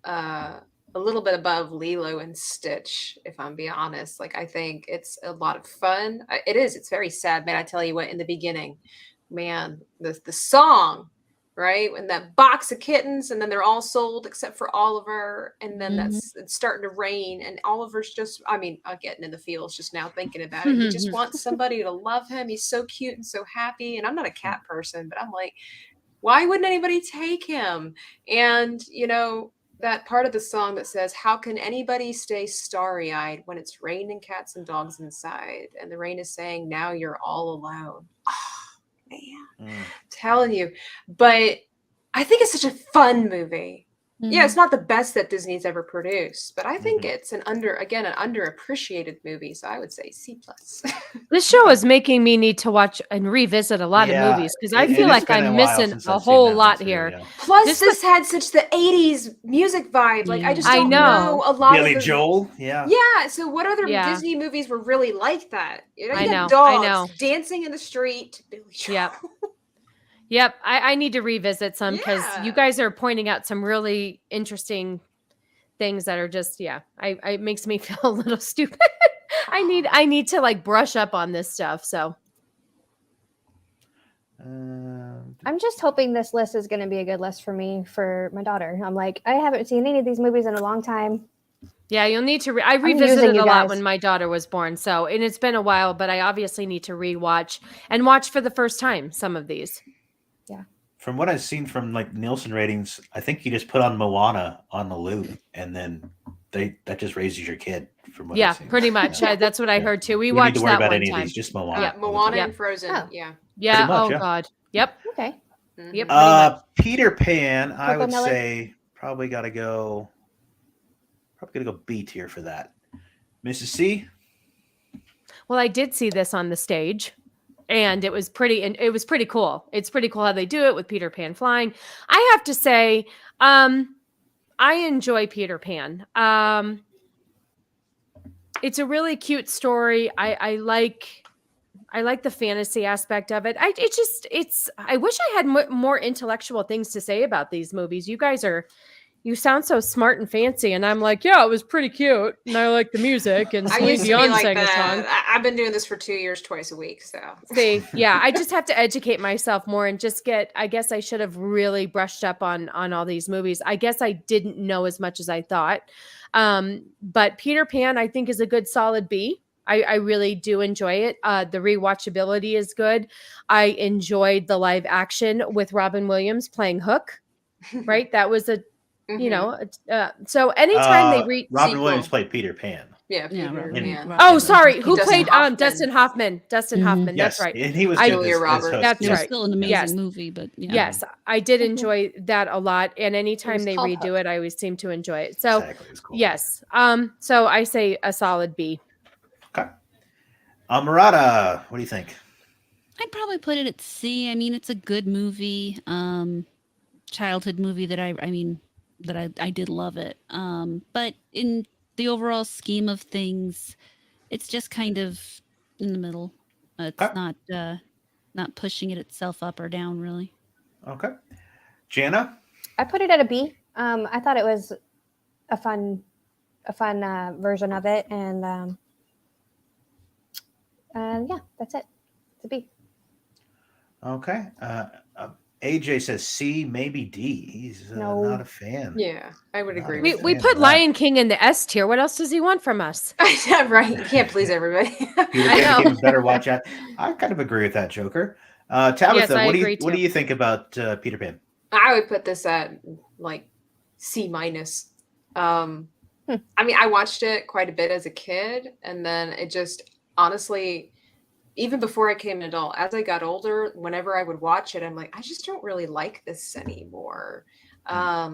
a little bit above Lilo and Stitch, if I'm being honest. Like, I think it's a lot of fun. It is. It's very sad, man. I tell you what, in the beginning, man, the song, right? When that box of kittens, and then they're all sold except for Oliver, and then it's starting to rain, and Oliver's just, I mean, I'm getting in the feels just now thinking about it. He just wants somebody to love him. He's so cute and so happy. And I'm not a cat person, but I'm like, why wouldn't anybody take him? And, that part of the song that says, how can anybody stay starry-eyed when it's raining cats and dogs inside? And the rain is saying, now you're all alone. Oh, man. Telling you. But I think it's such a fun movie. Yeah, it's not the best that Disney's ever produced, but I think it's an underappreciated movie. So I would say C+. This show is making me need to watch and revisit a lot of movies because I feel like I'm missing a whole lot here. Yeah. Plus, this had such the 80s music vibe. Like, I just don't know a lot Billy of Joel, yeah. Yeah, so what other Disney movies were really like that? You I know, had dogs I know. dancing in the street. Billy Joel. Yep. I need to revisit some because you guys are pointing out some really interesting things that are just, it makes me feel a little stupid. I need to like brush up on this stuff. So I'm just hoping this list is going to be a good list for me, for my daughter. I'm like, I haven't seen any of these movies in a long time. Yeah, you'll need to. I revisited a lot when my daughter was born, and it's been a while. But I obviously need to rewatch and watch for the first time some of these. Yeah. From what I've seen from like Nielsen ratings, I think you just put on Moana on the loop, and then that just raises your kid. From what I've seen. Pretty much. That's what I heard too. We need watched to worry that about one any time. of these, just Moana. Yeah, Moana and Frozen. Oh. Yeah. Yeah. Much, oh God. Yep. Okay. Yep. Peter Pan, I would Miller? say probably gotta go B tier for that. Mrs. C. Well, I did see this on the stage, and it was pretty cool. It's pretty cool how they do it with Peter Pan flying. I have to say, I enjoy Peter Pan. It's a really cute story. I like the fantasy aspect of it. I wish I had more intellectual things to say about these movies. You sound so smart and fancy, and I'm like, yeah, it was pretty cute, and I like the music, and Celine Dion sang a song. I've been doing this for 2 years, twice a week. So see, I just have to educate myself more and just I guess I should have really brushed up on all these movies. I guess I didn't know as much as I thought. But Peter Pan, I think, is a good solid B. I really do enjoy it. The rewatchability is good. I enjoyed the live action with Robin Williams playing Hook. Right, that was a. So anytime they Robin Williams played Peter Pan. Yeah, Peter Pan. Oh, sorry. Who Dustin played Hoffman. Dustin Hoffman? Dustin Hoffman. Yes, That's right. and he was Julia Roberts. That's It right. was still an amazing movie, but yes, I did enjoy that a lot. And anytime they called redo Hook. it, I always seem to enjoy it. So Exactly, it was cool. yes. So I say a solid B. Okay. Amorata, what do you think? I'd probably put it at C. I mean, it's a good movie, childhood movie that I did love it. But in the overall scheme of things, it's just kind of in the middle. It's not pushing it itself up or down, really. Okay. Jana? I put it at a B. I thought it was a fun version of it, and that's it. It's a B. Okay. AJ says C, maybe D. He's not a fan. Yeah, I would agree. We put Lion King in the S tier. What else does he want from us? Yeah, right. You can't please everybody. Peter Pan became a better watch out. I kind of agree with that, Joker. Tabitha, what do you think about Peter Pan? I would put this at like C minus. I mean, I watched it quite a bit as a kid, and then it just honestly, even before I became an adult, as I got older, whenever I would watch it, I'm like, I just don't really like this anymore. Yeah.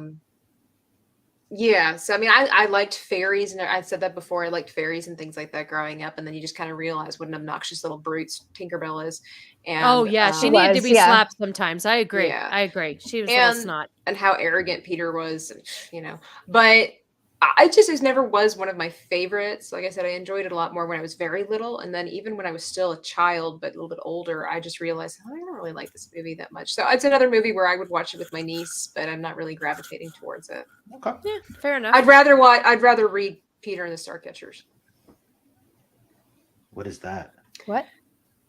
So, I mean, I liked fairies, and I said that before. I liked fairies and things like that growing up. And then you just kind of realize what an obnoxious little brute Tinkerbell is. And, she needed to be slapped sometimes. I agree. Yeah. I agree. She was a little snot. And how arrogant Peter was, But It never was one of my favorites. Like I said, I enjoyed it a lot more when I was very little, and then even when I was still a child but a little bit older, I just realized, oh, I don't really like this movie that much. So it's another movie where I would watch it with my niece, but I'm not really gravitating towards it. Okay. Yeah, fair enough. I'd rather read Peter and the Starcatchers. What is that? What?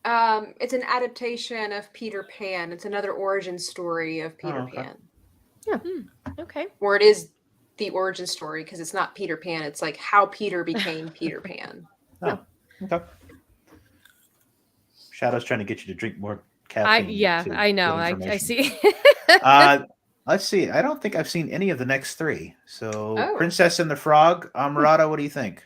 It's an adaptation of Peter Pan. It's another origin story of Peter okay. Pan. Yeah. Okay. Or it is the origin story because it's not Peter Pan. It's like how Peter became Peter Pan. Oh, okay. Shadow's trying to get you to drink more caffeine. I know. get I see. Let's see. I don't think I've seen any of the next three. So, Oh. Princess and the Frog, Amorata, what do you think?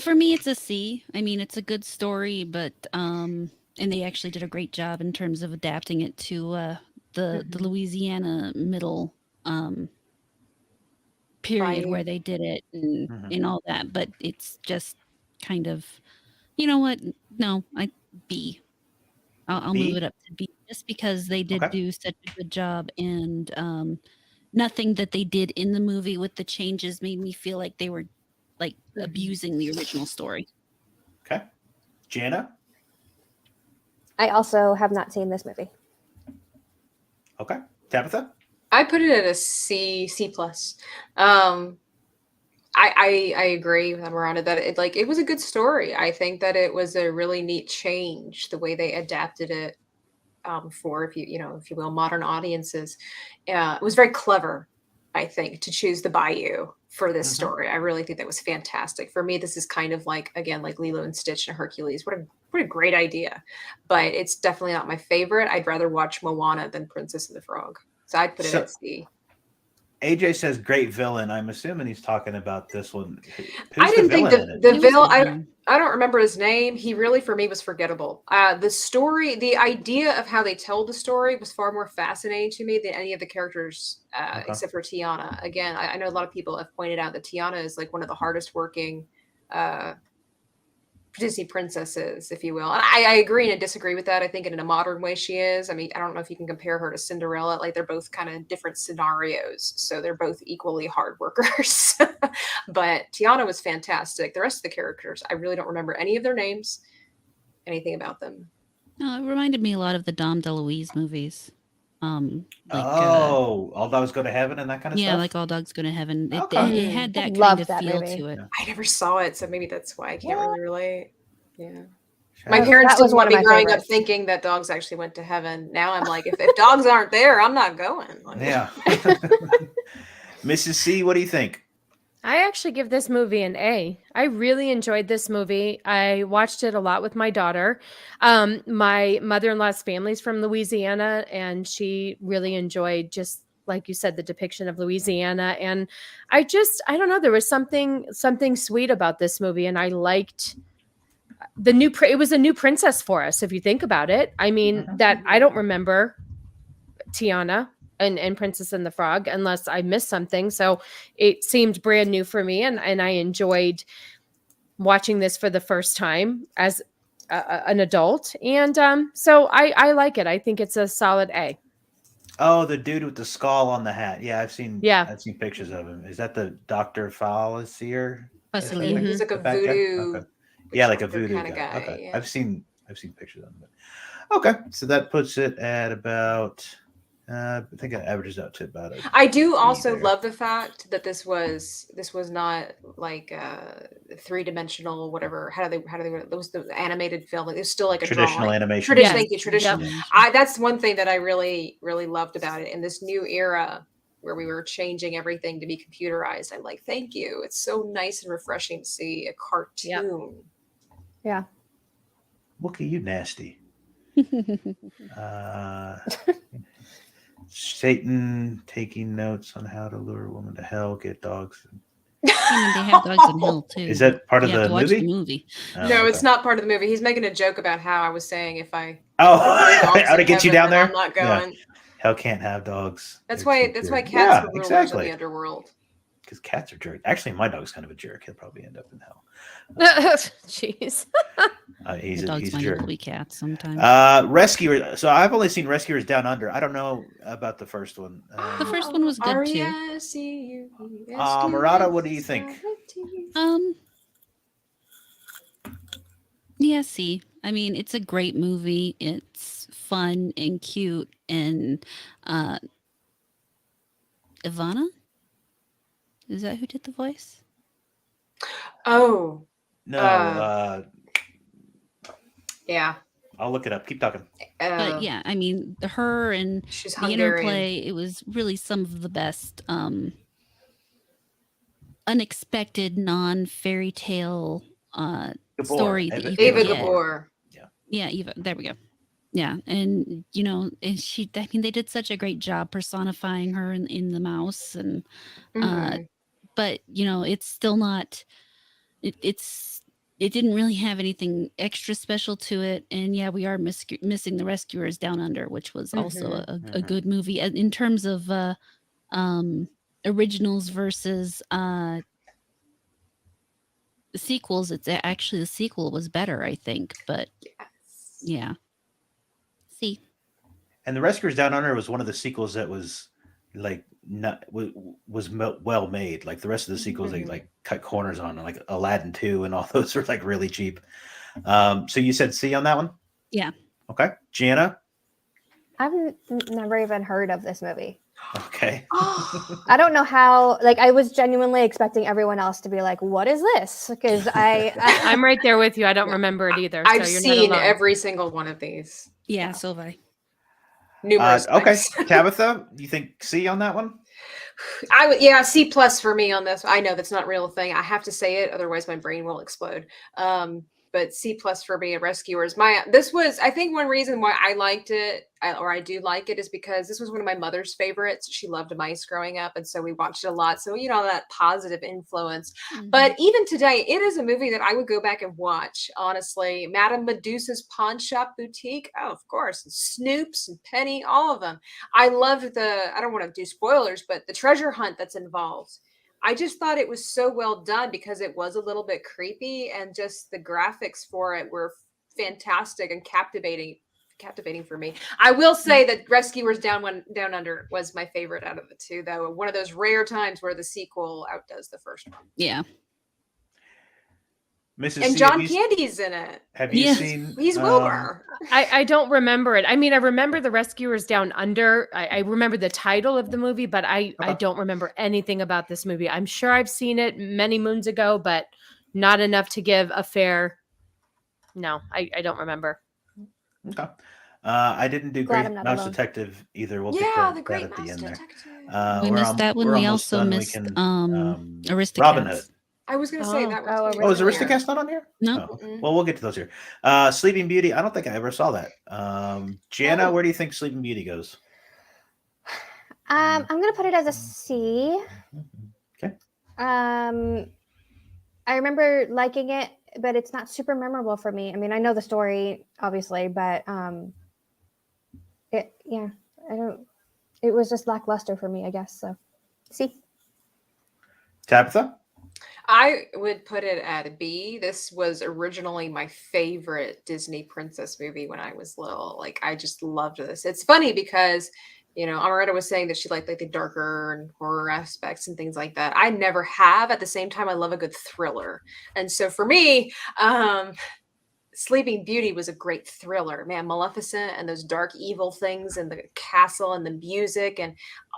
For me, it's a C. I mean, it's a good story, but and they actually did a great job in terms of adapting it to the Louisiana middle period Bayou. where they did it and, Mhm. and all that. But it's just kind of, you know what? No, B. I'll B? move it up to B just because they did Okay. do such a good job, and nothing that they did in the movie with the changes made me feel like they were like abusing the original story. Okay. Jana? I also have not seen this movie. Okay. Tabitha? I put it at a C plus. I agree with Amorata that it was a good story. I think that it was a really neat change the way they adapted it for if you will modern audiences. It was very clever, I think, to choose the Bayou for this story. I really think that was fantastic. For me, this is kind of like again like Lilo and Stitch and Hercules. What a great idea, but it's definitely not my favorite. I'd rather watch Moana than Princess and the Frog. So I'd put it at C. AJ says great villain. I'm assuming he's talking about this one. Who's I didn't think villain in it? the It was villain. good. I don't remember his name. He really, for me, was forgettable. The story, the idea of how they tell the story was far more fascinating to me than any of the characters, Okay. except for Tiana. Again, I know a lot of people have pointed out that Tiana is like one of the hardest working Disney princesses, if you will. And I agree and disagree with that. I think in a modern way she is. I mean, I don't know if you can compare her to Cinderella. Like they're both kind of different scenarios. So they're both equally hard workers. But Tiana was fantastic. The rest of the characters, I really don't remember any of their names, anything about them. No, it reminded me a lot of the Dom DeLuise movies. All Dogs Go to Heaven and that kind of Yeah, stuff? like All Dogs Go to Heaven. Okay. It had I that kind love of that feel movie. to it. I never saw it, so maybe that's why I can't What? really relate. Yeah. Shadow? My parents That was didn't one want of me my growing up favorites. thinking that dogs actually went to heaven. Now I'm like, if dogs aren't there, I'm not going. Like, Yeah. Mrs. C, what do you think? I actually give this movie an A. I really enjoyed this movie. I watched it a lot with my daughter. My mother-in-law's family's from Louisiana, and she really enjoyed, just like you said, the depiction of Louisiana. And I don't know, there was something sweet about this movie, and I liked it was a new princess for us, if you think about it. I mean, that I don't remember Tiana and Princess and the Frog unless I missed something. So it seemed brand new for me, and I enjoyed watching this for the first time as an adult. And so I like it. I think it's a solid A. Oh, the dude with the skull on the hat. Yeah, I've seen pictures of him. Is that the Dr. Fallisier? Fusilier. he's like a The fat guy? voodoo. Okay. Yeah, like a witch doctor voodoo kinda guy. Okay. yeah. I've seen pictures of him. Okay, so that puts it at about I think it averages out to about a I do also there. love the fact that this was not like three-dimensional, whatever. How do they it was the animated film. Like, it was still like a traditional drawing. animation. Yes. Thank you, traditional. Yep. That's one thing that I really, really loved about it in this new era where we were changing everything to be computerized. I'm like, thank you. It's so nice and refreshing to see a cartoon. Yeah. Wookie, you nasty. Satan taking notes on how to lure a woman to hell, get dogs. I mean, they have dogs in hell too. Is that part of You have the to watch movie? the movie. Oh, No, it's okay. not part of the movie. He's making a joke about how I was saying if I how to get you down there? I'm not going. Yeah. Hell can't have dogs. That's They're why too cats pure. are rulers of exactly. the underworld. because cats are jerks. Actually, my dog's kind of a jerk. He'll probably end up in hell. Jeez. He's The dogs a might jerk. be cats sometimes. Rescuer. So I've only seen Rescuers Down Under. I don't know about the first one. The first one was good too. Amorata, what do you think? Yeah, see, I mean, it's a great movie. It's fun and cute, and Ivana, is that who did the voice? Oh, No, yeah. I'll look it up. Keep talking. But yeah, I mean, her and She's the Hungarian. interplay, it was really some of the best unexpected non-fairy tale story that you could Eva get. Gabor. Yeah, Eva. There we go. Yeah, and and she. I mean, they did such a great job personifying her in the mouse, and but it's still not. It didn't really have anything extra special to it, and yeah, we are missing the Rescuers Down Under, which was also a good movie in terms of originals versus sequels. It's actually the sequel was better, I think, but yeah. See, And the Rescuers Down Under was one of the sequels that was like well made. Like the rest of the sequels, they like cut corners on, like Aladdin 2 and all those were like really cheap. So you said C on that one? Yeah. Okay, Jana. I've never even heard of this movie. Okay. I don't know how. Like, I was genuinely expecting everyone else to be like, "What is this?" Because I'm right there with you. I don't remember it either. I've so you're seen not alone. every single one of these. Yeah, so have I. Numerous Okay, times. Tabitha, you think C on that one? C plus for me on this. I know that's not a real thing. I have to say it, otherwise my brain will explode. But C plus for me at Rescuers. This was, I think, one reason why I liked it, or I do like it, is because this was one of my mother's favorites. She loved mice growing up, and so we watched it a lot. So that positive influence. Mm-hmm. But even today, it is a movie that I would go back and watch. Honestly, Madame Medusa's Pawn Shop Boutique. Oh, of course, and Snoops and Penny, all of them. I loved I don't want to do spoilers, but the treasure hunt that's involved. I just thought it was so well done because it was a little bit creepy, and just the graphics for it were fantastic and captivating for me. I will say that Rescuers Down Under was my favorite out of the two, though. One of those rare times where the sequel outdoes the first one. Yeah. Mrs. And C, John Candy's in it. Have you seen? He's Wilbur. I don't remember it. I mean, I remember the Rescuers Down Under. I remember the title of the movie, but I don't remember anything about this movie. I'm sure I've seen it many moons ago, but not enough to give a fair. No, I don't remember. Okay. I didn't do Glad Great I'm not Mouse alone. Detective either. We'll The get that Great at the Mouse end there. Detective. We missed that one. We're We almost also done. missed Robin Aristocats. Hood. I was going to say that Oh, was. Oh, is Aristocats not on here? No. Oh, well, we'll get to those here. Sleeping Beauty. I don't think I ever saw that. Jana, where do you think Sleeping Beauty goes? I'm gonna put it as a C. Okay. I remember liking it, but it's not super memorable for me. I mean, I know the story, obviously, but it was just lackluster for me, I guess. So, C. Tabitha? I would put it at a B. This was originally my favorite Disney princess movie when I was little. Like, I just loved this. It's funny because, Amorata was saying that she liked like the darker and horror aspects and things like that. I never have. At the same time, I love a good thriller. And so for me, Sleeping Beauty was a great thriller. Man, Maleficent and those dark evil things and the castle and the music and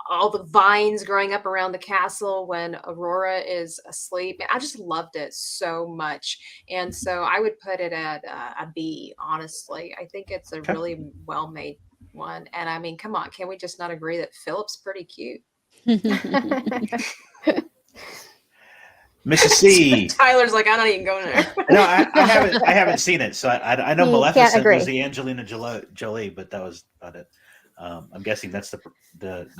all the vines growing up around the castle when Aurora is asleep. I just loved it so much. And so I would put it at a B, honestly. I think it's a really well-made one. And I mean, come on, can we just not agree that Philip's pretty cute? Mrs. C. Tyler's like, I'm not even going there. No, I haven't seen it, so I know You can't Maleficent agree. was the Angelina Jolie, but that was about it. I'm guessing that's the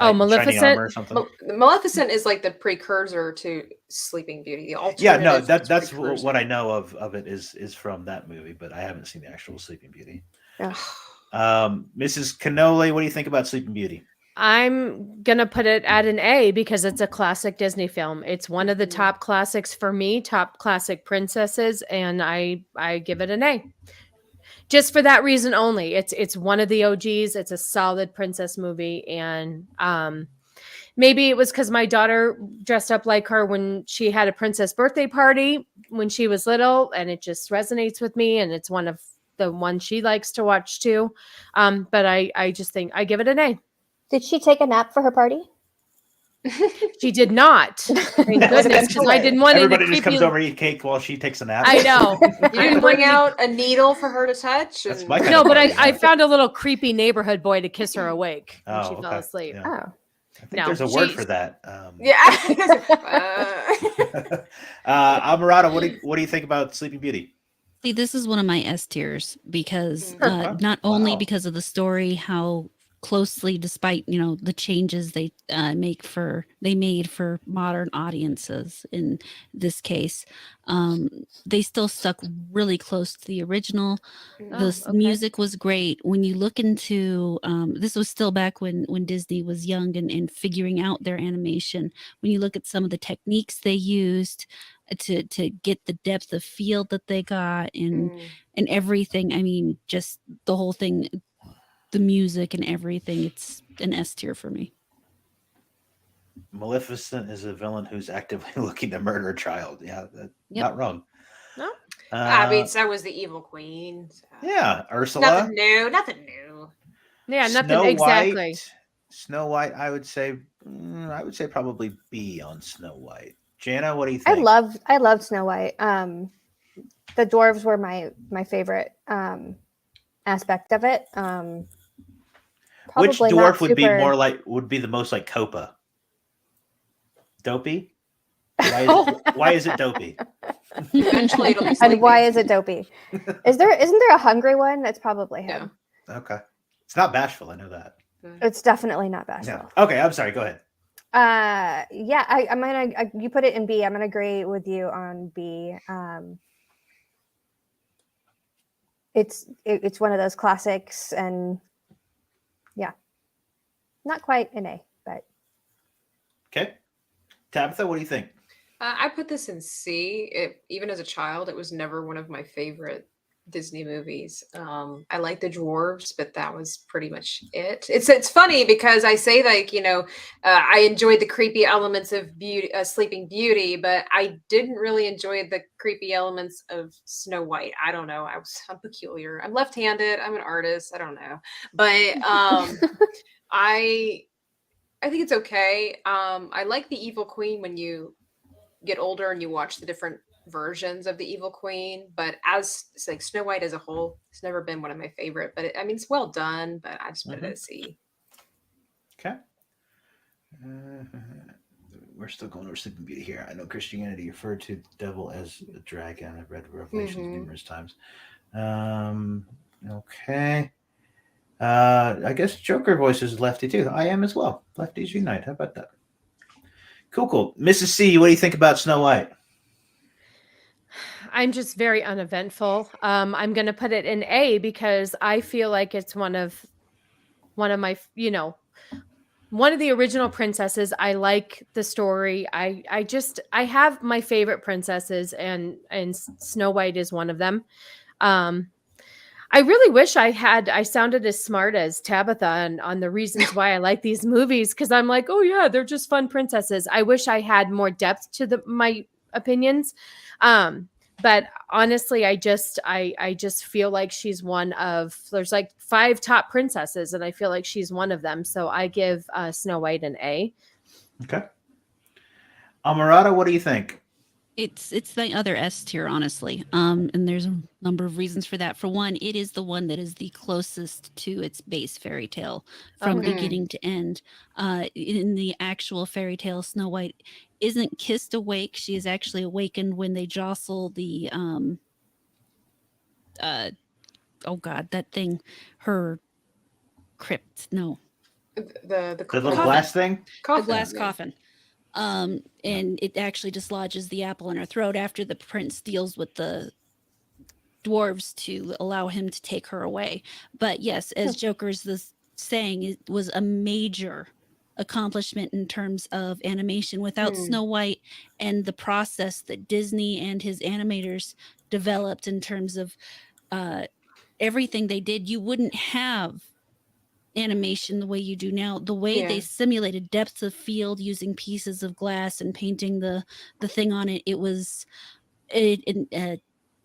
Oh, knight in shining Maleficent? armor or something. Maleficent is like the precursor to Sleeping Beauty. The alternative. Yeah, no, that's precursor. what I know of it is from that movie, but I haven't seen the actual Sleeping Beauty. Ugh. Mrs. Cannoli, what do you think about Sleeping Beauty? I'm gonna put it at an A because it's a classic Disney film. It's one of the top classics for me, top classic princesses, and I give it an A. Just for that reason only. It's one of the OGs. It's a solid princess movie, and maybe it was because my daughter dressed up like her when she had a princess birthday party when she was little, and it just resonates with me. And it's one of the ones she likes to watch too. But I just think I give it an A. Did she take a nap for her party? She did not. Thank goodness, because I didn't want Everybody any just comes creepy. over, eat cake while she takes a nap. I know. You didn't bring out a needle for her to touch? That's and- my kind No, of but party, I yeah. found a little creepy neighborhood boy to kiss her awake when Oh, she fell okay. asleep. Yeah. Oh. I think No, there's a word she's- for that. Yeah. Amorata, what do you think about Sleeping Beauty? See, this is one of my S tiers because Mhm. not only Wow. because of the story, how closely, despite the changes they made for modern audiences in this case, they still stuck really close to the original. Oh, okay. Music was great. When you look into this was still back when Disney was young and figuring out their animation. When you look at some of the techniques they used to get the depth of field that they got and everything, I mean, just the whole thing, the music and everything, it's an S tier for me. Maleficent is a villain who's actively looking to murder a child. Yeah, Yep. not wrong. No. I mean, so was the evil queen. So. Yeah, Ursula. Nothing new. Nothing new. Yeah, nothing Snow exactly. White. Snow White, I would say probably B on Snow White. Jana, what do you think? I loved Snow White. The dwarves were my favorite aspect of it. Which Probably dwarf not would be the most like Copa? Dopey? Why is it Dopey? Eventually, it'll be and sleepy. why is it Dopey? Isn't there a hungry one? That's probably him. Okay. It's not Bashful, I know that. It's definitely not No. Bashful. Okay, I'm sorry, go ahead. Yeah, I'm gonna you put it in B. I'm gonna agree with you on B. It's one of those classics, and yeah, not quite an A, but Okay. Tabitha, what do you think? I put this in C. Even as a child, it was never one of my favorite Disney movies. I like the dwarves, but that was pretty much it. It's funny because I say I enjoyed the creepy elements of Sleeping Beauty, but I didn't really enjoy the creepy elements of Snow White. I don't know. I'm peculiar. I'm left-handed. I'm an artist. I don't know, but I think it's okay. I like the Evil Queen when you get older and you watch the different versions of the Evil Queen, but as it's like Snow White as a whole, it's never been one of my favorite. But it's well done. But I just put it as C. Okay. We're still going over Sleeping Beauty here. I know Christianity referred to the devil as a dragon. I've read Revelations numerous times. Okay. I guess Joker voice is Lefty too. I am as well. Lefties unite. How about that? Cool. Mrs. C, what do you think about Snow White? I'm just very uneventful. I'm going to put it in A because I feel like it's one of my, one of the original princesses. I like the story. I have my favorite princesses, and Snow White is one of them. I really wish I sounded as smart as Tabitha on the reasons why I like these movies, because I'm like, oh yeah, they're just fun princesses. I wish I had more depth to my opinions. But honestly, I just feel like she's one of, there's like 5 top princesses, and I feel like she's one of them. So I give Snow White an A. Okay. Amorata, what do you think? It's the other S tier, honestly. And there's a number of reasons for that. For one, it is the one that is the closest to its base fairy tale from Okay. beginning to end. In the actual fairy tale, Snow White isn't kissed awake. She is actually awakened when they jostle the oh god, that thing, her crypt. No, The The little coffin. glass thing? the glass yeah. coffin. And it actually dislodges the apple in her throat after the prince deals with the dwarves to allow him to take her away. But yes, as Joker's saying, it was a major accomplishment in terms of animation. Without Snow White and the process that Disney and his animators developed in terms of everything they did, you wouldn't have animation the way you do now. The way they simulated depths of field using pieces of glass and painting the thing on it, it was a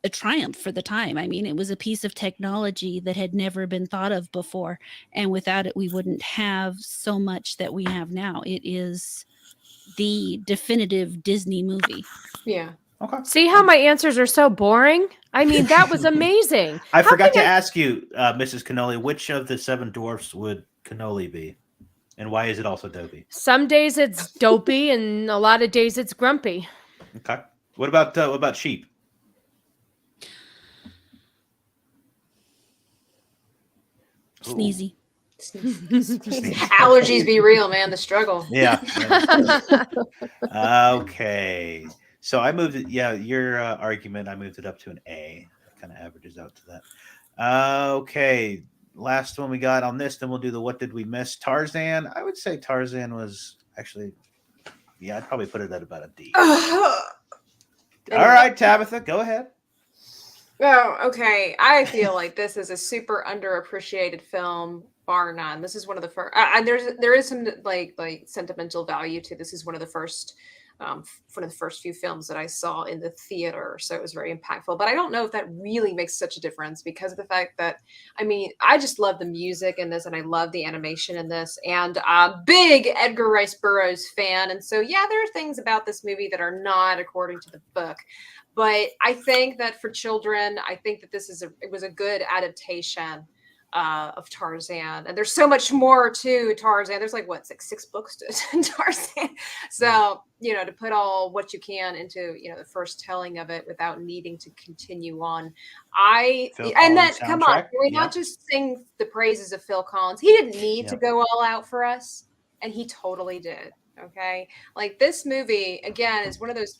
triumph for the time. I mean, it was a piece of technology that had never been thought of before, and without it we wouldn't have so much that we have now. It is the definitive Disney movie. Yeah. Okay. See how my answers are so boring? I mean, that was amazing. I forgot to ask you, Mrs. Cannoli, which of the 7 dwarfs would Cannoli be? And why is it also dopey? Some days it's dopey and a lot of days it's grumpy. Okay. What about sheep? Sneezy. Allergies be real, man. The struggle. Yeah. Okay. So I moved it. Yeah, your argument, I moved it up to an A. Kind of averages out to that. Okay. Last one we got on this, then we'll do the what did we miss? Tarzan. I would say Tarzan was actually, yeah, I'd probably put it at about a D. All right, Tabitha, go ahead. Oh, okay. I feel like this is a super underappreciated film, bar none. This is one of the first, and there is some like sentimental value to this. Is one of the first few films that I saw in the theater, so it was very impactful. But I don't know if that really makes such a difference because of the fact that, I mean, I just love the music in this, and I love the animation in this, and a big Edgar Rice Burroughs fan, and so yeah, there are things about this movie that are not according to the book. But I think that for children, I think that it was a good adaptation of Tarzan. And there's so much more to Tarzan. There's like, 6 books to Tarzan. So, to put all what you can into, the first telling of it without needing to continue on. Come on, can we not just sing the praises of Phil Collins? He didn't need to go all out for us. And he totally did. Okay. Like this movie, again, is one of those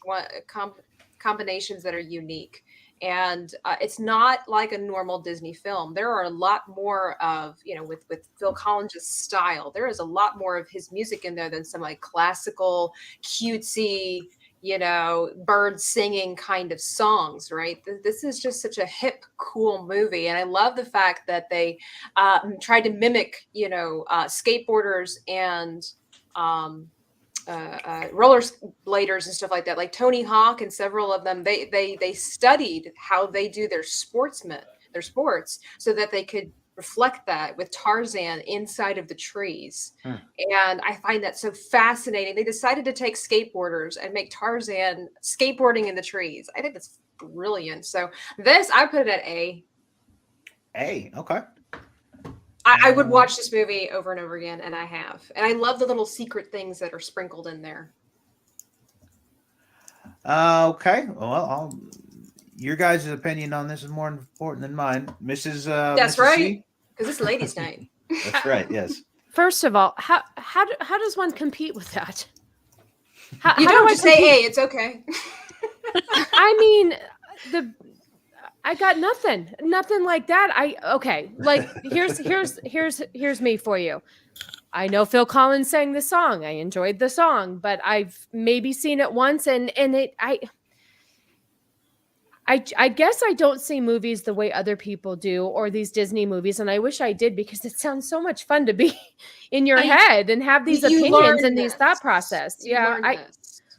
combinations that are unique, and it's not like a normal Disney film. There are a lot more of, with Phil Collins' style, there is a lot more of his music in there than some like classical cutesy, bird singing kind of songs, right? This is just such a hip, cool movie, and I love the fact that they tried to mimic, skateboarders and rollerbladers and stuff like that, like Tony Hawk and several of them. They studied how they do their sports so that they could reflect that with Tarzan inside of the trees. And I find that so fascinating. They decided to take skateboarders and make Tarzan skateboarding in the trees. I think that's brilliant. So this, I put it at A. Okay. I would watch this movie over and over again, and I have. And I love the little secret things that are sprinkled in there. Okay. Well, your guys' opinion on this is more important than mine. That's Mrs. right. Because it's ladies' night. That's right, yes. First of all, how does one compete with that? You don't just say A, it's okay. I mean, I got nothing like that. Like here's me for you. I know Phil Collins sang the song. I enjoyed the song, but I've maybe seen it once, and I guess I don't see movies the way other people do, or these Disney movies, and I wish I did, because it sounds so much fun to be in your head and have these opinions and these thought process.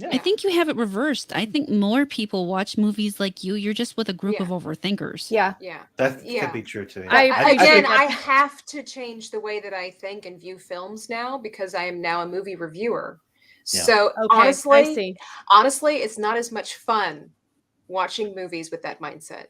I think you have it reversed. I think more people watch movies like you. You're just with a group of overthinkers. Yeah. That could be true too. I have to change the way that I think and view films now, because I am now a movie reviewer. Yeah. So honestly, it's not as much fun watching movies with that mindset,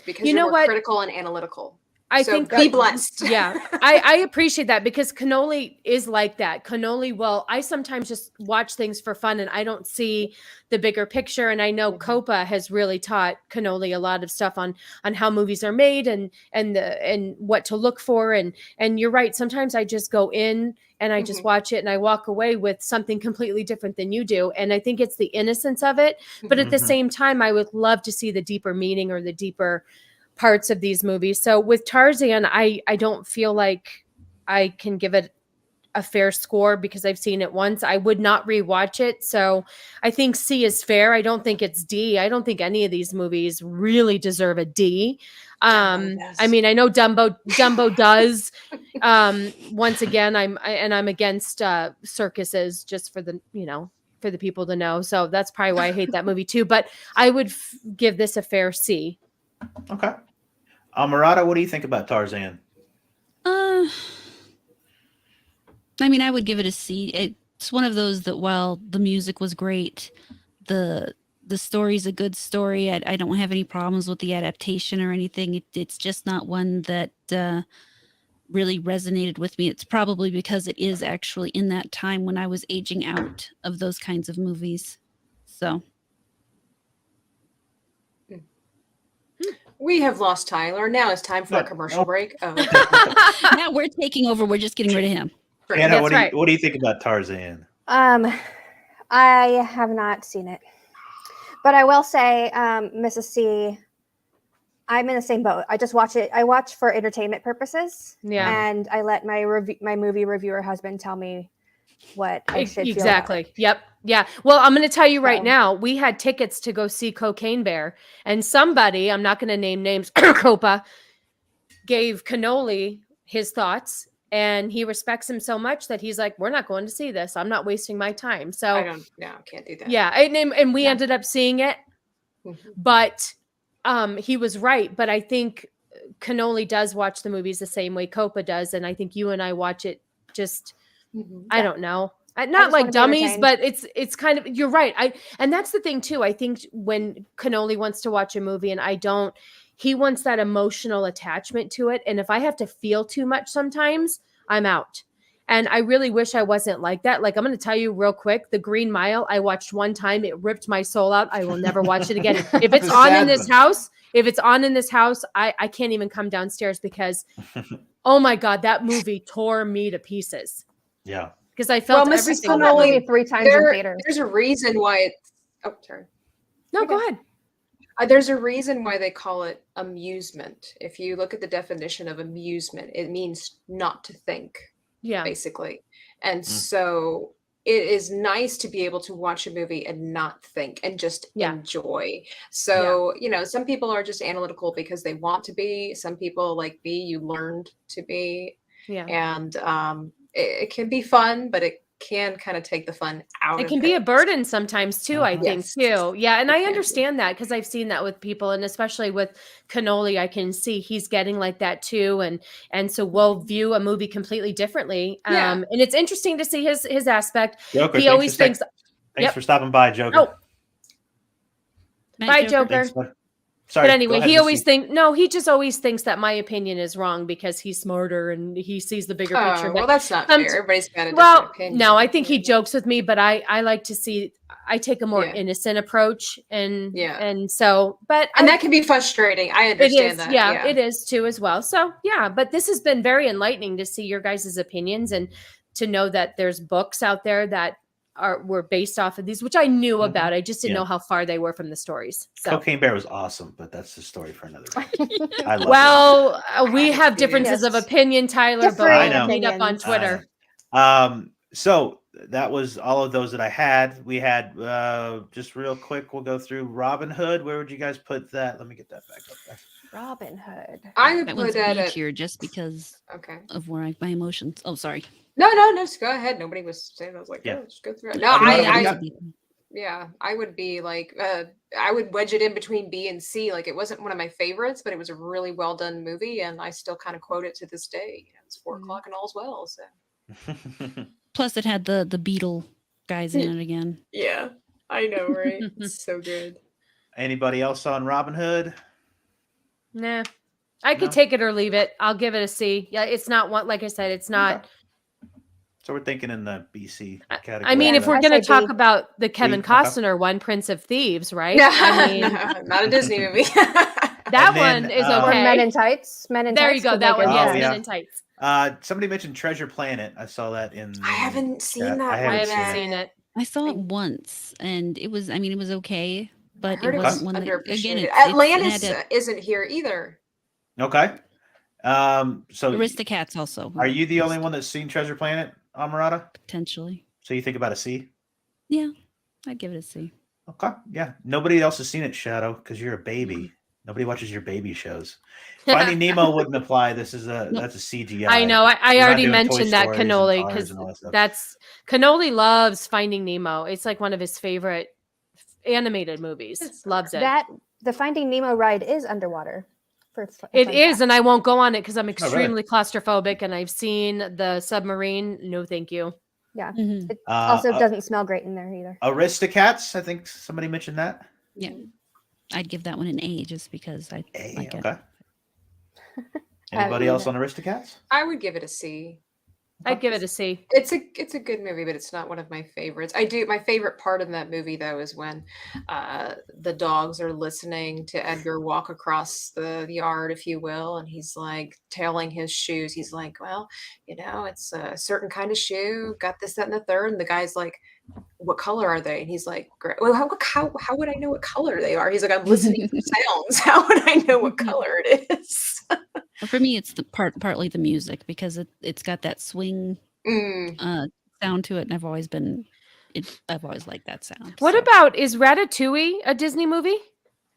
because you're more critical and analytical. I think be blessed. Yeah, I appreciate that, because Cannoli is like that. Cannoli, I sometimes just watch things for fun, and I don't see the bigger picture. And I know Copa has really taught Cannoli a lot of stuff on how movies are made and what to look for. And you're right. Sometimes I just go in and I just watch it, and I walk away with something completely different than you do. And I think it's the innocence of it. But at the same time, I would love to see the deeper meaning or the deeper parts of these movies. So with Tarzan, I don't feel like I can give it a fair score because I've seen it once. I would not rewatch it. So I think C is fair. I don't think it's D. I don't think any of these movies really deserve a D. Dumbo does. I mean, I know Dumbo does. Once again, I'm against circuses just for the, for the people to know. So that's probably why I hate that movie too. But I would give this a fair C. Okay. Amorata, what do you think about Tarzan? I mean, I would give it a C. It's one of those that while the music was great, the story's a good story. I don't have any problems with the adaptation or anything. It's just not one that really resonated with me. It's probably because it is actually in that time when I was aging out of those kinds of movies. So We have lost Tyler. Now it's time for a commercial break. Oh. now we're taking over. We're just getting rid of him. Jana, That's what do you think about Tarzan? I have not seen it, but I will say, Mrs. C, I'm in the same boat. I just watch it. I watch for entertainment purposes, Yeah. and I let my movie reviewer husband tell me what I should feel about Exactly. it. Yep. Yeah. Well, I'm going to tell you right So- now, we had tickets to go see Cocaine Bear, and somebody, I'm not going to name names, Copa, gave Cannoli his thoughts, and he respects him so much that he's like, we're not going to see this. I'm not wasting my time. So Can't do that. yeah. And we Yeah. ended up seeing it, Mhm. but he was right. But I think Cannoli does watch the movies the same way Copa does. And I think you and I watch it just, Mhm. I don't know. Not just like wanna be dummies, entertained. but it's kind of, you're right. And that's the thing too. I think when Cannoli wants to watch a movie and I don't, he wants that emotional attachment to it. And if I have to feel too much sometimes, I'm out. And I really wish I wasn't like that. Like, I'm going to tell you real quick, The Green Mile, I watched one time. It ripped my soul out. I will never watch it again. If it's The on in sad this house, I can't even come downstairs because, oh my God, that movie tore me to pieces. Yeah. Because I felt Well, Mrs. everything. Saw about that it. movie 3 times in theaters. There's a reason why it's. Oh, sorry. No, Okay. go ahead. There's a reason why they call it amusement. If you look at the definition of amusement, it means not to think, Yeah. basically. And so it is nice to be able to watch a movie and not think and just Yeah. enjoy. So, some people are just analytical because they want to be. Some people, like me, you learned to be. Yeah. And it can be fun, but it can kind of take the fun out It of can be a it. burden sometimes too, I think Yes. too. Yeah. And It I can be. understand that because I've seen that with people, and especially with Cannoli, I can see he's getting like that too. And so we'll view a movie completely differently. Yeah. And it's interesting to see his aspect. Joker, He thanks always for thinks, Thanks Yep. for stopping by, Joker. Oh. Night, bye, Joker. Thanks, bud. Sorry. But go anyway, ahead, he always Missy. he just always thinks that my opinion is wrong because he's smarter and he sees the bigger picture. Oh, But well, that's not some- fair. Everybody's got a different well, opinion. no, I think he Yeah. jokes with me, but I like to see, I take a more Yeah. innocent approach. And Yeah. so, but And that can be frustrating. I it understand is, that. yeah, it is too as well. So yeah, but this has been very enlightening to see your guys' opinions and to know that there's books out there that were based off of these, which I knew about. I just didn't know how far they were from the stories. So Cocaine Bear was awesome, but that's the story for another day. I love well, we I have differences of yes. opinion, Tyler, but Differing we'll meet up on opinions. Twitter. So that was all of those that I had. We had just real quick, we'll go through Robin Hood. Where would you guys put that? Let me get that back up there. Robin Hood. I would That put one's that B at. tier just because Okay. of where my emotions. Oh, sorry. No, just go ahead. Nobody was saying. I was like, Yeah. just go through it. No, I would be like, I would wedge it in between B and C. Like, it wasn't one of my favorites, but it was a really well done movie, and I still kind of quote it to this day. It's 4:00 and all's well. So Plus, it had the Beetle guys in it again. yeah, I know, right? It's so good. Anybody else on Robin Hood? Nah, I could No? take it or leave it. I'll give it a C. Yeah, it's not one, like I said, it's not. Okay. So we're thinking in the BC category. I mean, if we're I going to say talk B. about the Kevin B, okay. Costner one, Prince of Thieves, right? No, I mean, not a Disney movie. that And then, one is Or okay. Men in Tights. Men in There Tights. you go. could That make one, it. Oh, yes, yeah. Men in Tights. Somebody mentioned Treasure Planet. I saw that in. I haven't seen chat. that I one I haven't haven't seen seen it. I saw it once, and it was. I mean, it was okay, but I heard it it wasn't was one that. Again, underappreciated. it Atlantis had isn't here either. Okay. So Aristocats also. are you the only one that's seen Treasure Planet, Amorata? Potentially. So you think about a C? Yeah, I'd give it a C. Okay, yeah. Nobody else has seen it, Shadow, because you're a baby. Nobody watches your baby shows. Finding Nemo wouldn't apply. That's a CGI. I know. I We're not already doing Toy mentioned that Stories and Cannoli Cars because and all that stuff. that's Cannoli loves Finding Nemo. It's like one of his favorite animated movies. It's Loves it. That the Finding Nemo ride is underwater. It is, and I won't go on it because I'm really? extremely claustrophobic, and I've seen the submarine. No, thank you. Yeah. Mhm. It also doesn't smell great in there either. Aristocats, I think somebody mentioned that. Yeah, I'd give that one an A just because I A, like it. okay. Anybody else on Aristocats? I would give it a C. I'd give it a C. It's a good movie, but it's not one of my favorites. My favorite part in that movie though is when the dogs are listening to Edgar walk across the yard, if you will, and he's like tailing his shoes. He's like, well, it's a certain kind of shoe, got this, that, and the third. And the guy's like, what color are they? And he's like, well, how would I know what color they are? He's like, I'm listening to sounds. How would I know what color it is? For me, it's partly the music because it's got that swing sound to it, and I've always liked that sound. What about, is Ratatouille a Disney movie?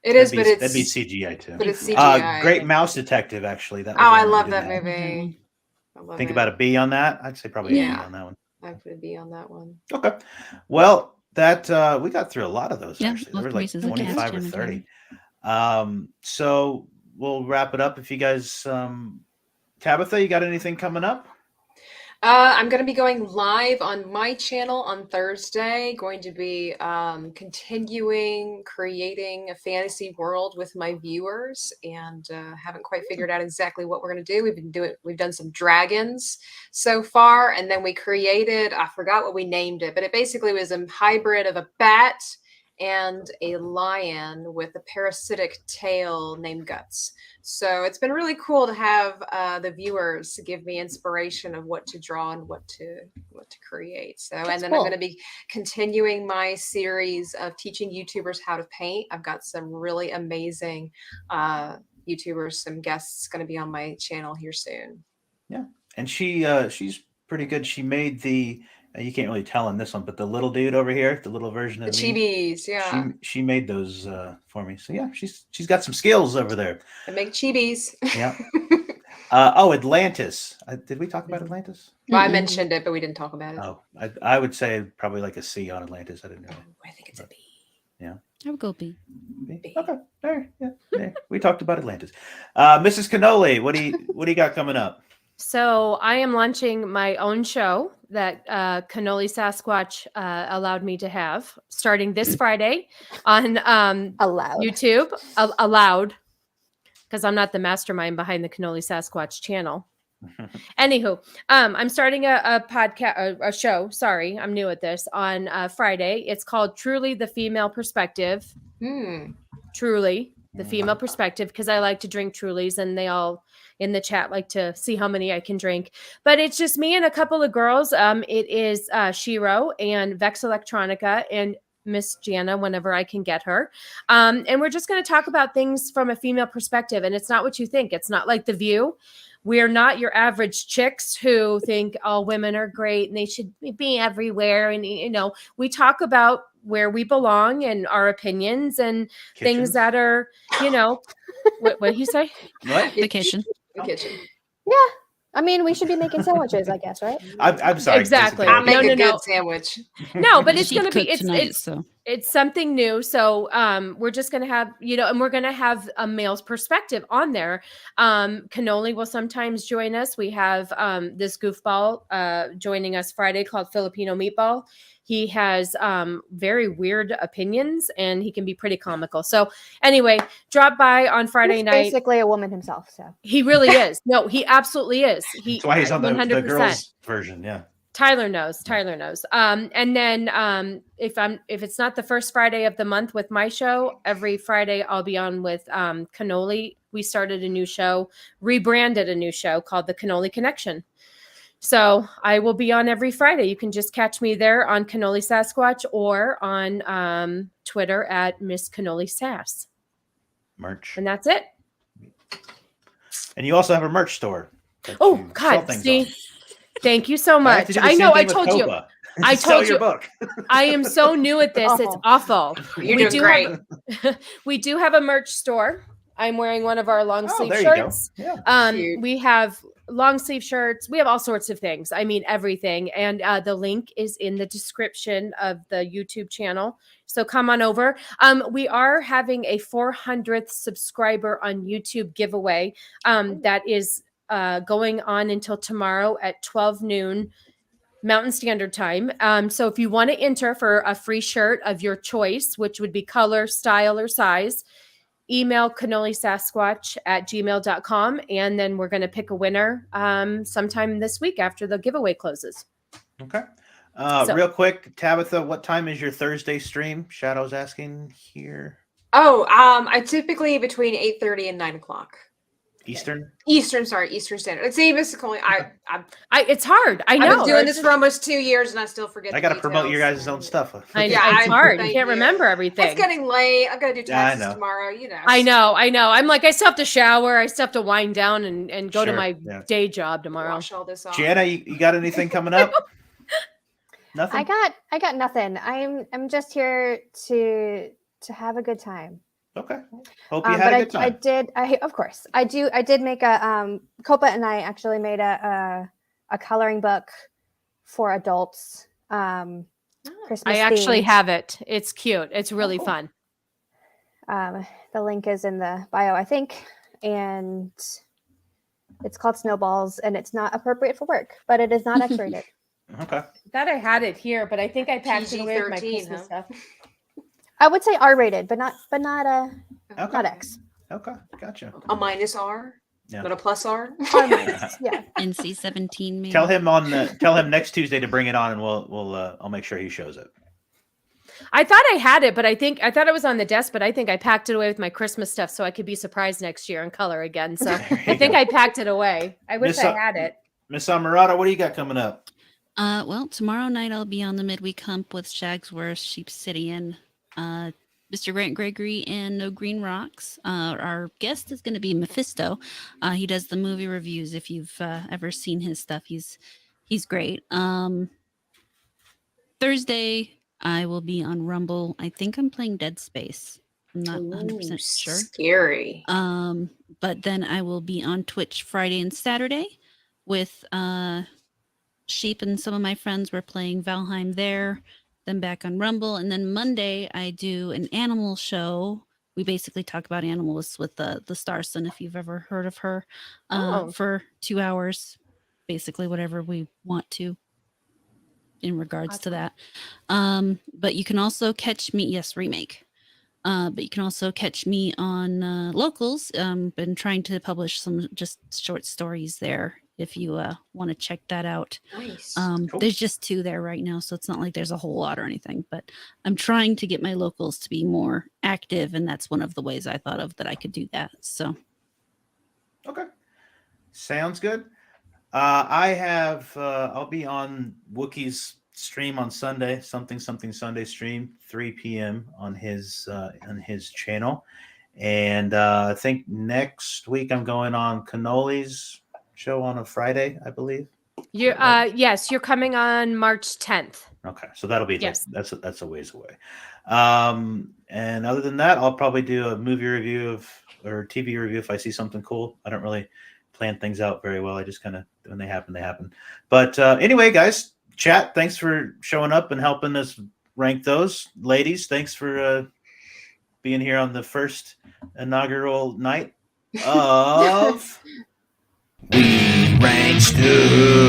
It is, but that'd be it's CGI too. but it's CGI. Great Mouse Detective, actually. That was Oh, I one love did that that movie. one. I love Think it. about a B on that. I'd say probably a B Yeah. on that one. I would be on that one. Okay. Well, that we got through a lot of those Yeah, actually. There were both like races of 25 or cats, 30. So we'll wrap it up. If you guys Tabitha, you got anything coming up? I'm going to be going live on my channel on Thursday. Going to be continuing creating a fantasy world with my viewers, and haven't quite figured out exactly what we're going to do. We've done some dragons so far, and then we created, I forgot what we named it, but it basically was a hybrid of a bat and a lion with a parasitic tail named Guts. So it's been really cool to have the viewers give me inspiration of what to draw and what to create. So, and then I'm going to be continuing my series of teaching YouTubers how to paint. I've got some really amazing YouTubers, some guests going to be on my channel here soon. Yeah, and she's pretty good. She made the you can't really tell in this one, but the little dude over here, the little version of The me, chibis, yeah. She made those for me. So yeah, she's got some skills over there. I make chibis. Yeah. Atlantis. Did we talk about Atlantis? Well, I mentioned it, but we didn't talk about it. Oh, I would say probably like a C on Atlantis. I didn't know. I think it's a B. Yeah. I would go B. Okay. All right. Yeah. We talked about Atlantis. Mrs. Cannoli, what do you got coming up? So I am launching my own show that Cannoli Sasquatch allowed me to have starting this Friday on Allowed. YouTube. Allowed, because I'm not the mastermind behind the Cannoli Sasquatch channel. Anywho, I'm starting a podcast, a show. Sorry, I'm new at this. On Friday, it's called Truly the Female Perspective. Truly the Female Perspective, because I like to drink Trulies, and they all in the chat like to see how many I can drink. But it's just me and a couple of girls. It is Shiro and Vex Electronica and Miss Jana whenever I can get her. And we're just going to talk about things from a female perspective. And it's not what you think. It's not like The View. We're not your average chicks who think all women are great and they should be everywhere. And, we talk about where we belong and our opinions and things that are, what did you say? What? The kitchen. The kitchen. Yeah. I mean, we should be making sandwiches, I guess, right? I'm sorry. Exactly. I'll make a No. good sandwich. No, but it's She going to be, cooked tonight, so it's something new. So we're just going to have, and we're going to have a male's perspective on there. Cannoli will sometimes join us. We have this goofball joining us Friday called Filipino Meatball. He has very weird opinions and he can be pretty comical. So anyway, drop by on Friday He's night. basically a woman himself. So He really is. No, he absolutely is. That's why he's on the girls version. Yeah. Tyler knows. And then if it's not the first Friday of the month with my show, every Friday I'll be on with Cannoli. We started a new show, rebranded a new show called The Cannoli Connection. So I will be on every Friday. You can just catch me there on Cannoli Sasquatch or on Twitter at Miss Cannoli Sass. Merch. And that's it. And you also have a merch store. that Oh you sell God, things see, on. thank you so I have to much. do the I same know. thing I with told you. Copa. I Sell told your you. book. I am so new at this. It's awful. You're We doing do great. We do have a merch store. I'm wearing one of our long sleeve there you go. shirts. Yeah. Cute. We have long sleeve shirts. We have all sorts of things. I mean, everything. And the link is in the description of the YouTube channel. So come on over. We are having a 400th subscriber on YouTube giveaway that is going on until tomorrow at 12 noon. Mountain Standard Time. So if you want to enter for a free shirt of your choice, which would be color, style, or size, email cannolisasquatch@gmail.com, and then we're going to pick a winner sometime this week after the giveaway closes. Okay. So- Real quick, Tabitha, what time is your Thursday stream? Shadow's asking here. Oh, I typically between 8:30 and 9 o'clock. Eastern? Eastern Standard. Let's see, basically, it's hard. I I've know. been doing this for almost 2 years, and I still forget. I got to promote your guys' own stuff. It's I'm- hard. You thank can't you. remember everything. It's getting late. I've got to do Yeah, I taxes know. tomorrow. You know. I know. I'm like, I still have to shower. I still have to wind down and go to Sure, my yeah. day job tomorrow. Wash all this off. Jana, you got anything coming up? Nothing? I got nothing. I'm just here to have a good time. Okay. Hope you had a good time. Of course. I did make a Copa and I actually made a coloring book for adults. Christmas I actually themed. have it. It's cute. It's really cool. fun. The link is in the bio, I think, and it's called Snowballs, and it's not appropriate for work, but it is not X-rated. Okay. Thought I had it here, but I think I packed it away with my PG-13, Christmas huh? stuff. I would say R-rated, but not Okay. not X. Okay. Gotcha. A minus R, Yeah. not a plus R. R minus, yeah. NC-17 maybe. Tell him next Tuesday to bring it on, and I'll make sure he shows it. I thought I had it, but I thought it was on the desk, but I think I packed it away with my Christmas stuff so I could be surprised next year and color again. So I think I packed it away. I wish I had it. Miss Amorata, what do you got coming up? Well, tomorrow night I'll be on the midweek hump with Shagsworth, Sheep City, and Mr. Grant Gregory and No Green Rocks. Our guest is going to be Mephisto. He does the movie reviews. If you've ever seen his stuff, he's great. Thursday I will be on Rumble. I think I'm playing Dead Space. I'm not 100% sure. Scary. But then I will be on Twitch Friday and Saturday with Sheep and some of my friends. Were playing Valheim there, then back on Rumble, and then Monday I do an animal show. We basically talk about animals with the Starson, if you've ever heard of her, for 2 hours, basically whatever we want to in regards to that. But you can also catch me, remake. But you can also catch me on Locals. Been trying to publish some just short stories there if you want to check that out. Nice. Cool. There's just 2 there right now, so it's not like there's a whole lot or anything, but I'm trying to get my Locals to be more active, and that's one of the ways I thought of that I could do that. So Okay. Sounds good. I'll be on Wookie's stream on Sunday, something Sunday stream, 3 p.m. on his channel. And I think next week I'm going on Cannoli's show on a Friday, I believe. Yes, you're coming on March 10th. Okay, so that'll be Yes. that's a ways away. And other than that, I'll probably do a movie review or TV review if I see something cool. I don't really plan things out very well. I just kind of, when they happen, they happen. But anyway, guys, chat, thanks for showing up and helping us rank those. Ladies, thanks for being here on the first inaugural night of We Rank Stew.